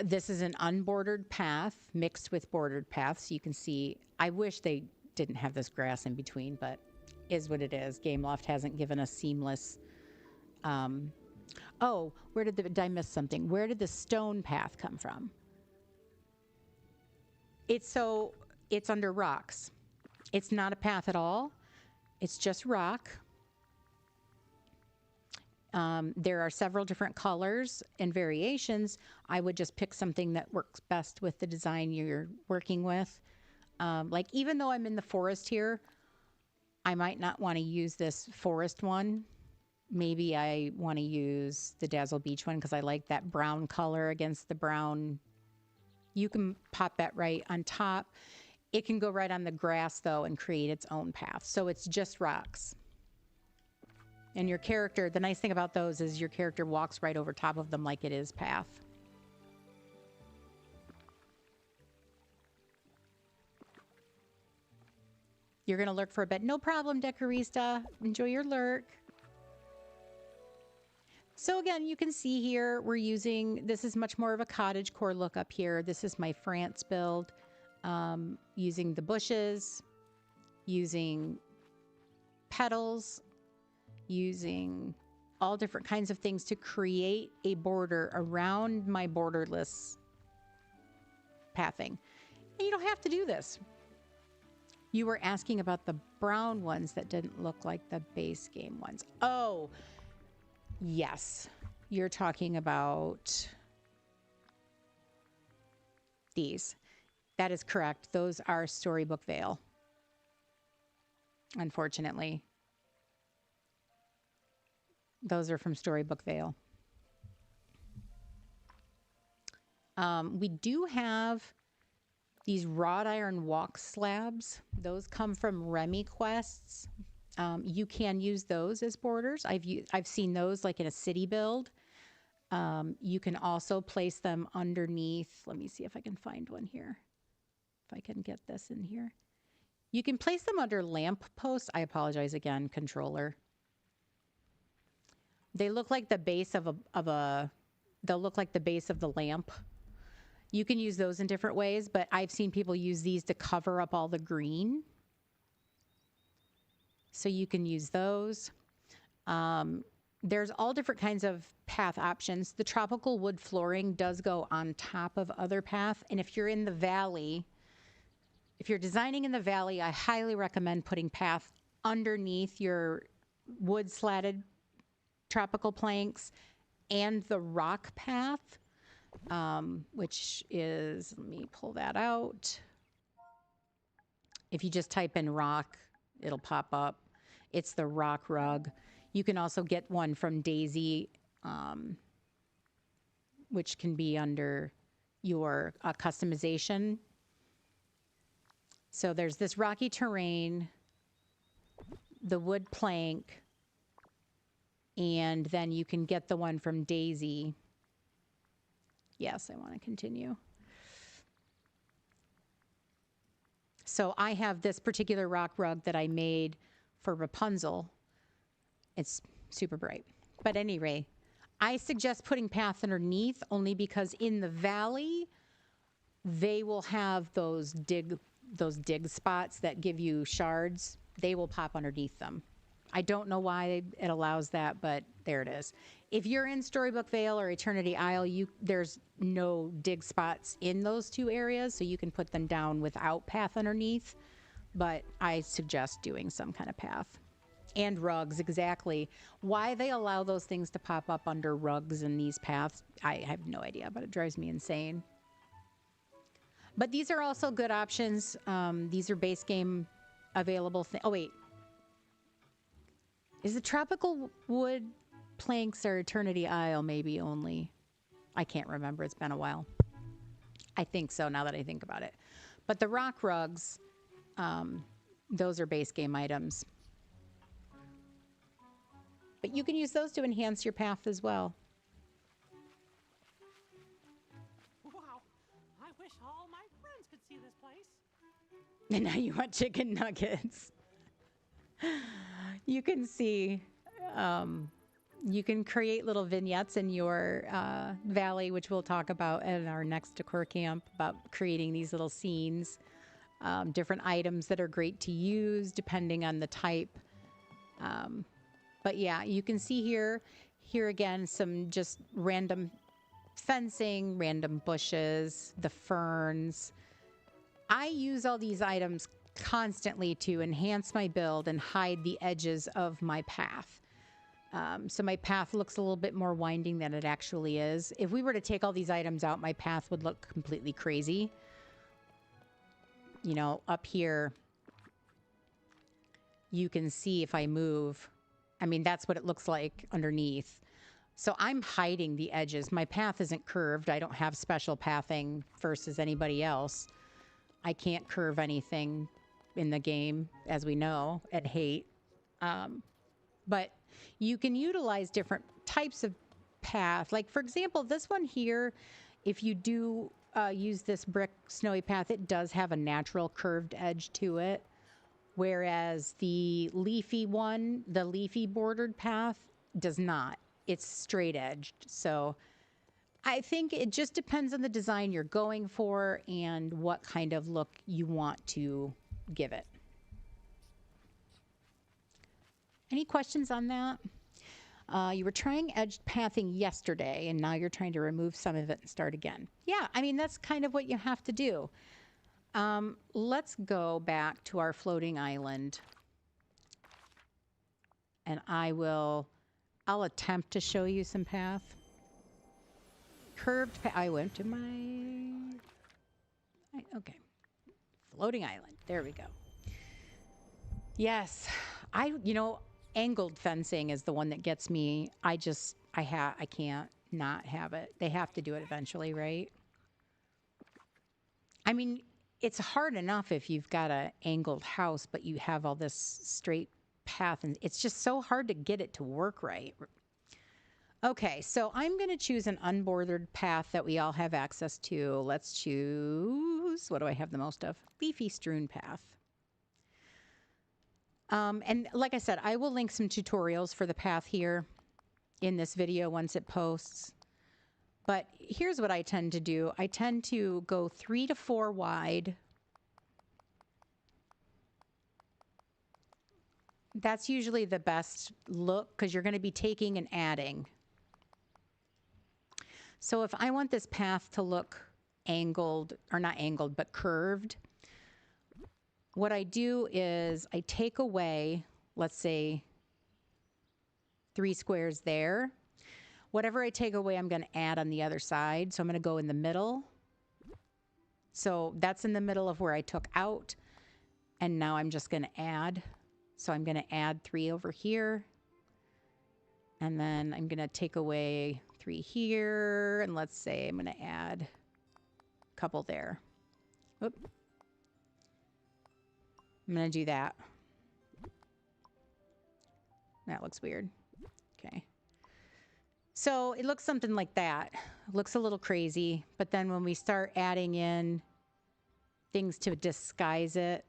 this is an unbordered path mixed with bordered paths. You can see, I wish they didn't have this grass in between, but is what it is. Gameloft hasn't given us seamless. Oh, did I miss something? Where did the stone path come from? It's under rocks. It's not a path at all. It's just rock. There are several different colors and variations. I would just pick something that works best with the design you're working with. Like even though I'm in the forest here, I might not want to use this forest one. Maybe I want to use the Dazzle Beach one because I like that brown color against the brown. You can pop that right on top. It can go right on the grass, though, and create its own path. So it's just rocks. And your character, the nice thing about those is your character walks right over top of them like it is path. You're going to lurk for a bit. No problem, Decorista. Enjoy your lurk. So again, you can see here, we're using, this is much more of a cottagecore look up here. This is my France build, using the bushes, using petals, using all different kinds of things to create a border around my borderless pathing. And you don't have to do this. You were asking about the brown ones that didn't look like the base game ones. Oh, yes. You're talking about these. That is correct. Those are Storybook Vale. Unfortunately. Those are from Storybook Vale. We do have these wrought iron walk slabs. Those come from Remy quests. You can use those as borders. I've seen those like in a city build. You can also place them underneath. Let me see if I can find one here. If I can get this in here. You can place them under lamp posts. I apologize again, controller. They look like the base of they'll look like the base of the lamp. You can use those in different ways, but I've seen people use these to cover up all the green. So you can use those. There's all different kinds of path options. The tropical wood flooring does go on top of other path. And if you're in the valley, if you're designing in the valley, I highly recommend putting path underneath your wood slatted tropical planks and the rock path, which is, let me pull that out. If you just type in rock, it'll pop up. It's the rock rug. You can also get one from Daisy, which can be under your customization. So there's this rocky terrain, the wood plank, and then you can get the one from Daisy. Yes, I want to continue. So I have this particular rock rug that I made for Rapunzel. It's super bright. But anyway, I suggest putting path underneath only because in the valley, they will have those dig spots that give you shards. They will pop underneath them. I don't know why it allows that, but there it is. If you're in Storybook Vale or Eternity Isle, there's no dig spots in those two areas, so you can put them down without path underneath. But I suggest doing some kind of path. And rugs, exactly. Why they allow those things to pop up under rugs and these paths, I have no idea, but it drives me insane. But these are also good options. These are base game available. Oh, wait. Is the tropical wood planks or Eternity Isle maybe only? I can't remember. It's been a while. I think so now that I think about it. But the rock rugs, those are base game items. But you can use those to enhance your path as well. Wow, I wish all my friends could see this place. And now you want chicken nuggets. You can see, you can create little vignettes in your valley, which we'll talk about at our next Decor Camp, about creating these little scenes, different items that are great to use depending on the type. But yeah, you can see here again, some just random fencing, random bushes, the ferns. I use all these items constantly to enhance my build and hide the edges of my path. So my path looks a little bit more winding than it actually is. If we were to take all these items out, my path would look completely crazy. You know, up here, you can see if I move, I mean, that's what it looks like underneath. So I'm hiding the edges. My path isn't curved. I don't have special pathing versus anybody else. I can't curve anything in the game, as we know, at Hate. But you can utilize different types of path. Like, for example, this one here, if you do use this brick snowy path, it does have a natural curved edge to it. Whereas the leafy one, the leafy bordered path, does not. It's straight edged. So I think it just depends on the design you're going for and what kind of look you want to give it. Any questions on that? You were trying edged pathing yesterday, and now you're trying to remove some of it and start again. Yeah, I mean, that's kind of what you have to do. Let's go back to our floating island. And I'll attempt to show you some path. Curved path. I went to my... Okay. Floating island. There we go. Yes. Angled fencing is the one that gets me. I can't not have it. They have to do it eventually, right? I mean, it's hard enough if you've got an angled house, but you have all this straight path, and it's just so hard to get it to work right. Okay, so I'm going to choose an unbordered path that we all have access to. Let's choose, what do I have the most of? Leafy strewn path. And like I said, I will link some tutorials for the path here in this video once it posts. But here's what I tend to do. I tend to go 3 to 4 wide. That's usually the best look because you're going to be taking and adding. So if I want this path to look angled, or not angled, but curved, what I do is I take away, let's say, 3 squares there. Whatever I take away, I'm going to add on the other side. So I'm going to go in the middle. So that's in the middle of where I took out. And now I'm just going to add. So I'm going to add 3 over here. And then I'm going to take away 3 here. And let's say I'm going to add a couple there. Oop. I'm going to do that. That looks weird. Okay. So it looks something like that. It looks a little crazy, but then when we start adding in things to disguise it,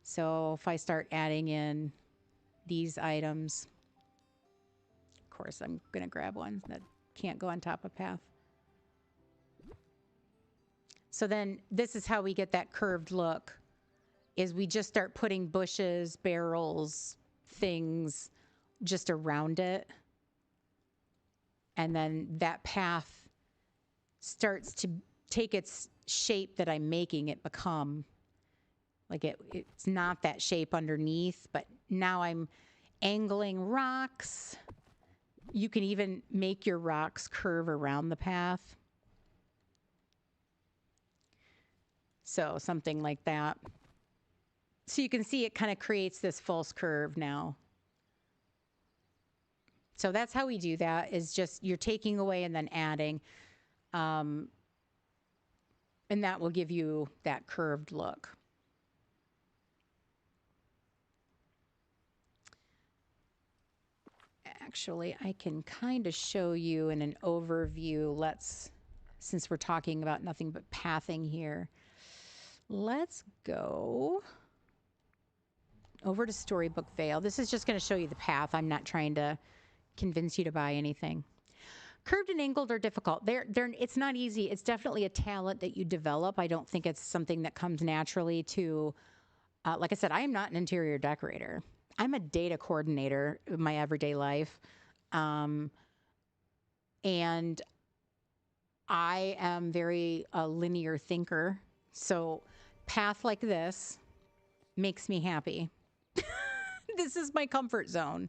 so if I start adding in these items, of course I'm going to grab one that can't go on top of path. So then this is how we get that curved look, is we just start putting bushes, barrels, things just around it. And then that path starts to take its shape that I'm making it become. Like it's not that shape underneath, but now I'm angling rocks. You can even make your rocks curve around the path. So something like that. So you can see it kind of creates this false curve now. So that's how we do that, is just you're taking away and then adding. And that will give you that curved look. Actually, I can kind of show you in an overview. Since we're talking about nothing but pathing here, let's go over to Storybook Vale. This is just going to show you the path. I'm not trying to convince you to buy anything. Curved and angled are difficult. It's not easy. It's definitely a talent that you develop. I don't think it's something that comes naturally to, like I said, I am not an interior decorator. I'm a data coordinator in my everyday life. And I am very a linear thinker. So path like this makes me happy. This is my comfort zone.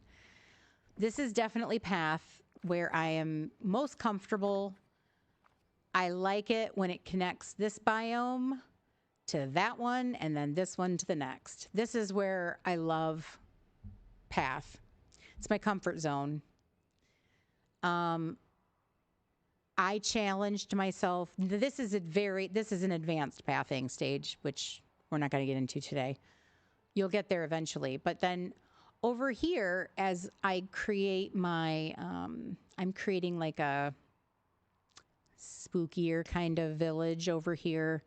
This is definitely path where I am most comfortable. I like it when it connects this biome to that one and then this one to the next. This is where I love path. It's my comfort zone. I challenged myself. This is an advanced pathing stage, which we're not going to get into today. You'll get there eventually. But then over here, as I create my, I'm creating like a spookier kind of village over here.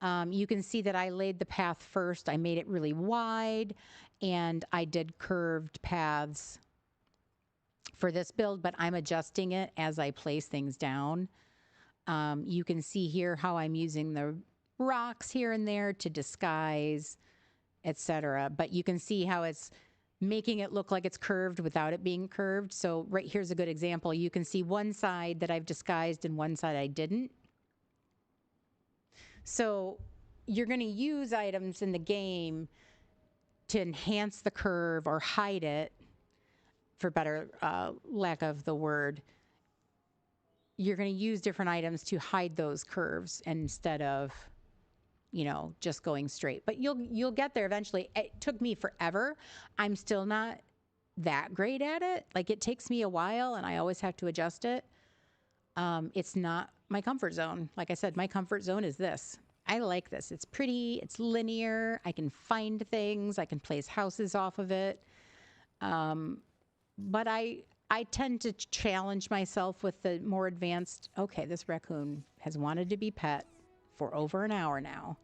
You can see that I laid the path first. I made it really wide and I did curved paths for this build, but I'm adjusting it as I place things down. You can see here how I'm using the rocks here and there to disguise, etc. But you can see how it's making it look like it's curved without it being curved. So right here's a good example. You can see one side that I've disguised and one side I didn't. So you're going to use items in the game to enhance the curve or hide it, for better lack of the word. You're going to use different items to hide those curves instead of, you know, just going straight. But you'll get there eventually. It took me forever. I'm still not that great at it. Like, it takes me a while and I always have to adjust it. It's not my comfort zone. Like I said, my comfort zone is this. I like this. It's pretty, it's linear. I can find things. I can place houses off of it. But I tend to challenge myself with the more advanced, okay, this raccoon has wanted to be pet for over an hour now.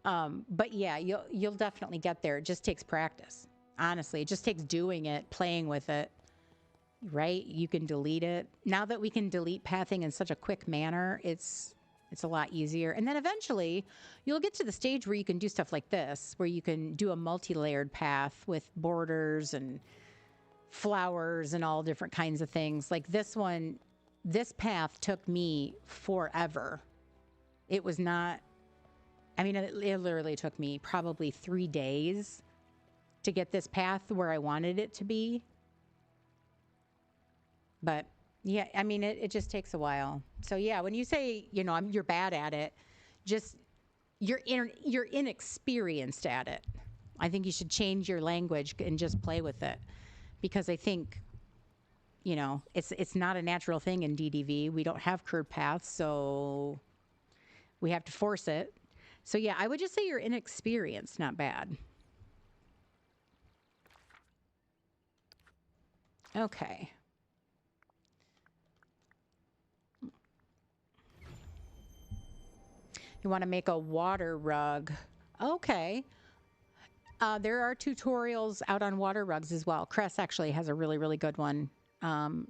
But yeah, you'll definitely get there. It just takes practice. Honestly, it just takes doing it, playing with it, right? You can delete it. Now that we can delete pathing in such a quick manner, it's a lot easier. And then eventually you'll get to the stage where you can do stuff like this, where you can do a multi-layered path with borders and flowers and all different kinds of things. Like this one, this path took me forever. It was not, I mean, it literally took me probably 3 days to get this path where I wanted it to be. But yeah, I mean, it just takes a while. So yeah, when you say, you know, you're bad at it, just you're inexperienced at it. I think you should change your language and just play with it, because I think, you know, it's not a natural thing in DDV. We don't have curved paths, so we have to force it. So yeah, I would just say you're inexperienced, not bad. Okay. You want to make a water rug. Okay. There are tutorials out on water rugs as well. Cress actually has a really, really good one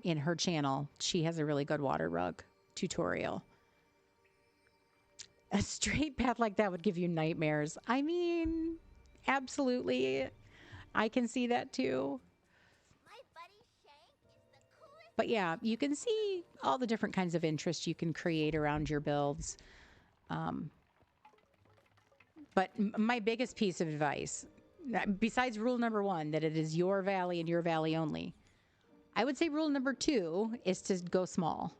in her channel. She has a really good water rug tutorial. A straight path like that would give you nightmares. I mean, absolutely. I can see that too. But yeah, you can see all the different kinds of interests you can create around your builds. But my biggest piece of advice, besides rule number 1, that it is your valley and your valley only, I would say rule number 2 is to go small.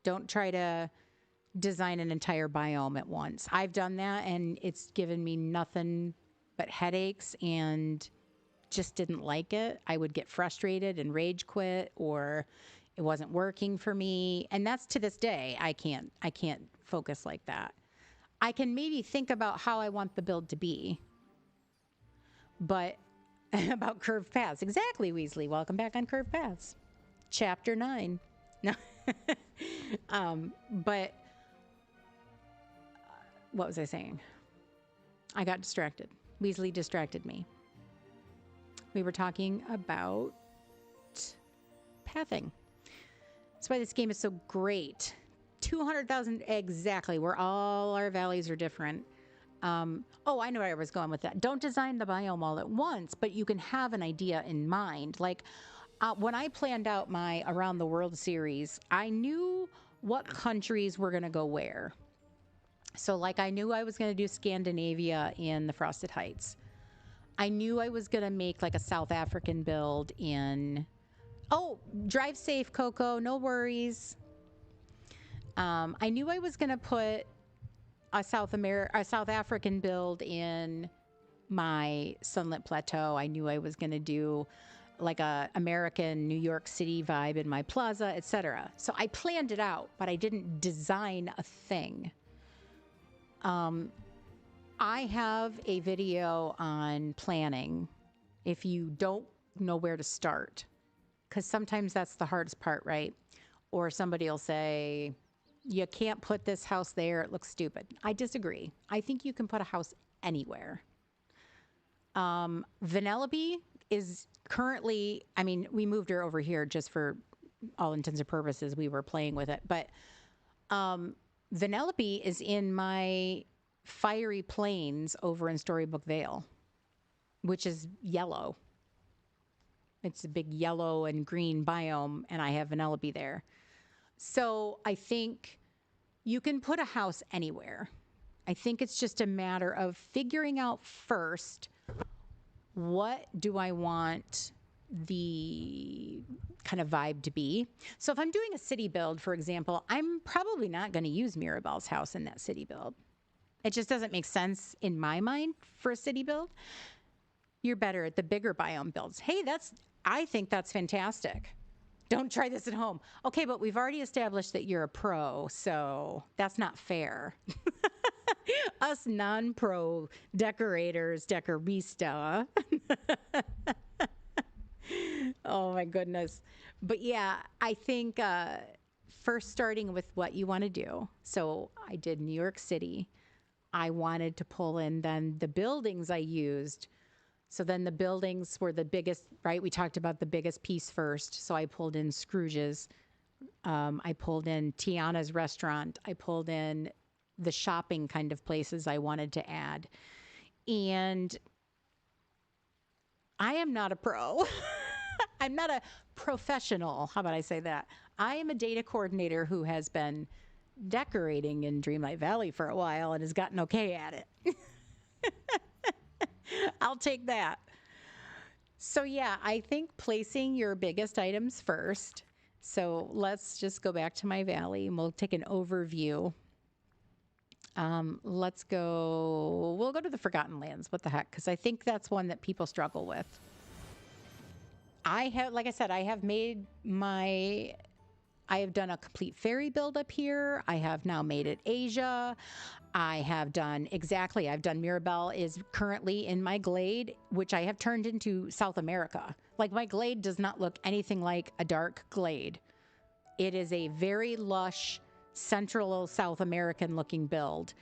Don't try to design an entire biome at once. I've done that and it's given me nothing but headaches and just didn't like it. I would get frustrated and rage quit, or it wasn't working for me. And that's to this day. I can't focus like that. I can maybe think about how I want the build to be, but about curved paths. Exactly, Weasley. Welcome back on Curved Paths. Chapter 9. No. But what was I saying? I got distracted. Weasley distracted me. We were talking about pathing. That's why this game is so great. 200,000 exactly, where all our valleys are different. Oh, I know where I was going with that. Don't design the biome all at once, but you can have an idea in mind. Like when I planned out my Around the World series, I knew what countries were going to go where. So like I knew I was going to do Scandinavia in the Frosted Heights. I knew I was going to make like a South African build in... Oh, drive safe, Coco. No worries. I knew I was going to put a South African build in my Sunlit Plateau. I knew I was going to do like a American New York City vibe in my plaza, etc. So I planned it out, but I didn't design a thing. I have a video on planning if you don't know where to start, because sometimes that's the hardest part, right? Or somebody will say, you can't put this house there, it looks stupid. I disagree. I think you can put a house anywhere. Vanellope is currently, I mean, we moved her over here just for all intents and purposes. We were playing with it. But Vanellope is in my Fiery Plains over in Storybook Vale, which is yellow. It's a big yellow and green biome, and I have Vanellope there. So I think you can put a house anywhere. I think it's just a matter of figuring out first, what do I want the kind of vibe to be? So if I'm doing a city build, for example, I'm probably not going to use Mirabelle's house in that city build. It just doesn't make sense in my mind for a city build. You're better at the bigger biome builds. Hey, I think that's fantastic. Don't try this at home. Okay, but we've already established that you're a pro, so that's not fair. Us non-pro decorators, decorista. Oh my goodness. But yeah, I think first starting with what you want to do. So I did New York City. I wanted to pull in then the buildings I used. So then the buildings were the biggest, right? We talked about the biggest piece first. So I pulled in Scrooge's. I pulled in Tiana's restaurant. I pulled in the shopping kind of places I wanted to add. And I am not a pro. I'm not a professional. How about I say that? I am a data coordinator who has been decorating in Dreamlight Valley for a while and has gotten okay at it. I'll take that. So yeah, I think placing your biggest items first. So let's just go back to my valley and we'll take an overview. We'll go to the Forgotten Lands. What the heck? Because I think that's one that people struggle with. Like I said, I have done a complete fairy build up here. I have now made it Asia. I've done Mirabelle is currently in my glade, which I have turned into South America. Like my glade does not look anything like a dark glade. It is a very lush, Central South American looking build.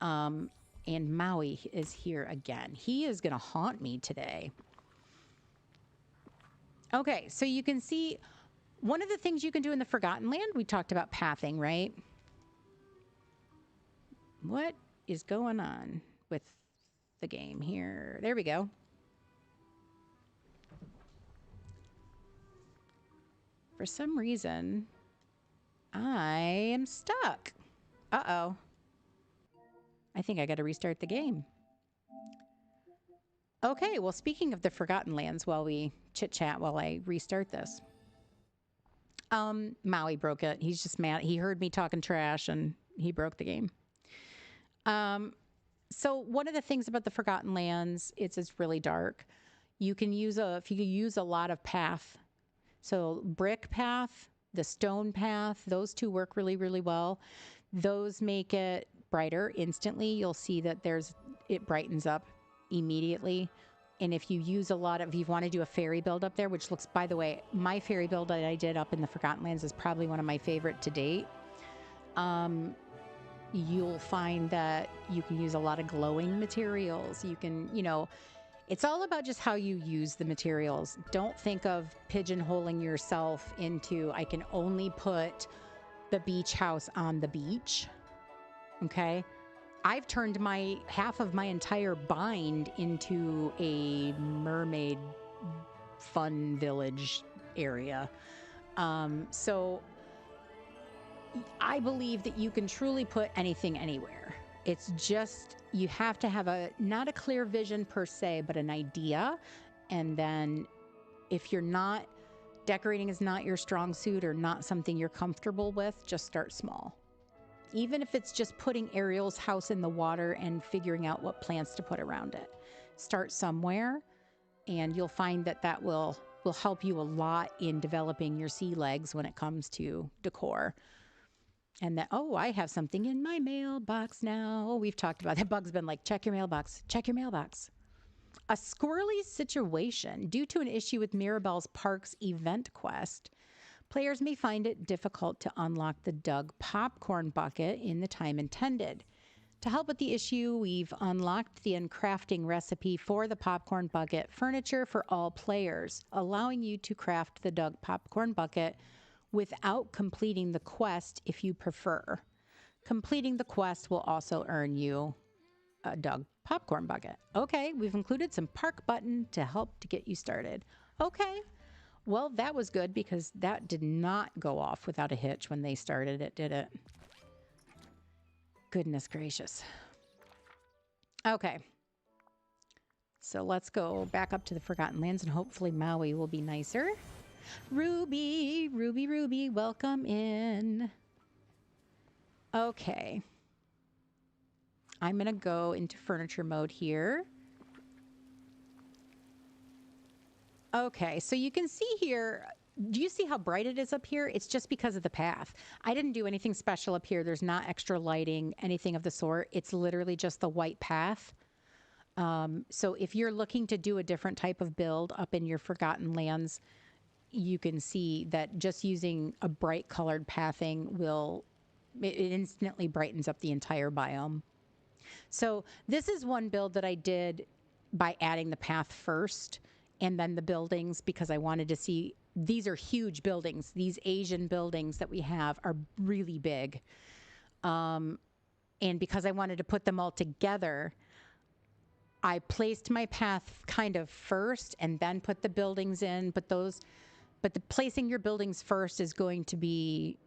And Maui is here again. He is going to haunt me today. Okay, so you can see one of the things you can do in the Forgotten Land, we talked about pathing, right? What is going on with the game here? There we go. For some reason, I am stuck. Uh-oh. I think I got to restart the game. Okay, well, speaking of the Forgotten Lands, while we chit-chat while I restart this. Maui broke it. He's just mad. He heard me talking trash and he broke the game. So one of the things about the Forgotten Lands, it's really dark. If you use a lot of path, so brick path, the stone path, those two work really, really well. Those make it brighter instantly. You'll see that it brightens up immediately. And if you want to do a fairy build up there, which looks, by the way, my fairy build that I did up in the Forgotten Lands is probably one of my favorite to date. You'll find that you can use a lot of glowing materials. You can, it's all about just how you use the materials. Don't think of pigeonholing yourself into, I can only put the beach house on the beach. Okay. I've turned half of my entire bind into a mermaid fun village area. So I believe that you can truly put anything anywhere. It's just, you have to have not a clear vision per se, but an idea. And then if decorating is not your strong suit or not something you're comfortable with, just start small. Even if it's just putting Ariel's house in the water and figuring out what plants to put around it. Start somewhere and you'll find that will will help you a lot in developing your sea legs when it comes to decor. And that, oh, I have something in my mailbox now. We've talked about that. Bug's been like, check your mailbox, check your mailbox. A squirrely situation due to an issue with Mirabelle's Park's event quest. Players may find it difficult to unlock the dug popcorn bucket in the time intended. To help with the issue, we've unlocked the uncrafting recipe for the popcorn bucket furniture for all players, allowing you to craft the dug popcorn bucket without completing the quest if you prefer. Completing the quest will also earn you a dug popcorn bucket. Okay, we've included some park button to help to get you started. Okay, well, that was good because that did not go off without a hitch when they started it, did it? Goodness gracious. Okay. So let's go back up to the Forgotten Lands and hopefully Maui will be nicer. Ruby, Ruby, Ruby, welcome in. Okay. I'm going to go into furniture mode here. Okay, so you can see here, do you see how bright it is up here? It's just because of the path. I didn't do anything special up here. There's not extra lighting, anything of the sort. It's literally just the white path. So if you're looking to do a different type of build up in your Forgotten Lands, you can see that just using a bright colored pathing it instantly brightens up the entire biome. So this is one build that I did by adding the path first and then the buildings because I wanted to see, these are huge buildings. These Asian buildings that we have are really big. And because I wanted to put them all together, I placed my path kind of first and then put the buildings in, but the placing your buildings first is going to be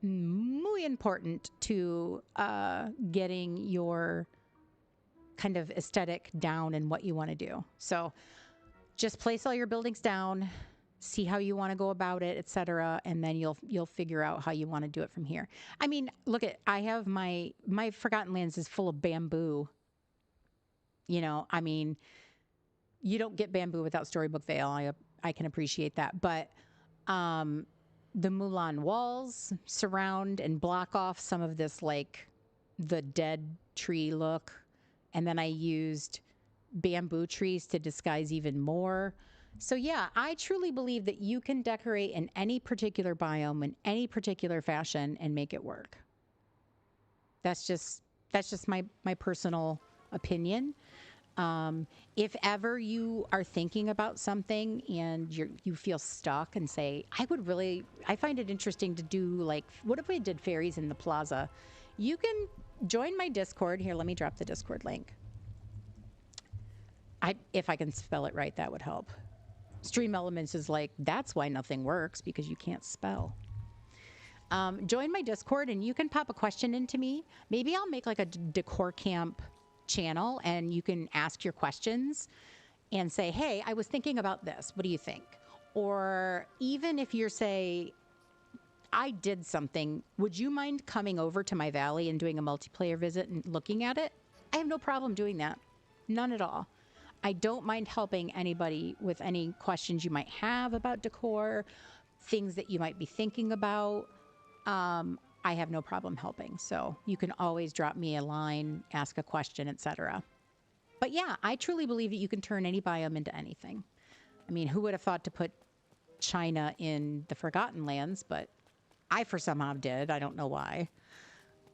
muy important to getting your kind of aesthetic down and what you want to do. So just place all your buildings down, see how you want to go about it, etc., and then you'll figure out how you want to do it from here. I mean, look at, I have my Forgotten Lands is full of bamboo. You know, I mean, you don't get bamboo without Storybook Vale. I can appreciate that, but the Mulan walls surround and block off some of this, like the dead tree look. And then I used bamboo trees to disguise even more. So yeah, I truly believe that you can decorate in any particular biome in any particular fashion and make it work. That's just my personal opinion. If ever you are thinking about something and you feel stuck and say, I find it interesting to do, like, what if we did fairies in the plaza? You can join my Discord. Here, let me drop the Discord link. If I can spell it right, that would help. Stream Elements is like, that's why nothing works, because you can't spell. Join my Discord and you can pop a question into me. Maybe I'll make like a Decor Camp channel and you can ask your questions and say, hey, I was thinking about this. What do you think? Or even if you're I did something, would you mind coming over to my valley and doing a multiplayer visit and looking at it? I have no problem doing that. None at all. I don't mind helping anybody with any questions you might have about decor, things that you might be thinking about. I have no problem helping. So you can always drop me a line, ask a question, etc. But yeah, I truly believe that you can turn any biome into anything. I mean, who would have thought to put China in the Forgotten Lands? But I for somehow did. I don't know why.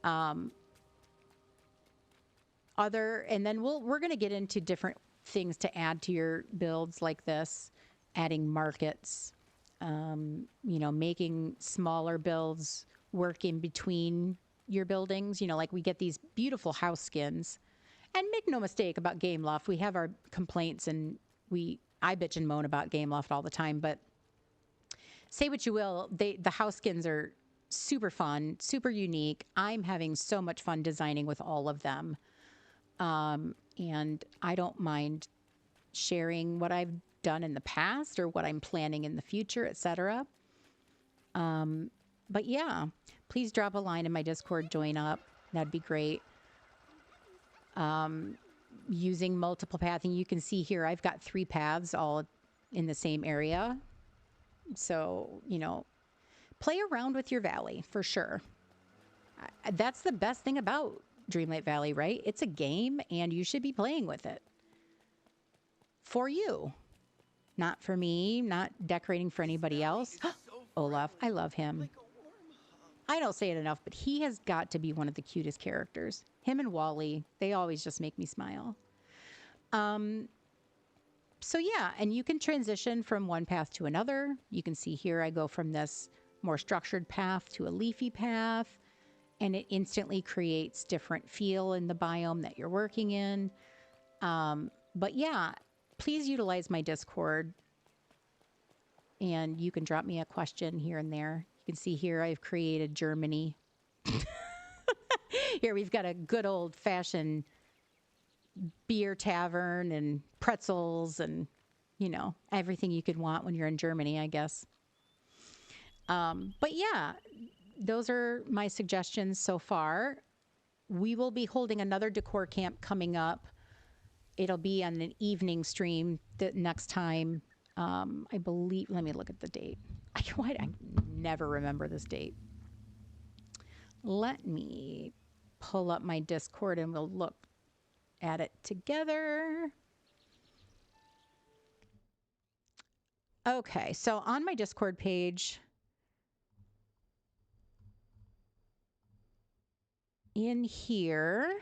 And then we're going to get into different things to add to your builds like this, adding markets, making smaller builds work in between your buildings. Like we get these beautiful house skins. And make no mistake about Gameloft, we have our complaints and I bitch and moan about Gameloft all the time, but say what you will, the house skins are super fun, super unique. I'm having so much fun designing with all of them. And I don't mind sharing what I've done in the past or what I'm planning in the future, etc. But yeah, please drop a line in my Discord, join up. That'd be great. Using multiple pathing, you can see here I've got 3 paths all in the same area. So, play around with your valley for sure. That's the best thing about Dreamlight Valley, right? It's a game and you should be playing with it for you, not for me, not decorating for anybody else. Olaf, I love him. I don't say it enough, but he has got to be one of the cutest characters. Him and Wally, they always just make me smile. So yeah, and you can transition from one path to another. You can see here I go from this more structured path to a leafy path, and it instantly creates different feel in the biome that you're working in. But yeah, please utilize my Discord, and you can drop me a question here and there. You can see here I've created Germany. Here we've got a good old-fashioned beer tavern and pretzels and, everything you could want when you're in Germany, I guess. But yeah, those are my suggestions so far. We will be holding another Decor Camp coming up. It'll be on an evening stream the next time. I believe, let me look at the date. I never remember this date. Let me pull up my Discord and we'll look at it together. Okay, so on my Discord page, in here,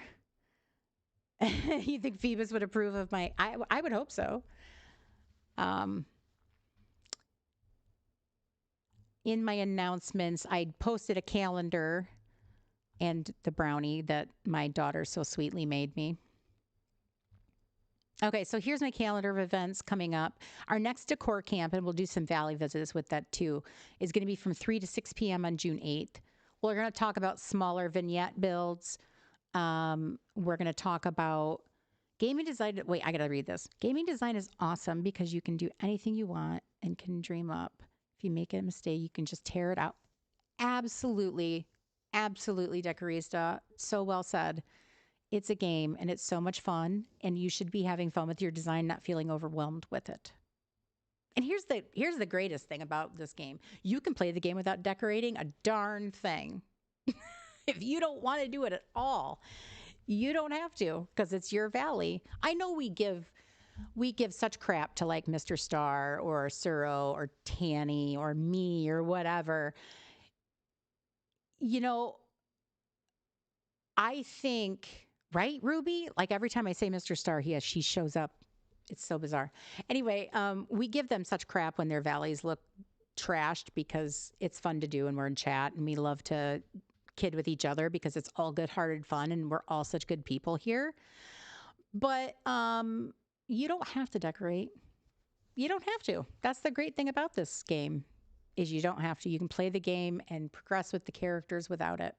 you think Phoebus would approve of my? I would hope so. In my announcements, I posted a calendar and the brownie that my daughter so sweetly made me. Okay, so here's my calendar of events coming up. Our next Decor Camp, and we'll do some valley visits with that too, is going to be from 3 to 6 p.m. on June 8th. We're going to talk about smaller vignette builds. We're going to talk about gaming design. Wait, I got to read this. Gaming design is awesome because you can do anything you want and can dream up. If you make a mistake, you can just tear it out. Absolutely, absolutely, Decorista. So well said. It's a game and it's so much fun, and you should be having fun with your design, not feeling overwhelmed with it. And here's the greatest thing about this game. You can play the game without decorating a darn thing. If you don't want to do it at all, you don't have to, because it's your valley. I know we give such crap to like Mr. Star or Suro or Tanny or me or whatever. I think, right, Ruby? Like every time I say Mr. Star, she shows up. It's so bizarre. Anyway, we give them such crap when their valleys look trashed because it's fun to do and we're in chat and we love to kid with each other because it's all good-hearted fun and we're all such good people here. But you don't have to decorate. You don't have to. That's the great thing about this game, is you don't have to. You can play the game and progress with the characters without it.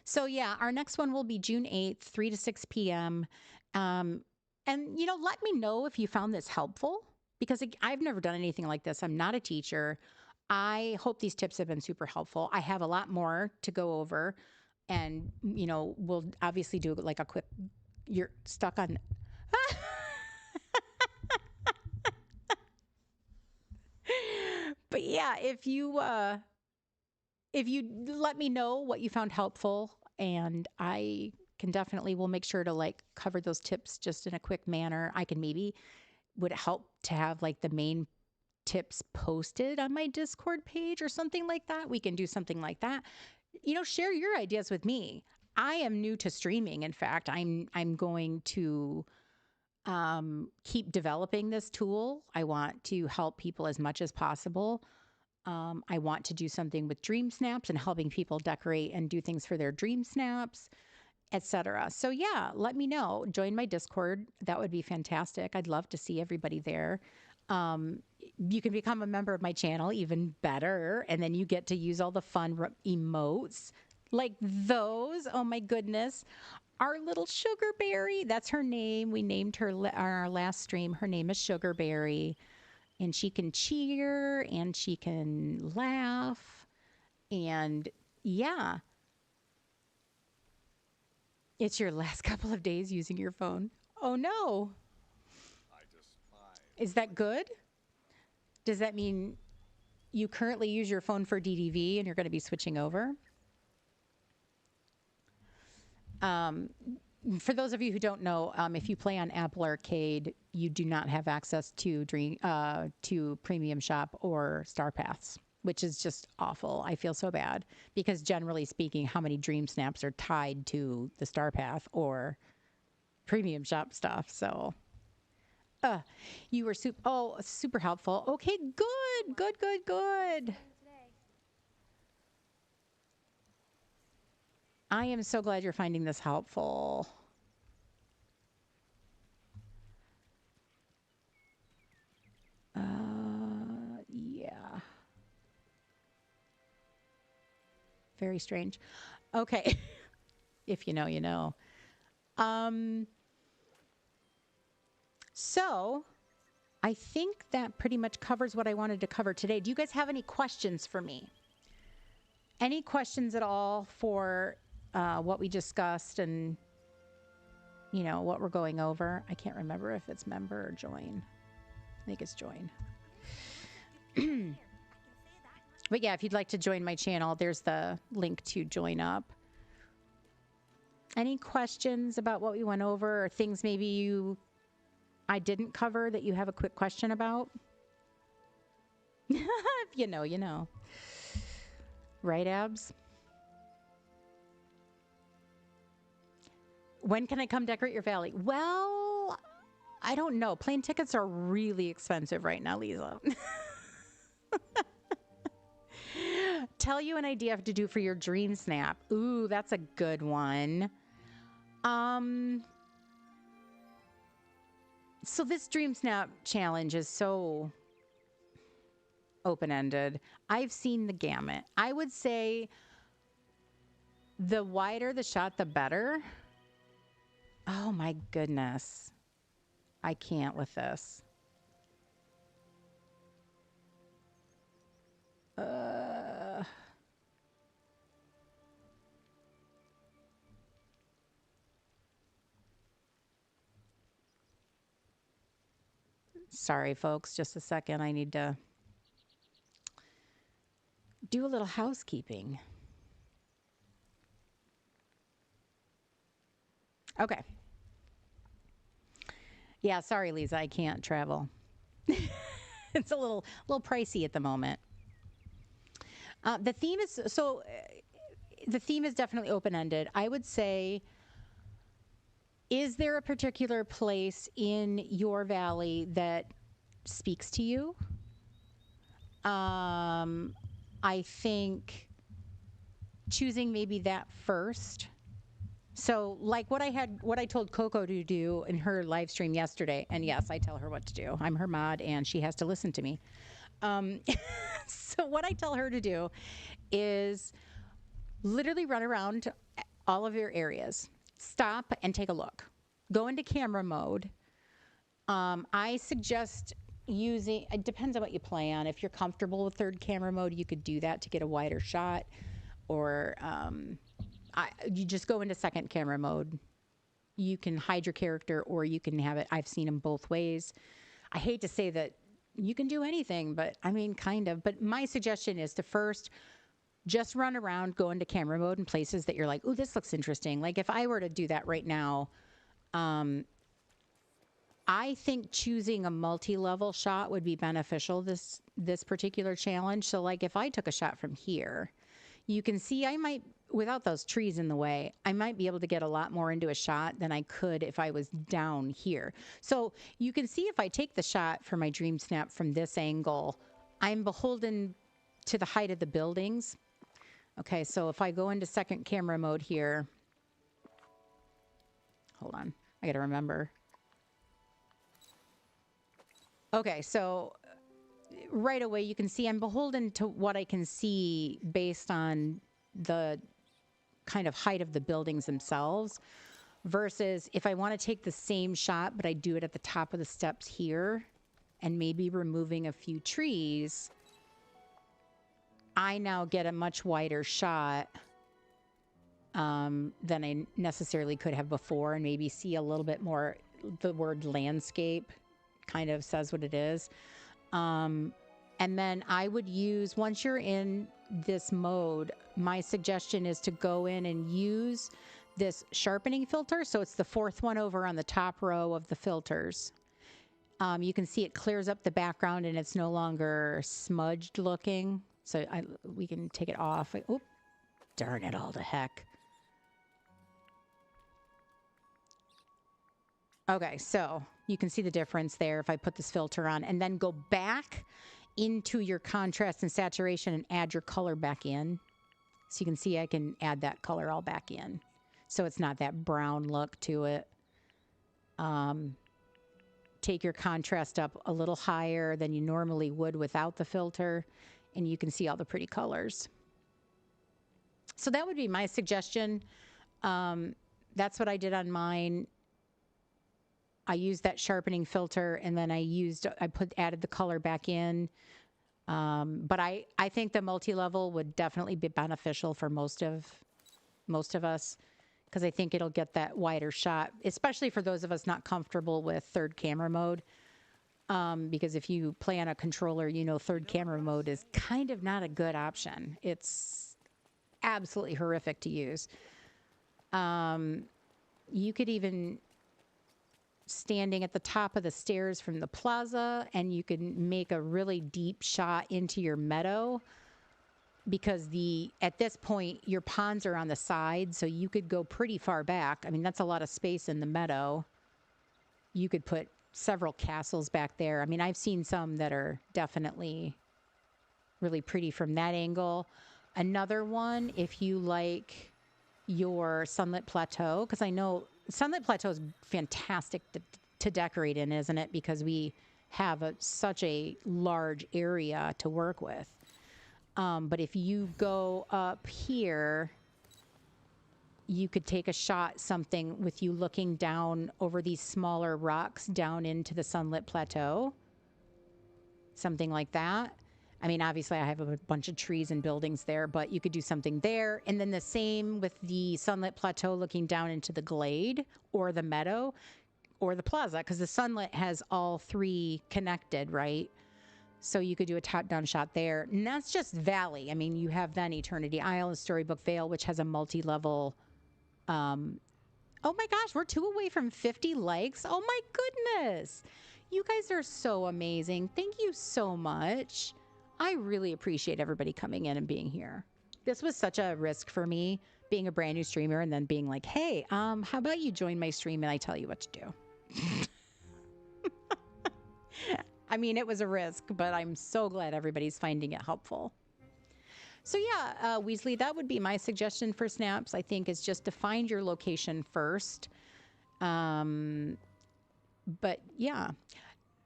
So yeah, our next one will be June 8th, 3 to 6 p.m. And, let me know if you found this helpful, because I've never done anything like this. I'm not a teacher. I hope these tips have been super helpful. I have a lot more to go over, and, we'll obviously do like a quick, you're stuck on. But yeah, if you let me know what you found helpful, and I can definitely will make sure to like cover those tips just in a quick manner. Would it help to have like the main tips posted on my Discord page or something like that? We can do something like that. Share your ideas with me. I am new to streaming. In fact, I'm going to keep developing this tool. I want to help people as much as possible. I want to do something with dream snaps and helping people decorate and do things for their dream snaps, etc. So yeah, let me know. Join my Discord. That would be fantastic. I'd love to see everybody there. You can become a member of my channel, even better. And then you get to use all the fun emotes like those. Oh my goodness. Our little Sugarberry, that's her name. We named her on our last stream. Her name is Sugarberry. And she can cheer and she can laugh. And yeah, it's your last couple of days using your phone. Oh no. I despise Is that good? Does that mean you currently use your phone for DDV and you're going to be switching over? For those of you who don't know, if you play on Apple Arcade, you do not have access to Premium Shop or Star Paths, which is just awful. I feel so bad because generally speaking, how many Dream Snaps are tied to the Star Path or Premium Shop stuff? So, you were super helpful. Okay, good. I am so glad you're finding this helpful. Yeah. Very strange. Okay. If you know, you know. So I think that pretty much covers what I wanted to cover today. Do you guys have any questions for me? Any questions at all for what we discussed and, you know, what we're going over? I can't remember if it's member or join. I think it's join. But yeah, if you'd like to join my channel, there's the link to join up. Any questions about what we went over or things maybe I didn't cover that you have a quick question about? If you know, you know. Right, Abs? When can I come decorate your valley? Well, I don't know. Plane tickets are really expensive right now, Lisa. Tell you an idea to do for your dream snap. Ooh, that's a good one. So this dream snap challenge is so open-ended. I've seen the gamut. I would say the wider the shot, the better. Oh my goodness. I can't with this. Sorry, folks. Just a second. I need to do a little housekeeping. Okay. Yeah, sorry, Lisa. I can't travel. It's a little pricey at the moment. The theme is definitely open-ended. I would say, is there a particular place in your valley that speaks to you? I think choosing maybe that first. So like what I told Coco to do in her live stream yesterday, and yes, I tell her what to do. I'm her mod and she has to listen to me. So what I tell her to do is literally run around all of your areas, stop and take a look, go into camera mode. I suggest using, it depends on what you play on. If you're comfortable with third camera mode, you could do that to get a wider shot, or you just go into second camera mode. You can hide your character or you can have it. I've seen them both ways. I hate to say that you can do anything, but I mean, kind of. But my suggestion is to first just run around, go into camera mode in places that you're like, oh, this looks interesting. Like if I were to do that right now, I think choosing a multi-level shot would be beneficial this particular challenge. So like if I took a shot from here, you can see I might, without those trees in the way, I might be able to get a lot more into a shot than I could if I was down here. So you can see if I take the shot for my dream snap from this angle, I'm beholden to the height of the buildings. Okay, so if I go into second camera mode here, hold on, I gotta remember. Okay, so right away you can see I'm beholden to what I can see based on the kind of height of the buildings themselves, versus if I want to take the same shot but I do it at the top of the steps here and maybe removing a few trees, I now get a much wider shot than I necessarily could have before, and maybe see a little bit more the word landscape kind of says what it is. And then I would use, once you're in this mode, my suggestion is to go in and use this sharpening filter. So it's the fourth one over on the top row of the filters. You can see it clears up the background and it's no longer smudged looking. So we can take it off. Oh, darn it all to heck. Okay, so you can see the difference there if I put this filter on and then go back into your contrast and saturation and add your color back in. So you can see I can add that color all back in. So it's not that brown look to it. Take your contrast up a little higher than you normally would without the filter, and you can see all the pretty colors. So that would be my suggestion. That's what I did on mine. I used that sharpening filter, and then added the color back in. But I think the multi-level would definitely be beneficial for most of us, because I think it'll get that wider shot, especially for those of us not comfortable with third camera mode. Because if you play on a controller, third camera mode is kind of not a good option. It's absolutely horrific to use. You could even standing at the top of the stairs from the plaza, and you can make a really deep shot into your meadow, because at this point your ponds are on the side, so you could go pretty far back. I mean, that's a lot of space in the meadow. You could put several castles back there. I mean, I've seen some that are definitely really pretty from that angle. Another one, if you like your sunlit plateau, because I know sunlit plateau is fantastic to decorate in, isn't it? Because we have such a large area to work with. But if you go up here, you could take a shot, something with you looking down over these smaller rocks down into the sunlit plateau. Something like that. I mean, obviously I have a bunch of trees and buildings there, but you could do something there. And then the same with the sunlit plateau looking down into the glade or the meadow or the plaza, because the sunlit has all three connected, right? So you could do a top-down shot there. And that's just Valley. I mean, you have then Eternity Isle and Storybook Vale, which has a multi-level. Oh my gosh, we're 2 away from 50 likes. Oh my goodness. You guys are so amazing. Thank you so much. I really appreciate everybody coming in and being here. This was such a risk for me, being a brand new streamer and then being like, hey, how about you join my stream and I tell you what to do? I mean, it was a risk, but I'm so glad everybody's finding it helpful. So yeah, Weasley, that would be my suggestion for snaps, I think, is just to find your location first. But yeah,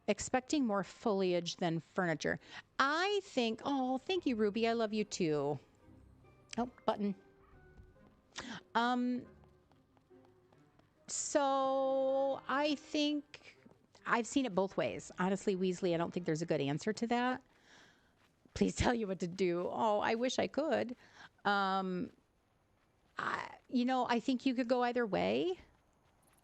expecting more foliage than furniture. I think, oh, thank you, Ruby. I love you too. Oh, button. So I think I've seen it both ways. Honestly, Weasley, I don't think there's a good answer to that. Please tell you what to do. Oh, I wish I could. I think you could go either way.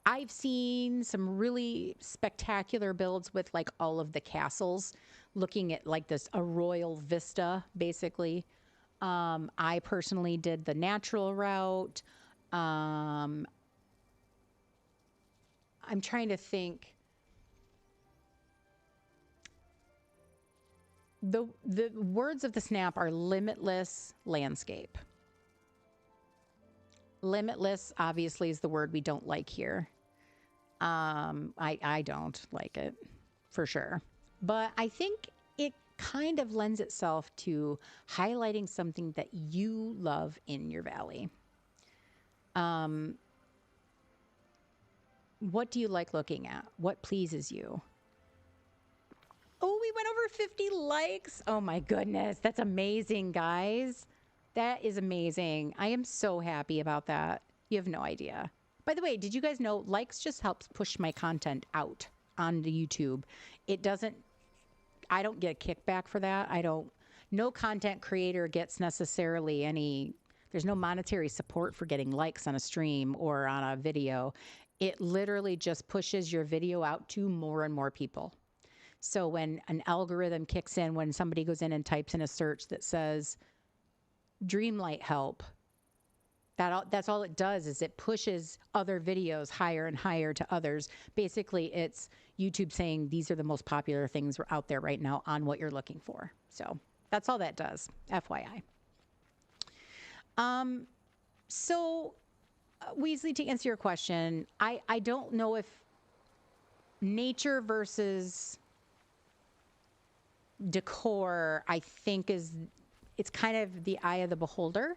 I've seen some really spectacular builds with like all of the castles looking at like a royal vista, basically. I personally did the natural route. I'm trying to think. The words of the snap are limitless landscape. Limitless, obviously, is the word we don't like here. I don't like it, for sure. But I think it kind of lends itself to highlighting something that you love in your valley. What do you like looking at? What pleases you? Oh, we went over 50 likes. Oh my goodness. That's amazing, guys. That is amazing. I am so happy about that. You have no idea. By the way, did you guys know likes just helps push my content out on the YouTube? I don't get a kickback for that. No content creator gets necessarily there's no monetary support for getting likes on a stream or on a video. It literally just pushes your video out to more and more people. So when an algorithm kicks in, when somebody goes in and types in a search that says Dreamlight help, that's all it does is it pushes other videos higher and higher to others. Basically, it's YouTube saying these are the most popular things out there right now on what you're looking for. So that's all that does, FYI. So Weasley, to answer your question, I don't know if nature versus decor, I think it's kind of the eye of the beholder.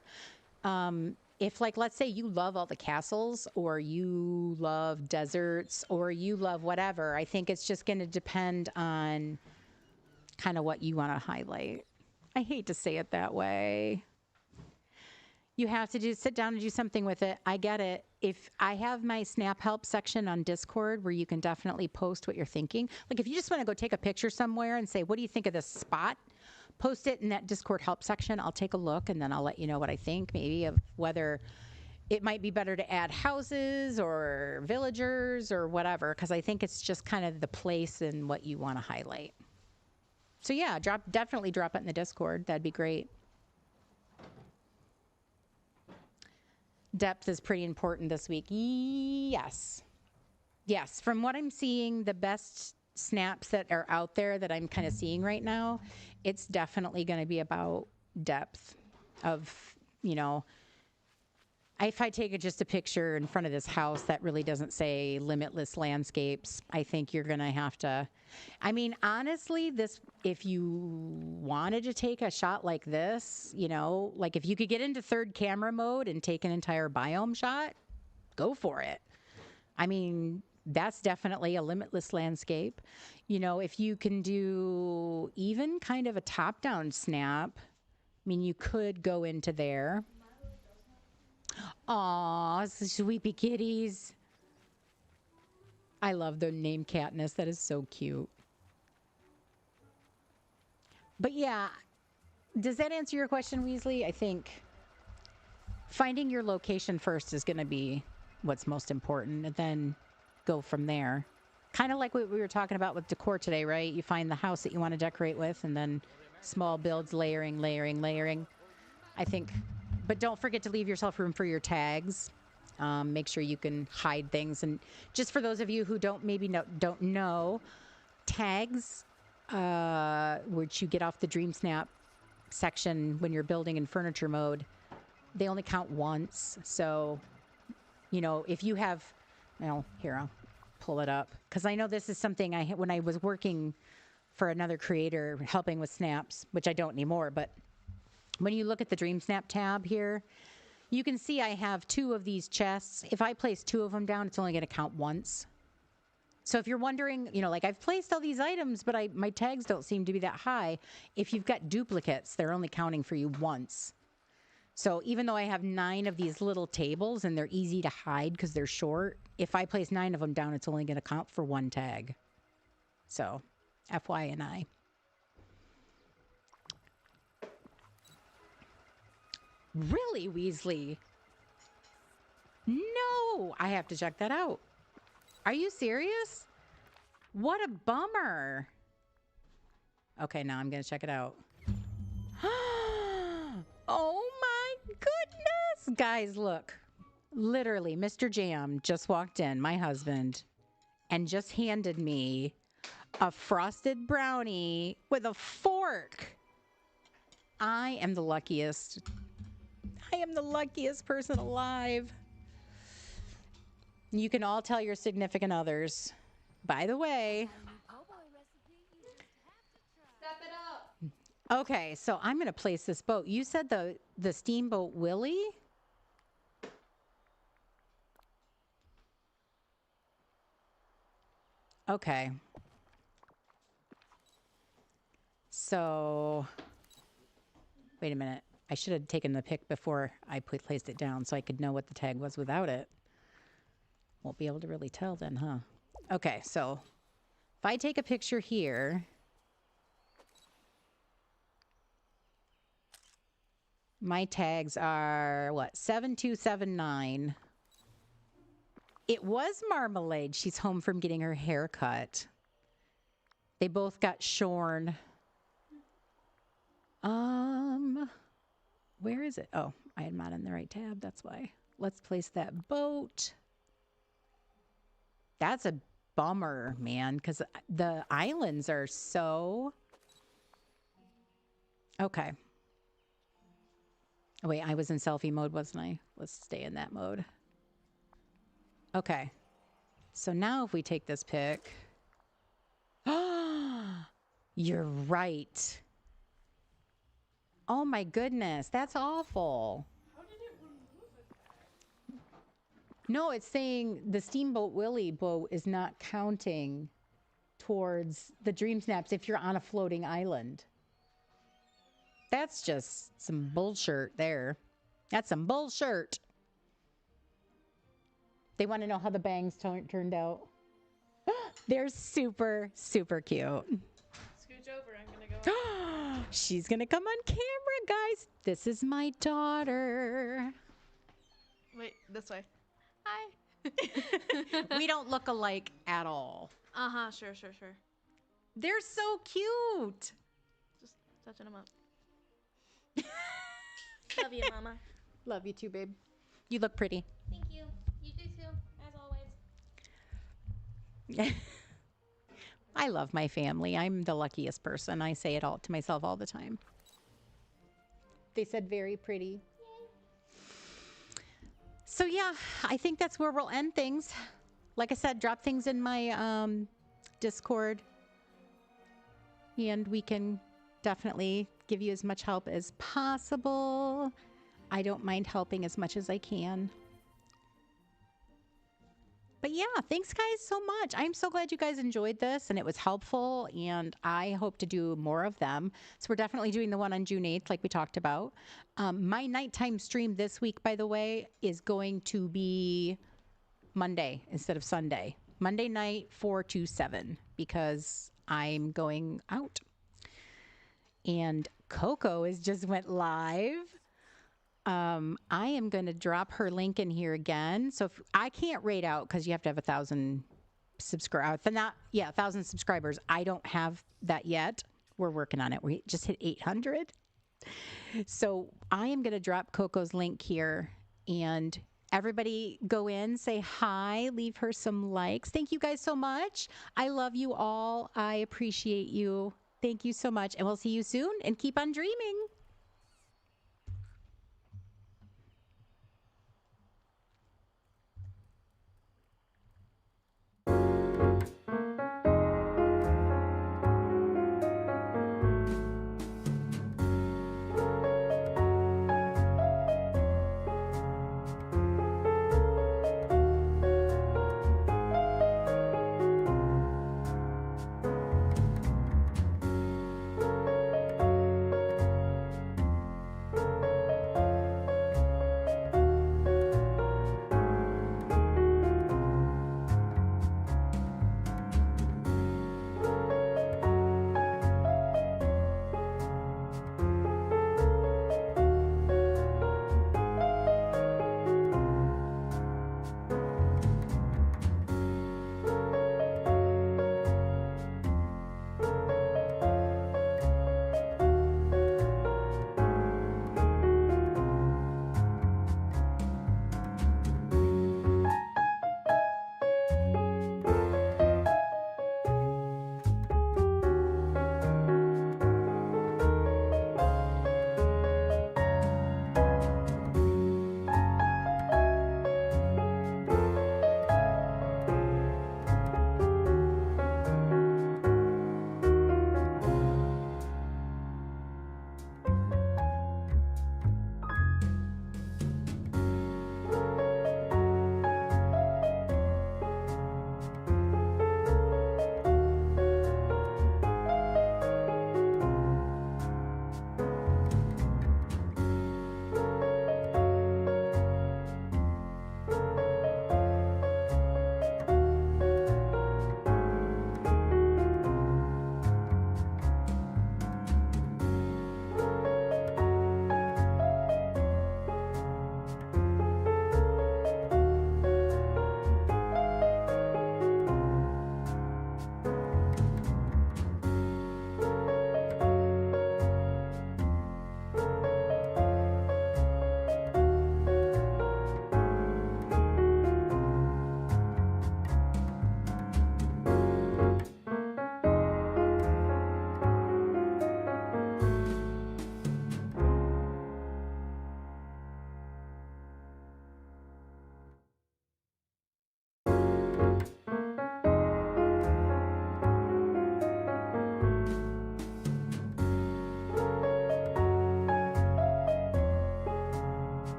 If, like, let's say you love all the castles or you love deserts or you love whatever, I think it's just going to depend on kind of what you want to highlight. I hate to say it that way. You have to sit down and do something with it. I get it. If I have my Snap Help section on Discord where you can definitely post what you're thinking. Like if you just want to go take a picture somewhere and say, what do you think of this spot? Post it in that Discord help section. I'll take a look and then I'll let you know what I think, maybe of whether it might be better to add houses or villagers or whatever, because I think it's just kind of the place and what you want to highlight. So yeah, definitely drop it in the Discord. That'd be great. Depth is pretty important this week. Yes. Yes. From what I'm seeing, the best snaps that are out there that I'm kind of seeing right now, it's definitely going to be about depth of, you know, if I take just a picture in front of this house that really doesn't say limitless landscapes, I think you're going to have to, I mean, honestly, if you wanted to take a shot like this, you know, like if you could get into third camera mode and take an entire biome shot, go for it. I mean, that's definitely a limitless landscape. You know, if you can do even kind of a top-down snap, I mean, you could go into there. Aw, sweepy kitties. I love the name Katniss. That is so cute. But yeah, does that answer your question, Weasley? I think finding your location first is going to be what's most important, and then go from there. Kind of like what we were talking about with decor today, right? You find the house that you want to decorate with, and then small builds, layering. I think, but don't forget to leave yourself room for your tags. Make sure you can hide things. And just for those of you who don't know, tags, which you get off the Dream Snap section when you're building in furniture mode, they only count once. So, you know, if you have, well, here, I'll pull it up. Because I know this is something when I was working for another creator, helping with snaps, which I don't anymore, but when you look at the Dream Snap tab here, you can see I have 2 of these chests. If I place 2 of them down, it's only going to count once. So if you're wondering, you know, like I've placed all these items, but my tags don't seem to be that high. If you've got duplicates, they're only counting for you once. So even though I have 9 of these little tables and they're easy to hide because they're short, if I place 9 of them down, it's only going to count for 1 tag. So FYI. Really, Weasley? No, I have to check that out. Are you serious? What a bummer. Okay, now I'm going to check it out. Oh my goodness. Guys, look. Literally, Mr. Jam just walked in, my husband, and just handed me a frosted brownie with a fork. I am the luckiest. I am the luckiest person alive. You can all tell your significant others. By the way. Step it up. Okay, so I'm going to place this boat. You said the Steamboat Willie? Okay. So, wait a minute. I should have taken the pic before I placed it down so I could know what the tag was without it. Won't be able to really tell then, huh? Okay, so if I take a picture here, my tags are, what, 7279. It was Marmalade. She's home from getting her hair cut. They both got shorn. Where is it? Oh, I am not in the right tab. That's why. Let's place that boat. That's a bummer, man, because the islands are so... Okay. Oh, wait, I was in selfie mode, wasn't I? Let's stay in that mode. Okay. So now if we take this pic... You're right. Oh my goodness, that's awful. How did it remove it? No, it's saying the Steamboat Willie boat is not counting towards the dream snaps if you're on a floating island. That's just some bullshit there. That's some bullshit. They want to know how the bangs turned out. They're super, super cute. Scooch over. I'm going to go. She's going to come on camera, guys. This is my daughter. Wait, this way. Hi. We don't look alike at all. Uh-huh, sure. They're so cute. Just touching them up. Love you, Mama. Love you too, babe. You look pretty. Thank you. You do too, as always. I love my family. I'm the luckiest person. I say it all to myself all the time. They said very pretty. So yeah, I think that's where we'll end things. Like I said, drop things in my Discord, and we can definitely give you as much help as possible. I don't mind helping as much as I can. But yeah, thanks guys so much. I'm so glad you guys enjoyed this and it was helpful, and I hope to do more of them. So we're definitely doing the one on June 8th like we talked about. My nighttime stream this week, by the way, is going to be Monday instead of Sunday. Monday night 4 to 7 because I'm going out. And Coco has just went live. I am going to drop her link in here again. So if I can't rate out because you have to have 1,000 subscribers. 1,000 subscribers. I don't have that yet. We're working on it. We just hit 800. So I am going to drop Coco's link here, and everybody go in, say hi, leave her some likes. Thank you guys so much. I love you all. I appreciate you. Thank you so much. And we'll see you soon, and keep on dreaming.